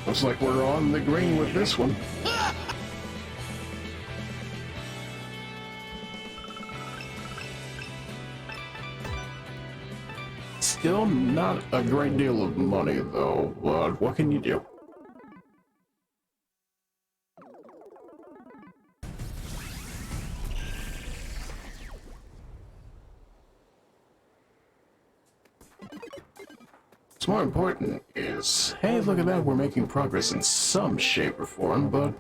Looks like we're on the green with this one. Still not a great deal of money, though, but what can you do? What's more important is, hey, look at that, we're making progress in some shape or form, but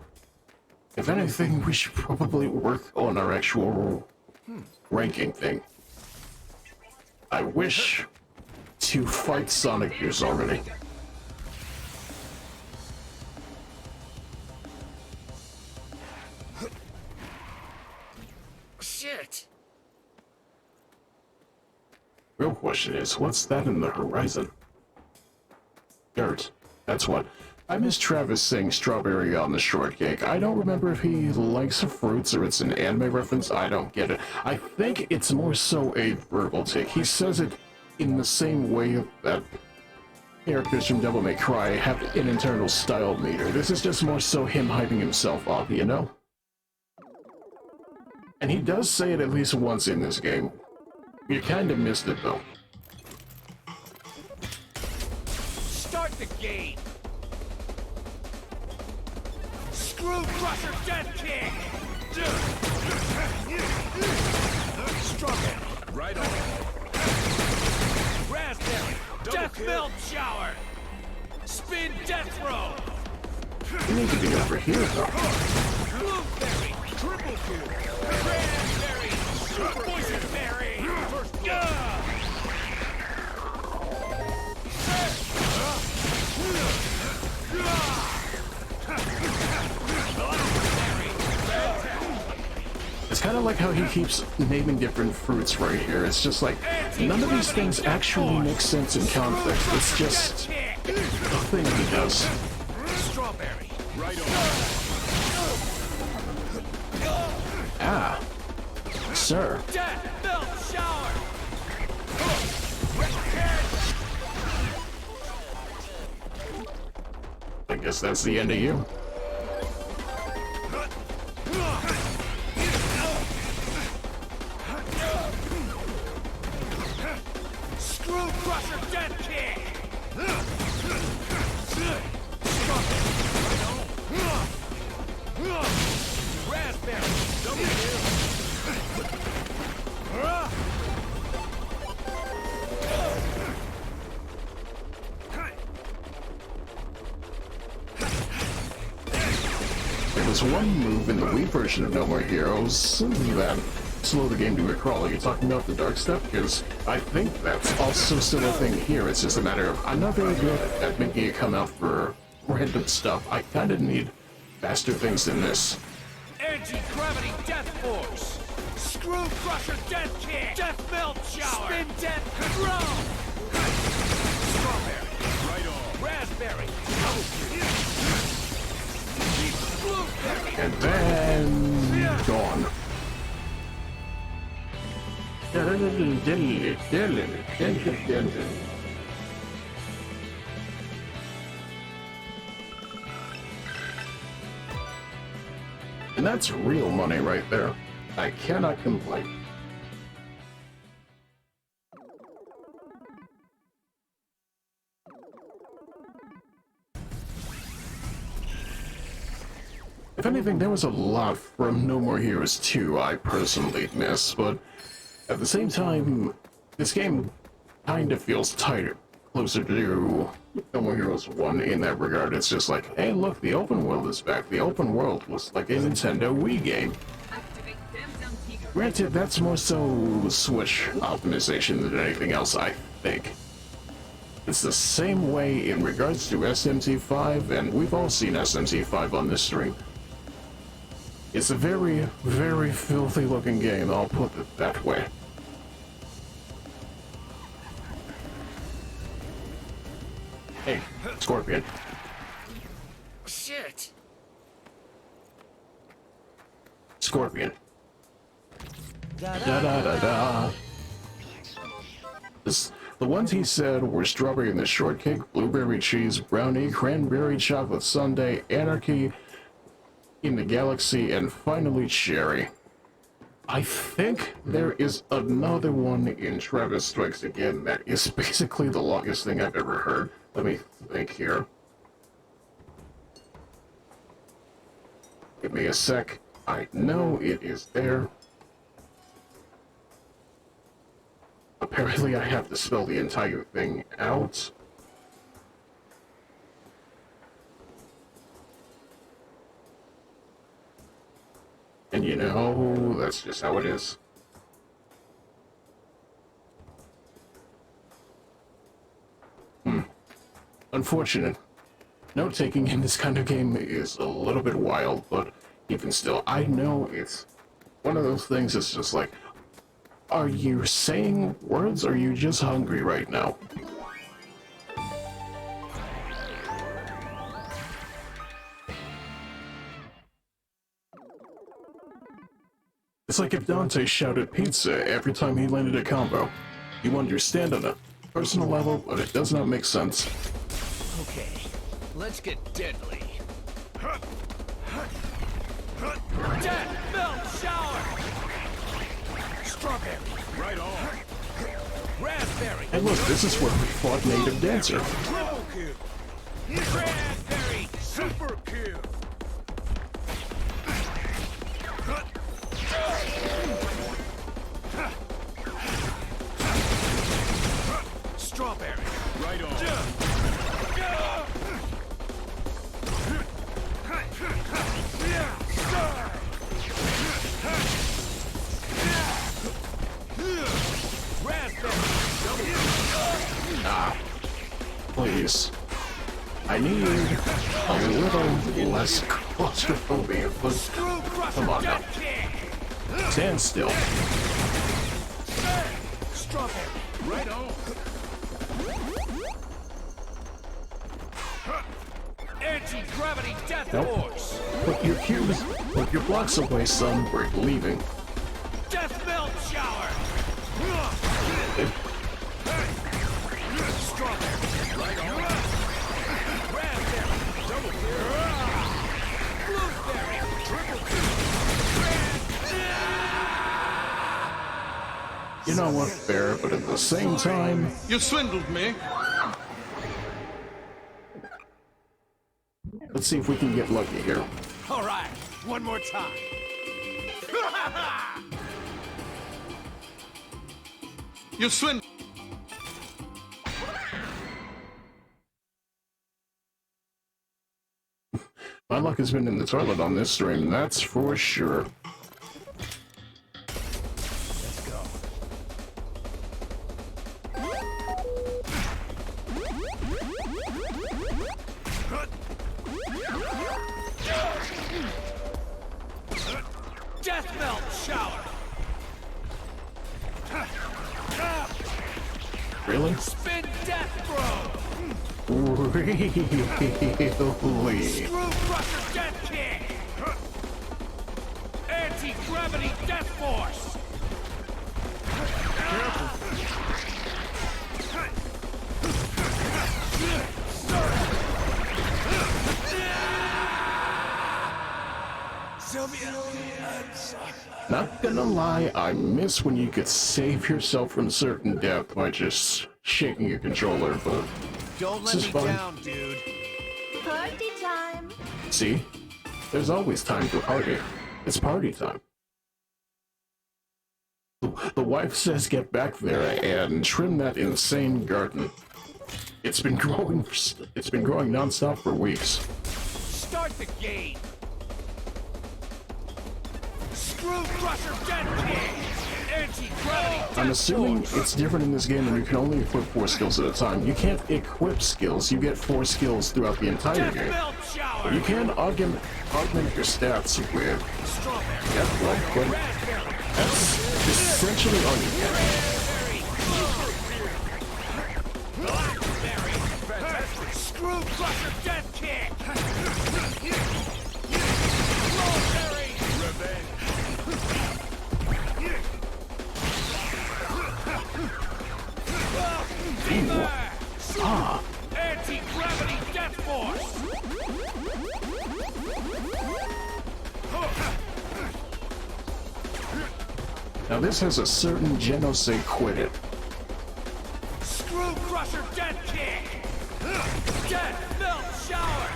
if anything, we should probably work on our actual ranking thing. I wish to fight Sonic Gears already. Shit! Real question is, what's that in the horizon? Dirt. That's what. I miss Travis saying strawberry on the shortcake. I don't remember if he likes fruits or it's an anime reference. I don't get it. I think it's more so a verbal tick. He says it in the same way that characters from Devil May Cry have an internal style meter. This is just more so him hyping himself up, you know? And he does say it at least once in this game. You kind of missed it, though. Start the game! Screw Crusher Death Kick! Strawberry! Right on! Raspberry! Death Melt Shower! Spin Death Throw! You need to be over here, though. Blueberry! Triple kill! Cranberry! Super Poison Berry! It's kind of like how he keeps naming different fruits right here. It's just like, none of these things actually make sense in context. It's just a thing he does. Strawberry! Right on! Ah. Sir. Death Melt Shower! I guess that's the end of you. Screw Crusher Death Kick! Raspberry! Double kill! There was one move in the Wii version of No More Heroes that slowed the game to a crawl. Are you talking about the dark stuff? Because I think that's also still a thing here. It's just a matter of, I'm not very good at making it come out for random stuff. I kind of need faster things than this. Anti-gravity Death Force! Screw Crusher Death Kick! Death Melt Shower! Spin Death Throw! Strawberry! Right on! Raspberry! Double kill! Blueberry! And then... gone. And that's real money right there. I cannot complain. If anything, there was a lot from No More Heroes 2 I personally miss, but at the same time, this game kind of feels tighter, closer to No More Heroes 1 in that regard. It's just like, hey look, the open world is back. The open world was like a Nintendo Wii game. Granted, that's more so Switch optimization than anything else, I think. It's the same way in regards to SMT5, and we've all seen SMT5 on this stream. It's a very, very filthy looking game, I'll put it that way. Hey, Scorpion. Shit! Scorpion. Da-da-da-da. The ones he said were strawberry in the shortcake, blueberry cheese brownie, cranberry chocolate sundae, anarchy in the galaxy, and finally cherry. I think there is another one in Travis Strikes Again that is basically the longest thing I've ever heard. Let me think here. Give me a sec. I know it is there. Apparently I have to spell the entire thing out. And you know, that's just how it is. Unfortunate. Note-taking in this kind of game is a little bit wild, but even still, I know it's one of those things that's just like, are you saying words or are you just hungry right now? It's like if Dante shouted pizza every time he landed a combo. You understand on a personal level, but it does not make sense. Okay, let's get deadly. Death Belt Shower! Strawberry, right on. Raspberry. And look, this is where we fought Native Dancer. Triple kill. Raspberry, super kill. Strawberry, right on. Ah, please. I need a little less claustrophobia, but come on now. Stand still. Strawberry, right on. Anti-gravity death force. Put your cubes, put your blocks away, son. We're leaving. Death melt shower. Strawberry, right on. Raspberry, double kill. Blueberry, triple kill. You know what, fair, but at the same time... You swindled me. Let's see if we can get lucky here. All right, one more time. You swindled. My luck has been in the toilet on this stream, that's for sure. Let's go. Death melt shower. Really? Spin death throw. Really? Screw crusher death kick. Anti-gravity death force. Sylvia. Not gonna lie, I miss when you could save yourself from certain death by just shaking your controller, but Don't this let is me fun. down, dude. Party time. See? There's always time for party. It's party time. The wife says get back there and trim that insane garden. It's been growing nonstop for weeks. Start the game! Screw Crusher Dead King! Anti-gravity I'm Death assuming Force! it's different in this game and you can only equip 4 skills at a time. You can't equip skills, you get 4 skills throughout the entire Death game. Melt Shower! You can augment your stats with Death Blood, but that's essentially all you get. Fantastic! Screw Crusher Death Kick! Revenge! Fever! Anti-gravity Death Force! Now this has a certain je ne sais quit it. Screw Crusher Death Kick! Death Melt Shower!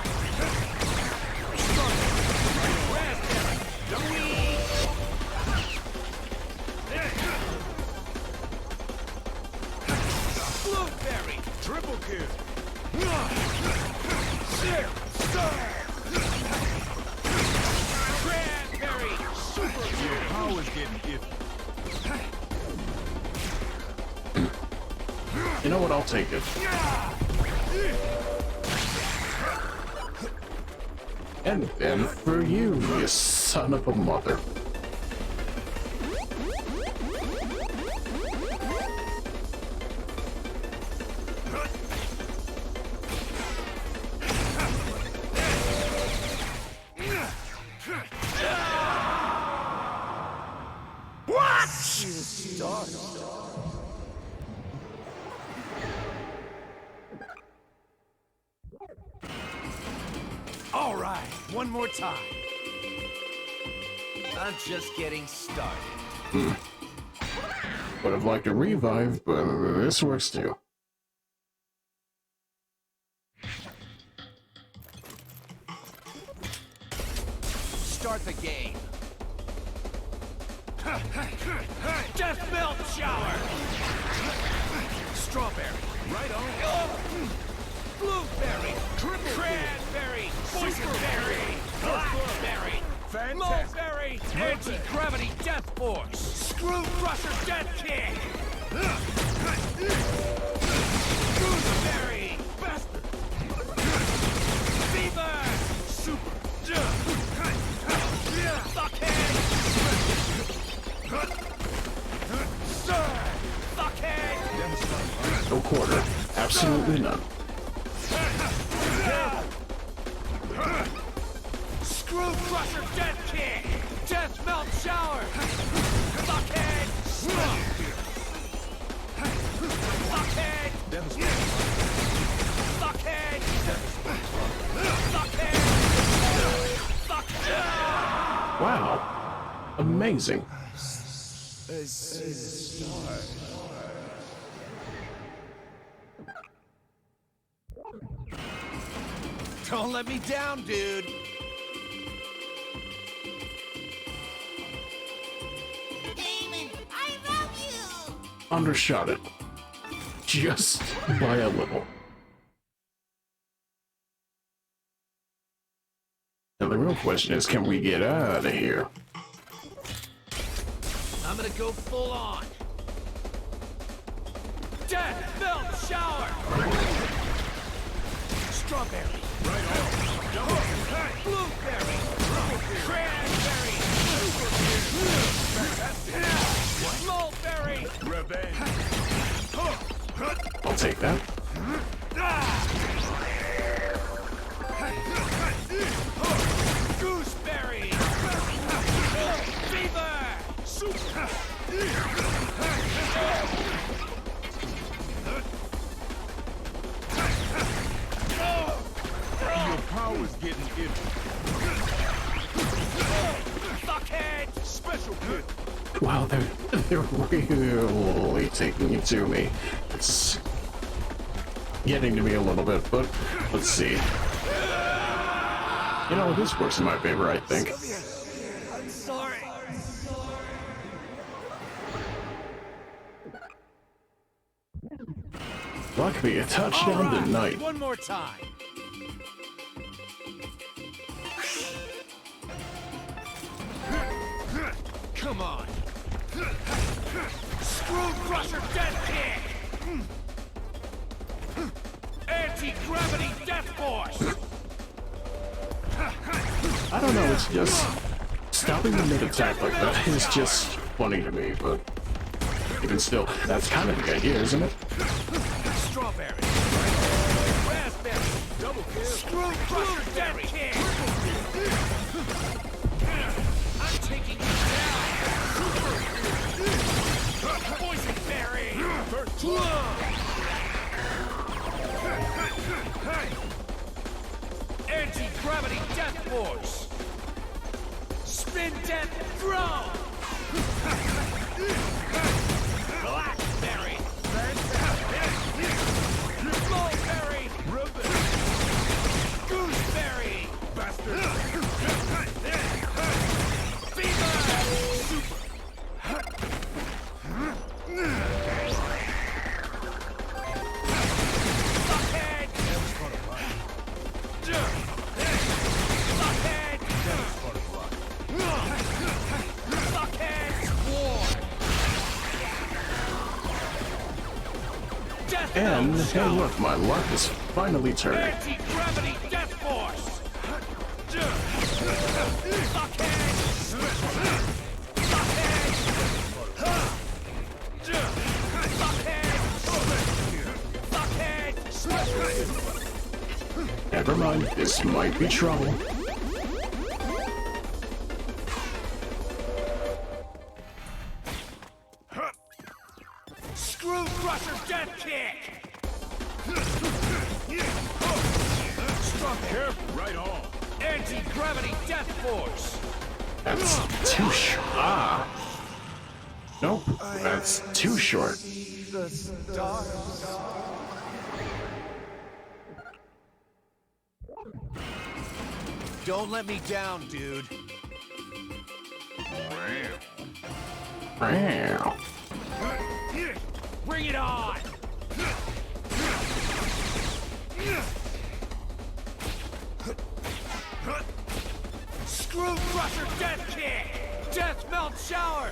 Blueberry! Triple kill. Cranberry! Super Your power's getting iffy. You know what, I'll take it. And then for you, you son of a mother. What? All right, one more time. I'm just getting started. Would have liked a revive, but this works too. Start the game. Death Melt Shower! Strawberry, right on. Blueberry! Cranberry! Boysenberry! Blackberry! Mulberry! Anti-gravity Death Force! Screw Crusher Death Kick! Gooseberry! Bastard! Fever! Super! Fuckhead! Fuckhead! No quarter. Absolutely none. Screw Crusher Death Kick! Death Melt Shower! Fuckhead! Fuckhead! Fuckhead! Fuckhead! Wow. Amazing. Don't let me down, dude. Damon, I love you! Undershot it. Just by a little. Now the real question is, can we get out of here? I'm gonna go full on. Death Melt Shower! Strawberry! Right on! Blueberry! Cranberry! Mulberry! Revenge! I'll take that. Gooseberry! Fever! Your power's getting iffy. Fuckhead! Special kill! Wow, they're really taking it to me. It's getting to me a little bit, but let's see. You know, this works in my favor, I think. I'm sorry. Luck me a touchdown tonight. One more time. Come on. Screw crusher death kick. Anti-gravity death force. I don't know, it's just stopping the mid-attack like that is just funny to me, but even still, that's kind of the idea, isn't it? Strawberry. Raspberry. Double kill. Screw crusher death kick. I'm taking you down. Poison berry. Anti-gravity death force. Spin death throw. Blackberry. Mulberry. Gooseberry. Bastard. Fever. Fuckhead. And, hey look, my luck is finally turning. Anti-gravity death force. Never mind, this might be trouble. Screw crusher death kick. Strong careful, right on. Anti-gravity death force. That's too short. Ah. Nope, that's too short. The stars. Don't let me down, dude. Wow. Bring it on! Screw crusher death kick! Death melt shower!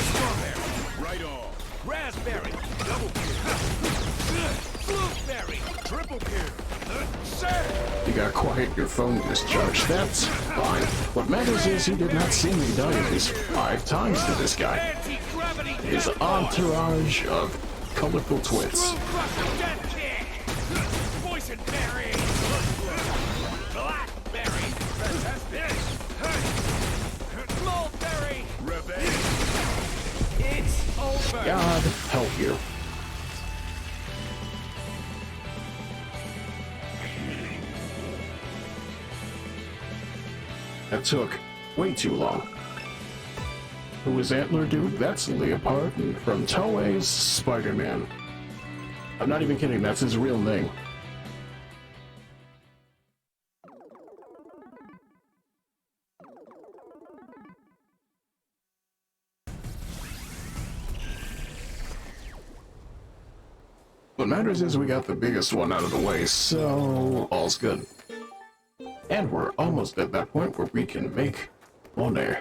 Strawberry, right on. Raspberry, double kill. Blueberry, triple kill. You got quiet, your phone discharged. That's fine. What matters is he did not see me die at least 5 times to this guy. His entourage of colorful twits. Screw crusher death kick! Poison berry! Blackberry! Mulberry! It's over! God help you. That took way too long. Who is Antler Dude? That's Leopard from Toei's Spider-Man. I'm not even kidding, that's his real name. What matters is we got the biggest one out of the way, so all's good. And we're almost at that point where we can make money.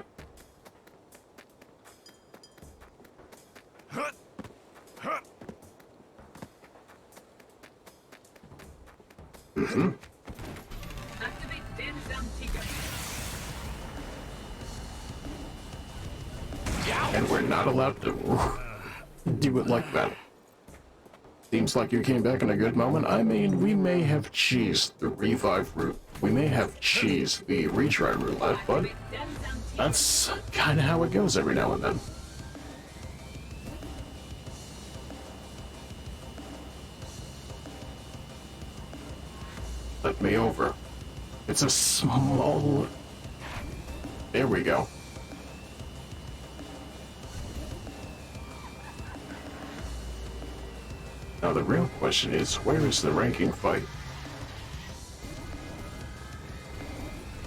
Mm-hmm. And we're not allowed to do it like that. Seems like you came back in a good moment. I mean, we may have cheesed the revive route. We may have cheesed the retry roulette, but that's kind of how it goes every now and then. Let me over. It's a small There we go. Now the real question is, where is the ranking fight?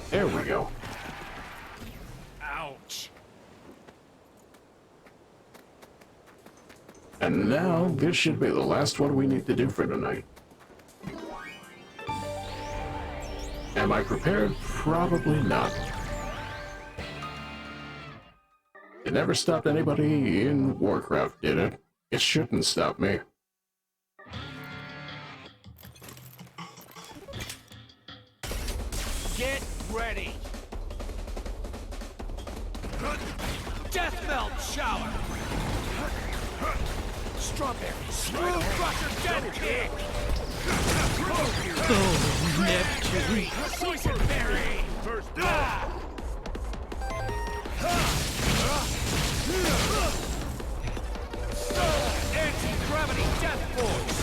There we go. Ouch. And now, this should be the last one we need to do for tonight. Am I prepared? Probably not. It never stopped anybody in Warcraft, did it? It shouldn't stop me. Get ready. Death melt shower. Strawberry. Screw crusher dead kick. Oh, Neptune. Poison berry. First down. Anti-gravity death force.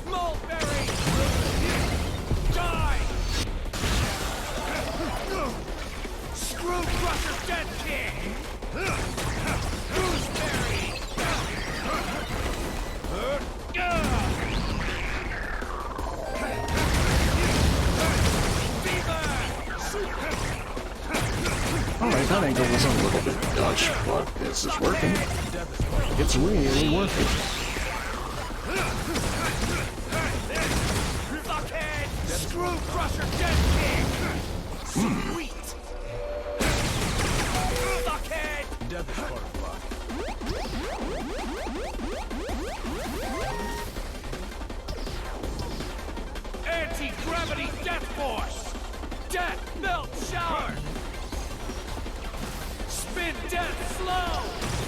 Mulberry. Die. Screw crusher dead kick. Gooseberry. Alright, that angle was a little bit Dutch, but this is working. It's really working. Fuckhead! Screw crusher dead kick! Sweet! Fuckhead! Death is part of life. Anti-gravity death force! Death melt shower! Spin death slow!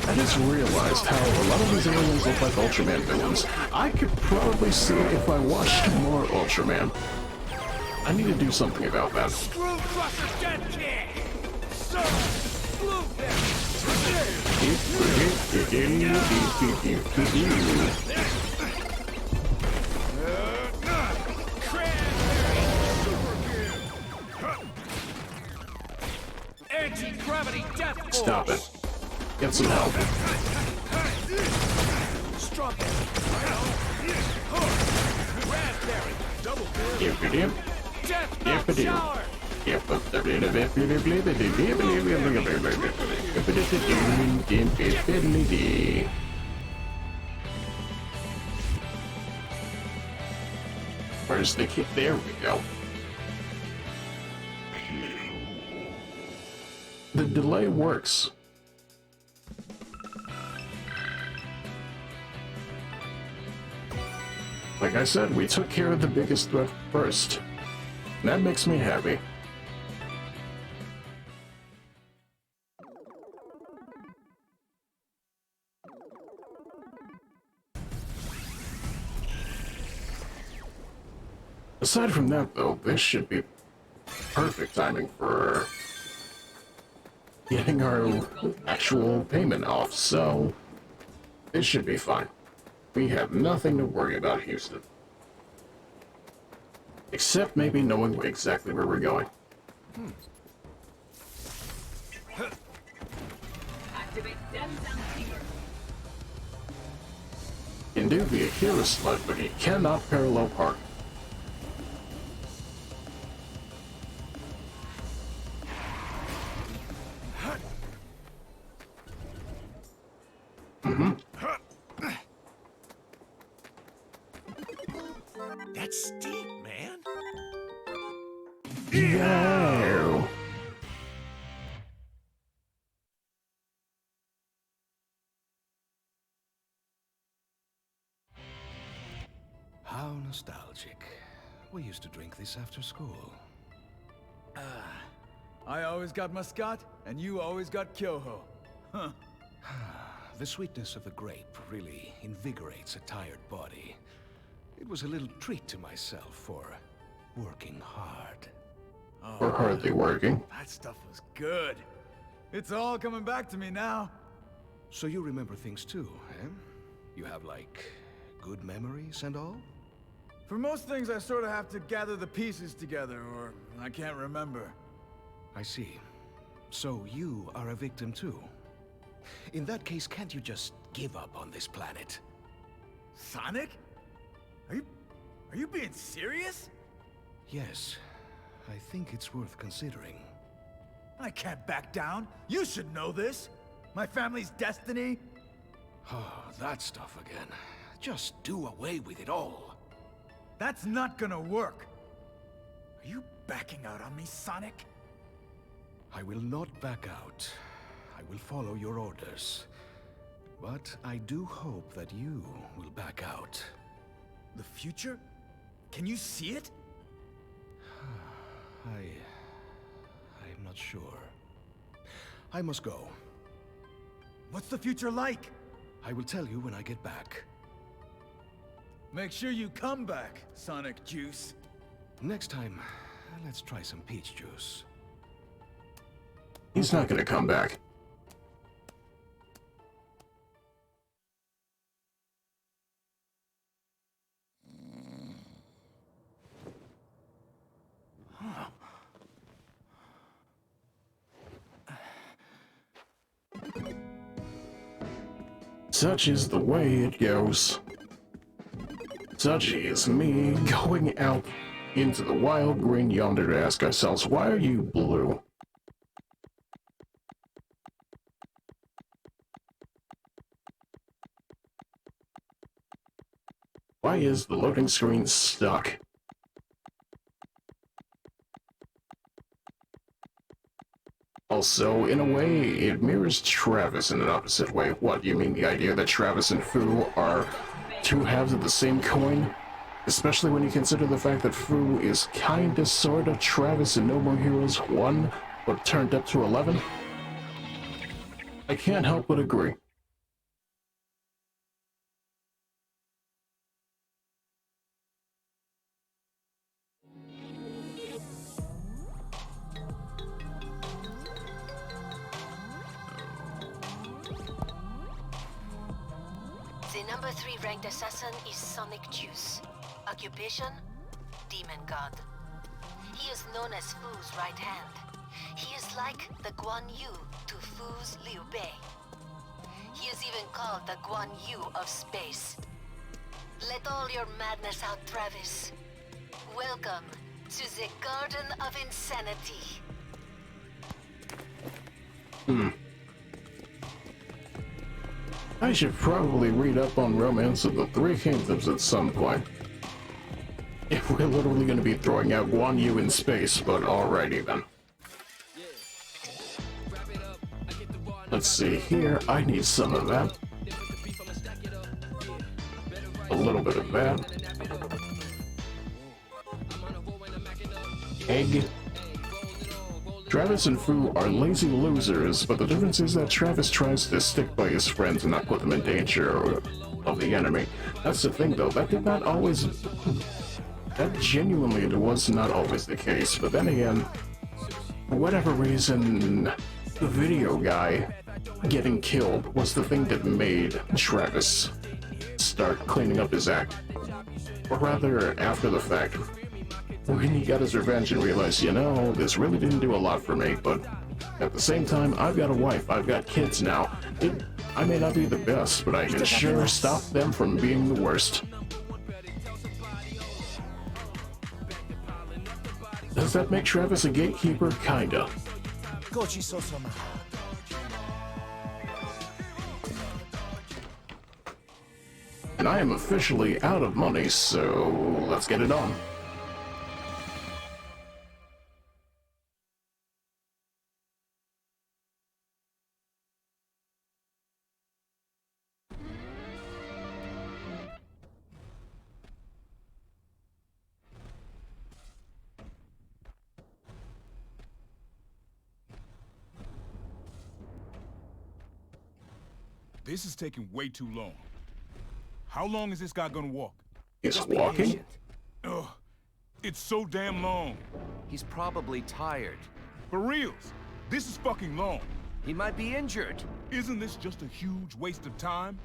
I just realized how a lot of these aliens look like Ultraman villains. I could probably see it if I watched more Ultraman. I need to do something about that. Screw crusher dead kick! So blueberry! Anti-gravity death force! Stop it. Get some help. Strawberry! Raspberry! Double Yep. Death melt shower! Where's the kid? There we go. The delay works. Like I said, we took care of the biggest threat first. That makes me happy. Aside from that, though, this should be perfect timing for getting our actual payment off, so this should be fine. We have nothing to worry about, Houston. Except maybe knowing exactly where we're going. Activate Death Tiger. Can do the Akira sled, but he cannot parallel park. That's steep, man. Yo! How nostalgic. We used to drink this after school. I always got Muscat, and you always got Kyoho. Huh. The sweetness of the grape really invigorates a tired body. It was a little treat to myself for working hard. We're hardly working. That stuff was good. It's all coming back to me now. So you remember things too, eh? You have, like, good memories and all? For most things, I sort of have to gather the pieces together, or I can't remember. I see. So you are a victim too. In that case, can't you just give up on this planet? Sonic? Are you being serious? Yes. I think it's worth considering. I can't back down. You should know this. My family's destiny. Oh, that stuff again. Just do away with it all. That's not gonna work. Are you backing out on me, Sonic? I will not back out. I will follow your orders. But I do hope that you will back out. The future? Can you see it? I'm not sure. I must go. What's the future like? I will tell you when I get back. Make sure you come back, Sonic Juice. Next time, let's try some peach juice. He's not gonna come back. Such is the way it goes. Such is me going out into the wild green yonder to ask ourselves, why are you blue? Why is the loading screen stuck? Also, in a way, it mirrors Travis in an opposite way. What, you mean the idea that Travis and Fu are two halves of the same coin? Especially when you consider the fact that Fu is kinda sorta Travis in No More Heroes 1, but turned up to 11? I can't help but agree. The number 3 ranked assassin is Sonic Juice. Occupation? Demon God. He is known as Fu's right hand. He is like the Guan Yu to Fu's Liu Bei. He is even called the Guan Yu of space. Let all your madness out, Travis. Welcome to the Garden of Insanity. I should probably read up on Romance of the Three Kingdoms at some point. If we're literally going to be throwing out Guan Yu in space, but alrighty then. Let's see here, I need some of that. A little bit of that. Egg. Travis and Fu are lazy losers, but the difference is that Travis tries to stick by his friends and not put them in danger of the enemy. That's the thing though, that did not always... That genuinely was not always the case, but then again, for whatever reason, the video guy getting killed was the thing that made Travis start cleaning up his act. Or rather, after the fact. When he got his revenge and realized, you know, this really didn't do a lot for me, but at the same time, I've got a wife, I've got kids now. I may not be the best, but I can sure stop them from being the worst. Does that make Travis a gatekeeper? Kinda. And I am officially out of money, so let's get it on. This is taking way too long. How long is this guy gonna walk? He's walking? Ugh, it's so damn long. He's probably tired. For reals, this is fucking long. He might be injured. Isn't this just a huge waste of time?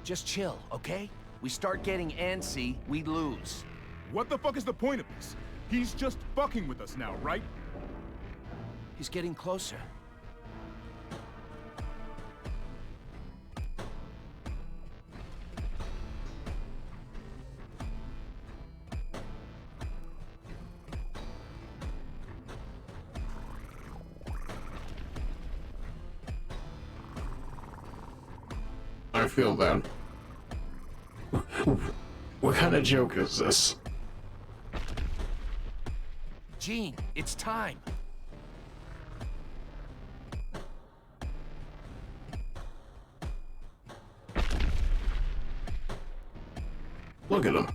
Just chill, okay? We start getting antsy, we lose. What the fuck is the point of this? He's just fucking with us now, right? He's getting closer. I feel that. What kind of joke is this? Gene, it's time. Look at him.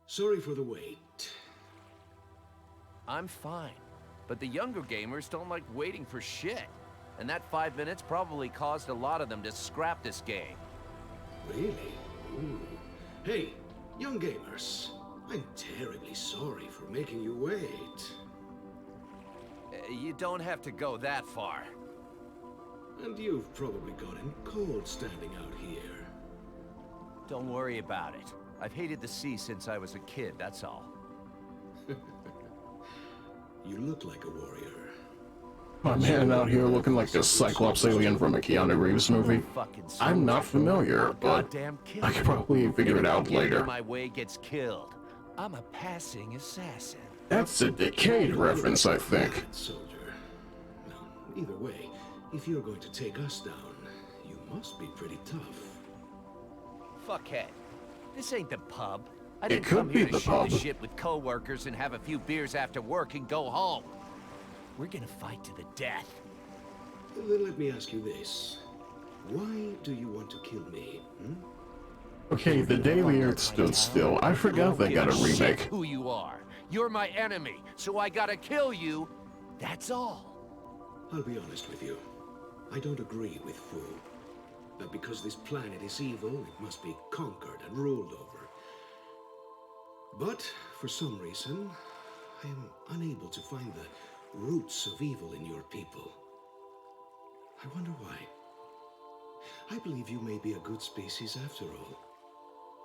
Sorry for the wait. I'm fine. But the younger gamers don't like waiting for shit. And that 5 minutes probably caused a lot of them to scrap this game. Really? Ooh. Hey, young gamers. I'm terribly sorry for making you wait. You don't have to go that far. And you've probably gotten cold standing out here. Don't worry about it. I've hated the sea since I was a kid, that's all. You look like a warrior. My man out here looking like a Cyclops alien from a Keanu Reeves movie. I'm not familiar, but I could probably figure it out later. My way gets killed. I'm a passing assassin. That's a Decade reference, I think. Soldier. Now, either way, if you're going to take us down, you must be pretty tough. Fuckhead. This ain't the pub. I It didn't could come be here to the shoot pub. the shit with coworkers and have a few beers after work and go home. We're gonna fight to the death. Then let me ask you this. Why do you want to kill me, Okay, the day the Earth stood still. I forgot they got a remake. Who you are. You're my enemy, so I gotta kill you. That's all. I'll be honest with you. I don't agree with Fu. That because this planet is evil, it must be conquered and ruled over. But, for some reason, I am unable to find the roots of evil in your people. I wonder why. I believe you may be a good species after all.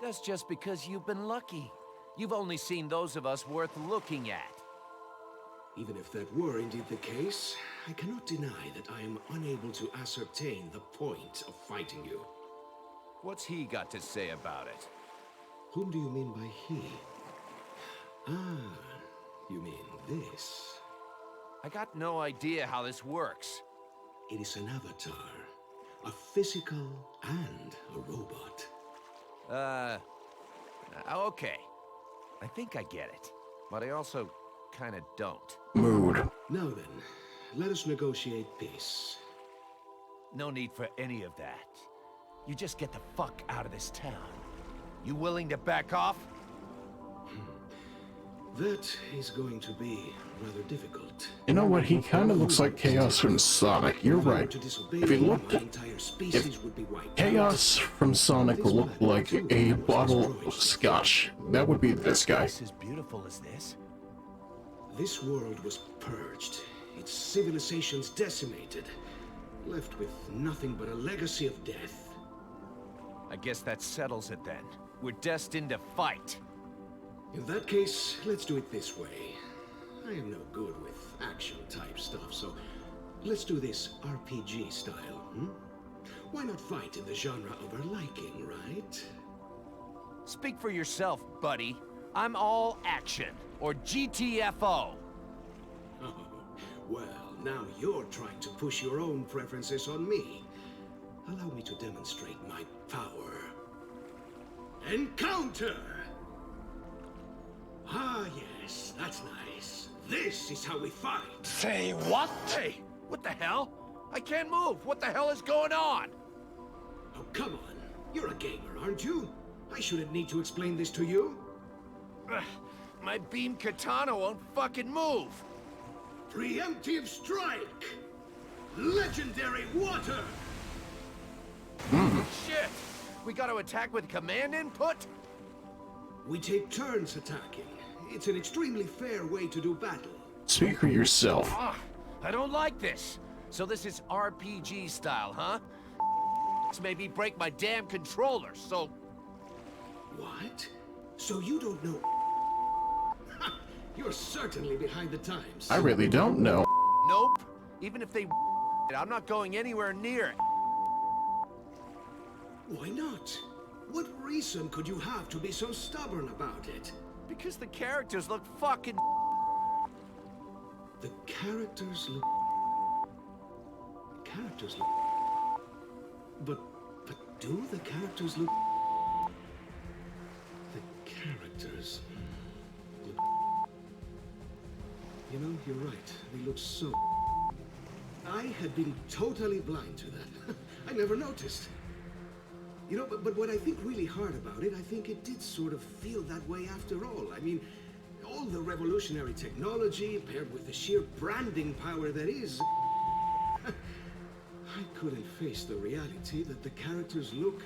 That's just because you've been lucky. You've only seen those of us worth looking at. Even if that were indeed the case, I cannot deny that I am unable to ascertain the point of fighting you. What's he got to say about it? Whom do you mean by he? Ah, you mean this? I got no idea how this works. It is an avatar. A physical and a robot. Okay. I think I get it. But I also kinda don't. Mood. Now then, let us negotiate peace. No need for any of that. You just get the fuck out of this town. You willing to back off? That is going to be rather difficult. You know what? He kind of looks like Chaos from Sonic. You're right. If he looked... If Chaos from Sonic looked like a bottle of scotch, that would be this guy. This as beautiful as this? This world was purged, its civilizations decimated, left with nothing but a legacy of death. I guess that settles it then. We're destined to fight. In that case, let's do it this way. I am no good with action-type stuff, so let's do this RPG style, Why not fight in the genre of our liking, right? Speak for yourself, buddy. I'm all action, or GTFO. Oh, well, now you're trying to push your own preferences on me. Allow me to demonstrate my power. Encounter! Ah, yes, that's nice. This is how we fight. Say what? Hey, what the hell? I can't move. What the hell is going on? Oh, come on. You're a gamer, aren't you? I shouldn't need to explain this to you. My beam katana won't fucking move. Preemptive strike! Legendary water! Shit! We gotta attack with command input? We take turns attacking. It's an extremely fair way to do battle. Speak for yourself. I don't like this. So this is RPG style, huh? Maybe break my damn controller, so... What? So you don't know... You're certainly behind the times. I really don't know. Nope. Even if they I'm not going anywhere near it. Why not? What reason could you have to be so stubborn about it? Because the characters look fucking... The characters look... Characters look... But do the characters look... The characters... look... You know, you're right. They look so... I had been totally blind to that. I never noticed. You know, but what I think really hard about it, I think it did sort of feel that way after all. I mean, all the revolutionary technology paired with the sheer branding power that is... I couldn't face the reality that the characters look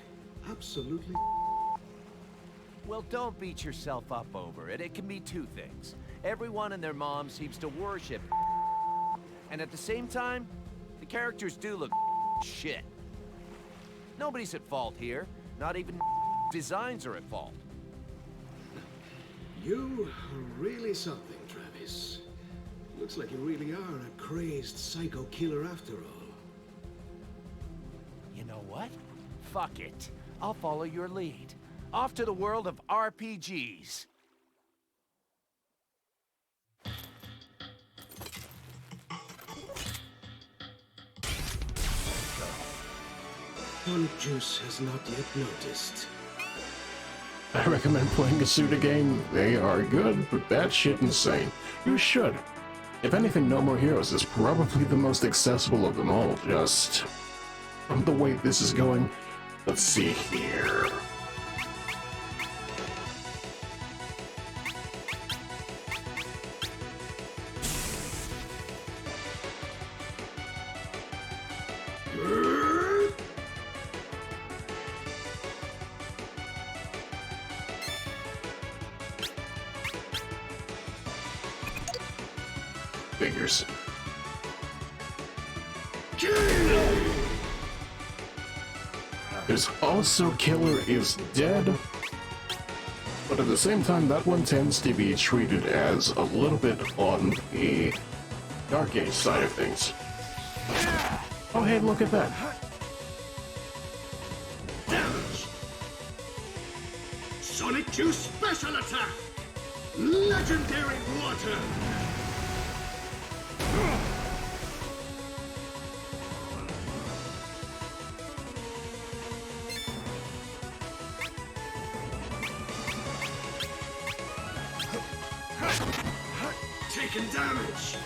absolutely... Well, don't beat yourself up over it. It can be two things. Everyone and their mom seems to worship... And at the same time, the characters do look shit. Nobody's at fault here. Not even designs are at fault. You are really something, Travis. Looks like you really are a crazed psycho killer after all. You know what? Fuck it. I'll follow your lead. Off to the world of RPGs. Tonic Juice has not yet noticed. I recommend playing a Suda game. They are good, but batshit insane. You should. If anything, No More Heroes is probably the most accessible of them all, just... From the way this is going, let's see here. Figures. There's also Killer is Dead, but at the same time that one tends to be treated as a little bit on the Dark Age side of things. Oh hey, look at that. Damage! Sonic Juice Special Attack! Legendary Water! Taking damage!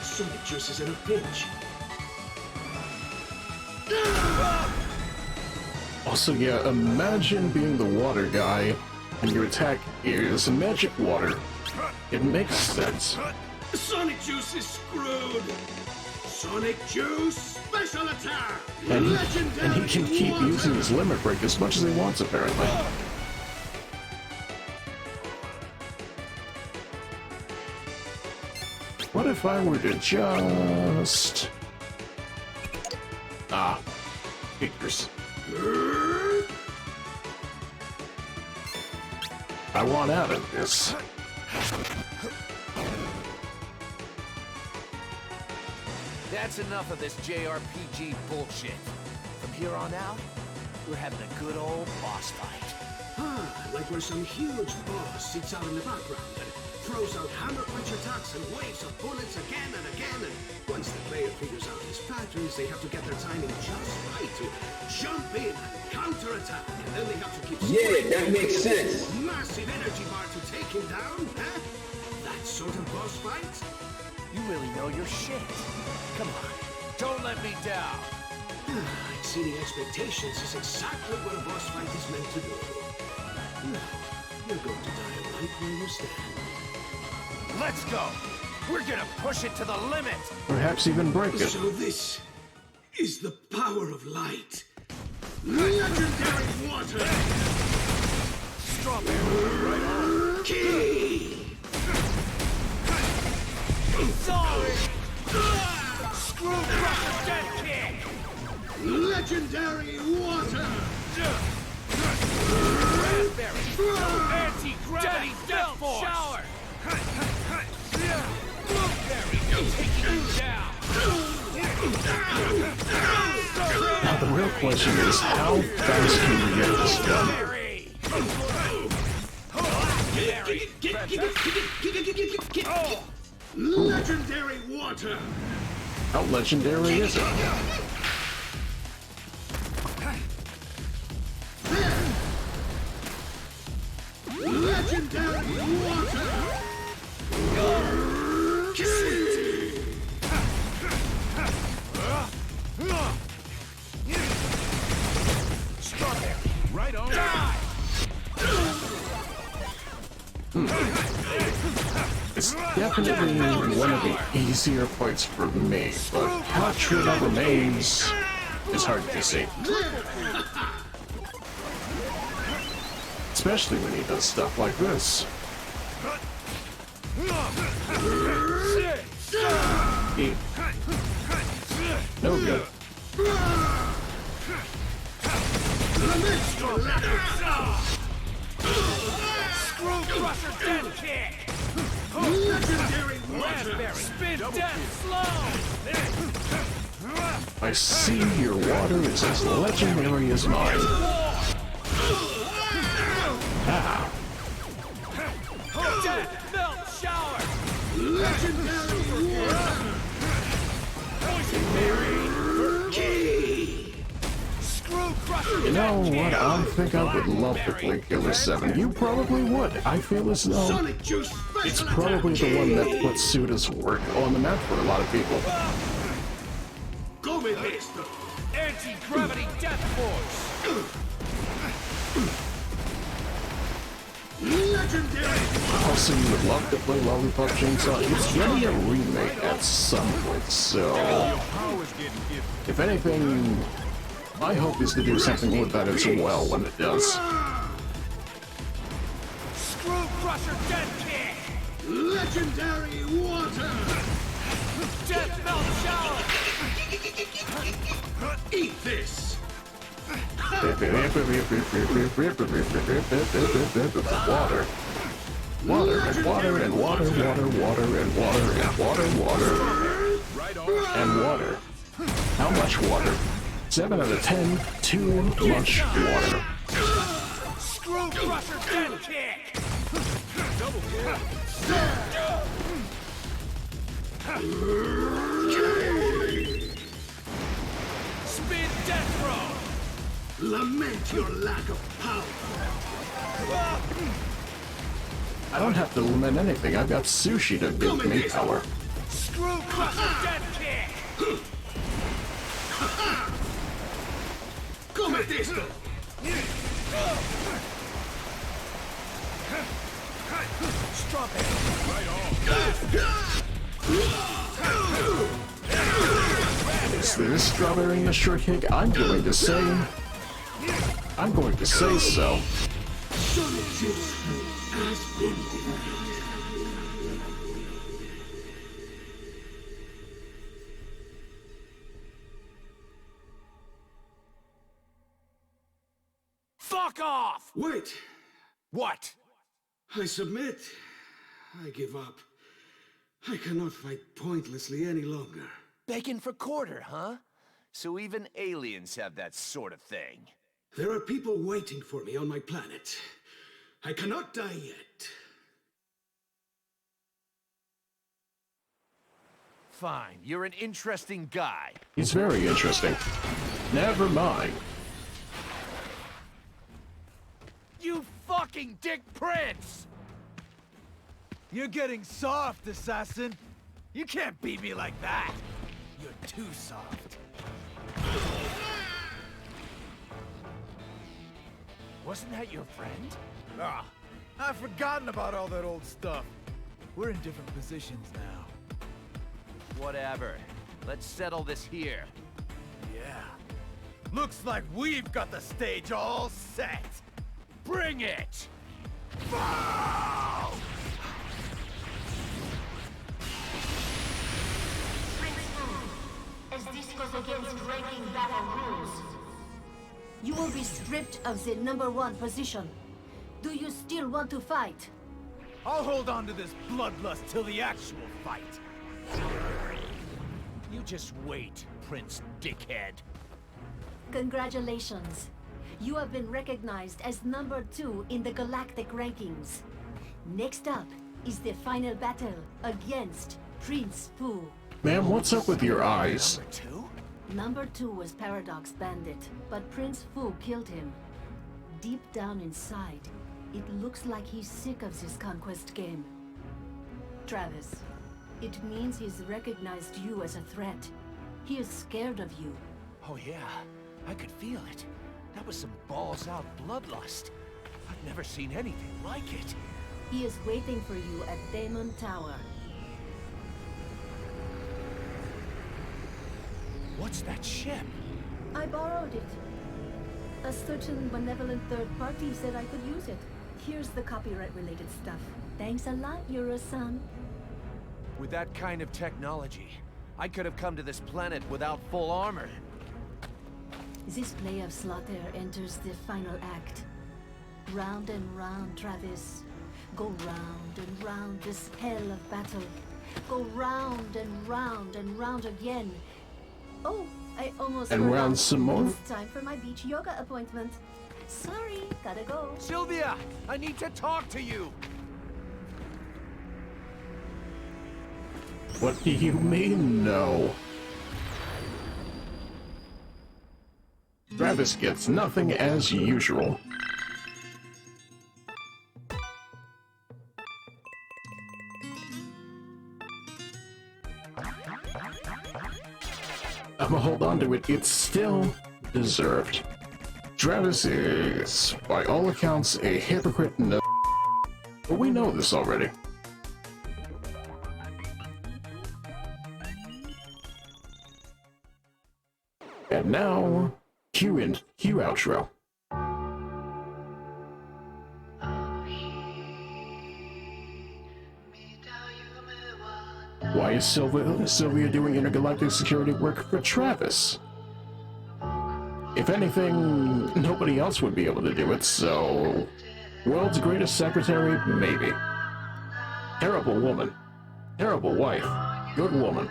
Sonic Juice is in a pinch. Also, yeah, imagine being the water guy, and your attack is magic water. It makes sense. Sonic Juice is screwed! Sonic Juice Special Attack! And Legendary he can keep Water! using his limit break as much as he wants, apparently. What if I were to just... Ah, figures. I want out of this. That's enough of this JRPG bullshit. From here on out, we're having a good old boss fight. Ah, like where some huge boss sits out in the background and throws out hammer punch attacks and waves of bullets again and again, and once the player figures out his patterns, they have to get their timing just right to jump in and counterattack, and then they have to keep that makes sense. Massive energy bar to take him down, huh? That sort of boss fight? You really know your shit. Come on, don't let me down. Exceeding expectations is exactly what a boss fight is meant to do. Now, you're going to die right where you stand. Let's go! We're gonna push it to the limit! Perhaps even break it. So this is the power of light. Legendary Water! Strawberry, right on. Key! Sorry! Legendary water! Raspberry! Anti-gravity death force! Shower! Blueberry! Taking you down! Now the real question is, how fast can we get this done? Legendary water! How legendary is it? Legendary water! Strawberry! Right on. It's definitely one of the easier parts for me, but how true that remains is hard to see. Especially when he does stuff like this. No good. Screw crusher death kick! Legendary Raspberry! Spin death slow! I see your water is as legendary as mine. Ah. Death melt shower! Legendary water! Poison berry! Screw crusher! You know what? I think I would love to play Killer 7. You probably would. I feel as though Sonic Juice it's probably the one that puts Suda's work on the map for a lot of people. Go with this! Anti-gravity death force! Legendary! Also, you would love to play Lollipop Chainsaw. It's getting a remake at some point, so if anything, my hope is to do something with that as well when it does. Screw crusher death kick! Legendary water! Death melt shower! Eat this! Water. Water and water and water, water, water and water and water, water. And water. How much water? 7 out of 10, too much water. Screw crusher death kick! Double kill! Spin death throw! Lament your lack of power! I don't have to lament anything. I've got sushi to give me power. Screw crusher death kick! Come at this! Strawberry! Right on. Is this strawberry and a shortcake? I'm going to say so. Sonic Juice has been Fuck off! Wait! What? I submit. I give up. I cannot fight pointlessly any longer. Begging for quarter, huh? So even aliens have that sort of thing. There are people waiting for me on my planet. I cannot die yet. Fine, you're an interesting guy. He's very interesting. Never mind. You fucking dick prince! You're getting soft, assassin. You can't beat me like that. You're too soft. Wasn't that your friend? Ah, I've forgotten about all that old stuff. We're in different positions now. Whatever. Let's settle this here. Yeah. Looks like we've got the stage all set. Bring it! Wow! As this goes against ranking battle rules. You will be stripped of the #1 position. Do you still want to fight? I'll hold on to this bloodlust till the actual fight. You just wait, Prince Dickhead. Congratulations. You have been recognized as #2 in the galactic rankings. Next up is the final battle against Prince Fu. Ma'am, what's up with your eyes? #2 was Paradox Bandit, but Prince Fu killed him. Deep down inside, it looks like he's sick of this conquest game. Travis, it means he's recognized you as a threat. He is scared of you. Oh yeah, I could feel it. That was some balls-out bloodlust. I've never seen anything like it. He is waiting for you at Daemon Tower. What's that ship? I borrowed it. A certain benevolent third party said I could use it. Here's the copyright-related stuff. Thanks a lot, Euro-san. With that kind of technology, I could have come to this planet without full armor. This play of slaughter enters the final act. Round and round, Travis. Go round and round this hell of battle. Go round and round and round again. Oh, I almost And forgot. round some more? It's time for my beach yoga appointment. Sorry, gotta go. Sylvia, I need to talk to you. What do you mean, no? Travis gets nothing as usual. I'ma hold on to it. It's still deserved. Travis is, by all accounts, a hypocrite and a... But we know this already. And now, cue outro. Why is Sylvia doing intergalactic security work for Travis? If anything, nobody else would be able to do it, so... World's greatest secretary? Maybe. Terrible woman. Terrible wife. Good woman.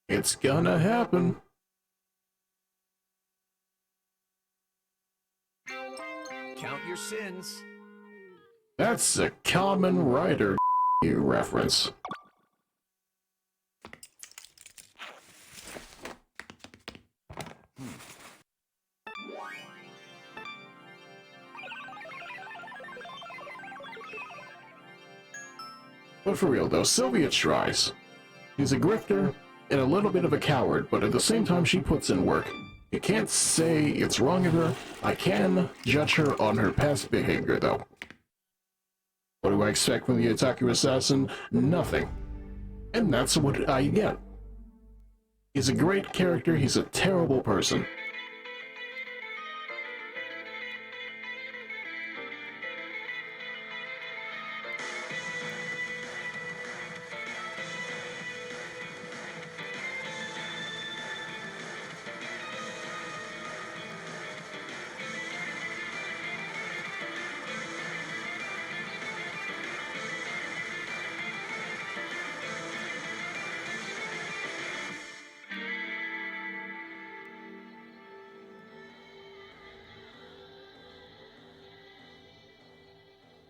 It's gonna happen. Count your sins. That's a Common Rider reference. But for real though, Sylvia tries. She's a grifter and a little bit of a coward, but at the same time she puts in work. You can't say it's wrong of her. I can judge her on her past behavior though. What do I expect from the Otaku Assassin? Nothing. And that's what I get. He's a great character, he's a terrible person.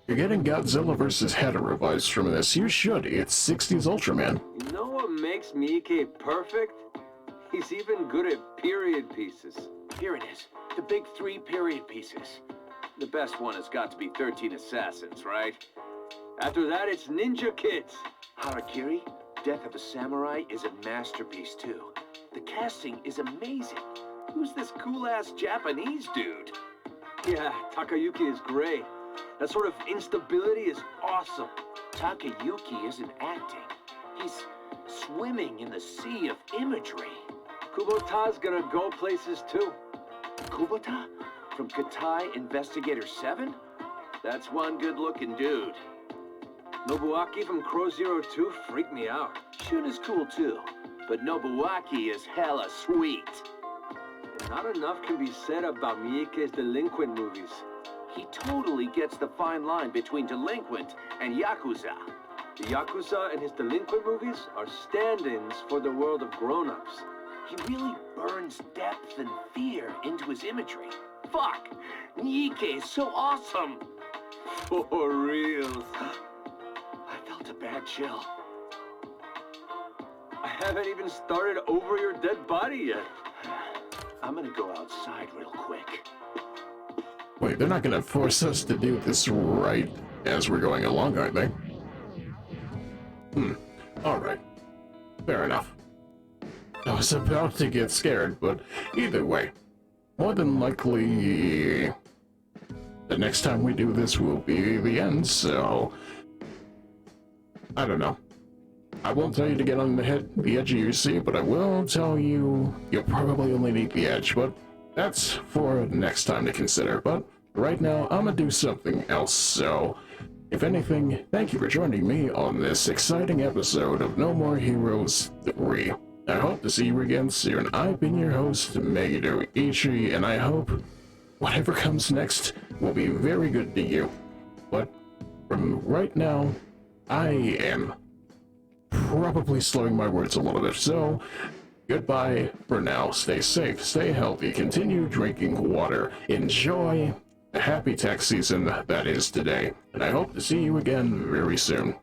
You're getting Godzilla vs. Hedorah vibes from this. You should. It's 60s Ultraman. You know what makes Miike perfect? He's even good at period pieces. Here it is, the big 3 period pieces. The best one has got to be 13 Assassins, right? After that, it's Ninja Kids. Harakiri, Death of a Samurai is a masterpiece, too. The casting is amazing. Who's this cool-ass Japanese dude? Yeah, Takayuki is great. That sort of instability is awesome. Takayuki isn't acting. He's swimming in the sea of imagery. Kubota's gonna go places, too. Kubota? From Katai Investigator 7? That's one good-looking dude. Nobuaki from Crow Zero 2 freaked me out. Shun is cool too, but Nobuaki is hella sweet. And not enough can be said about Miike's delinquent movies. He totally gets the fine line between delinquent and Yakuza. The Yakuza and his delinquent movies are stand-ins for the world of grown-ups. He really burns depth and fear into his imagery. Fuck! Miike is so awesome! For real. I felt a bad chill. I haven't even started Over Your Dead Body yet. I'm gonna go outside real quick. Wait, they're not gonna force us to do this right as we're going along, are they? Alright. Fair enough. I was about to get scared, but either way, more than likely, the next time we do this will be the end, so I don't know. I won't tell you to get on the edge of your seat, but I will tell you you'll probably only need the edge, but that's for next time to consider. But right now, I'm gonna do something else, so if anything, thank you for joining me on this exciting episode of No More Heroes 3. I hope to see you again soon. I've been your host, Megiddo Ichi, and I hope whatever comes next will be very good to you. But from right now, I am probably slurring my words a little bit, so goodbye for now. Stay safe, stay healthy, continue drinking water, enjoy the happy tax season that is today, and I hope to see you again very soon.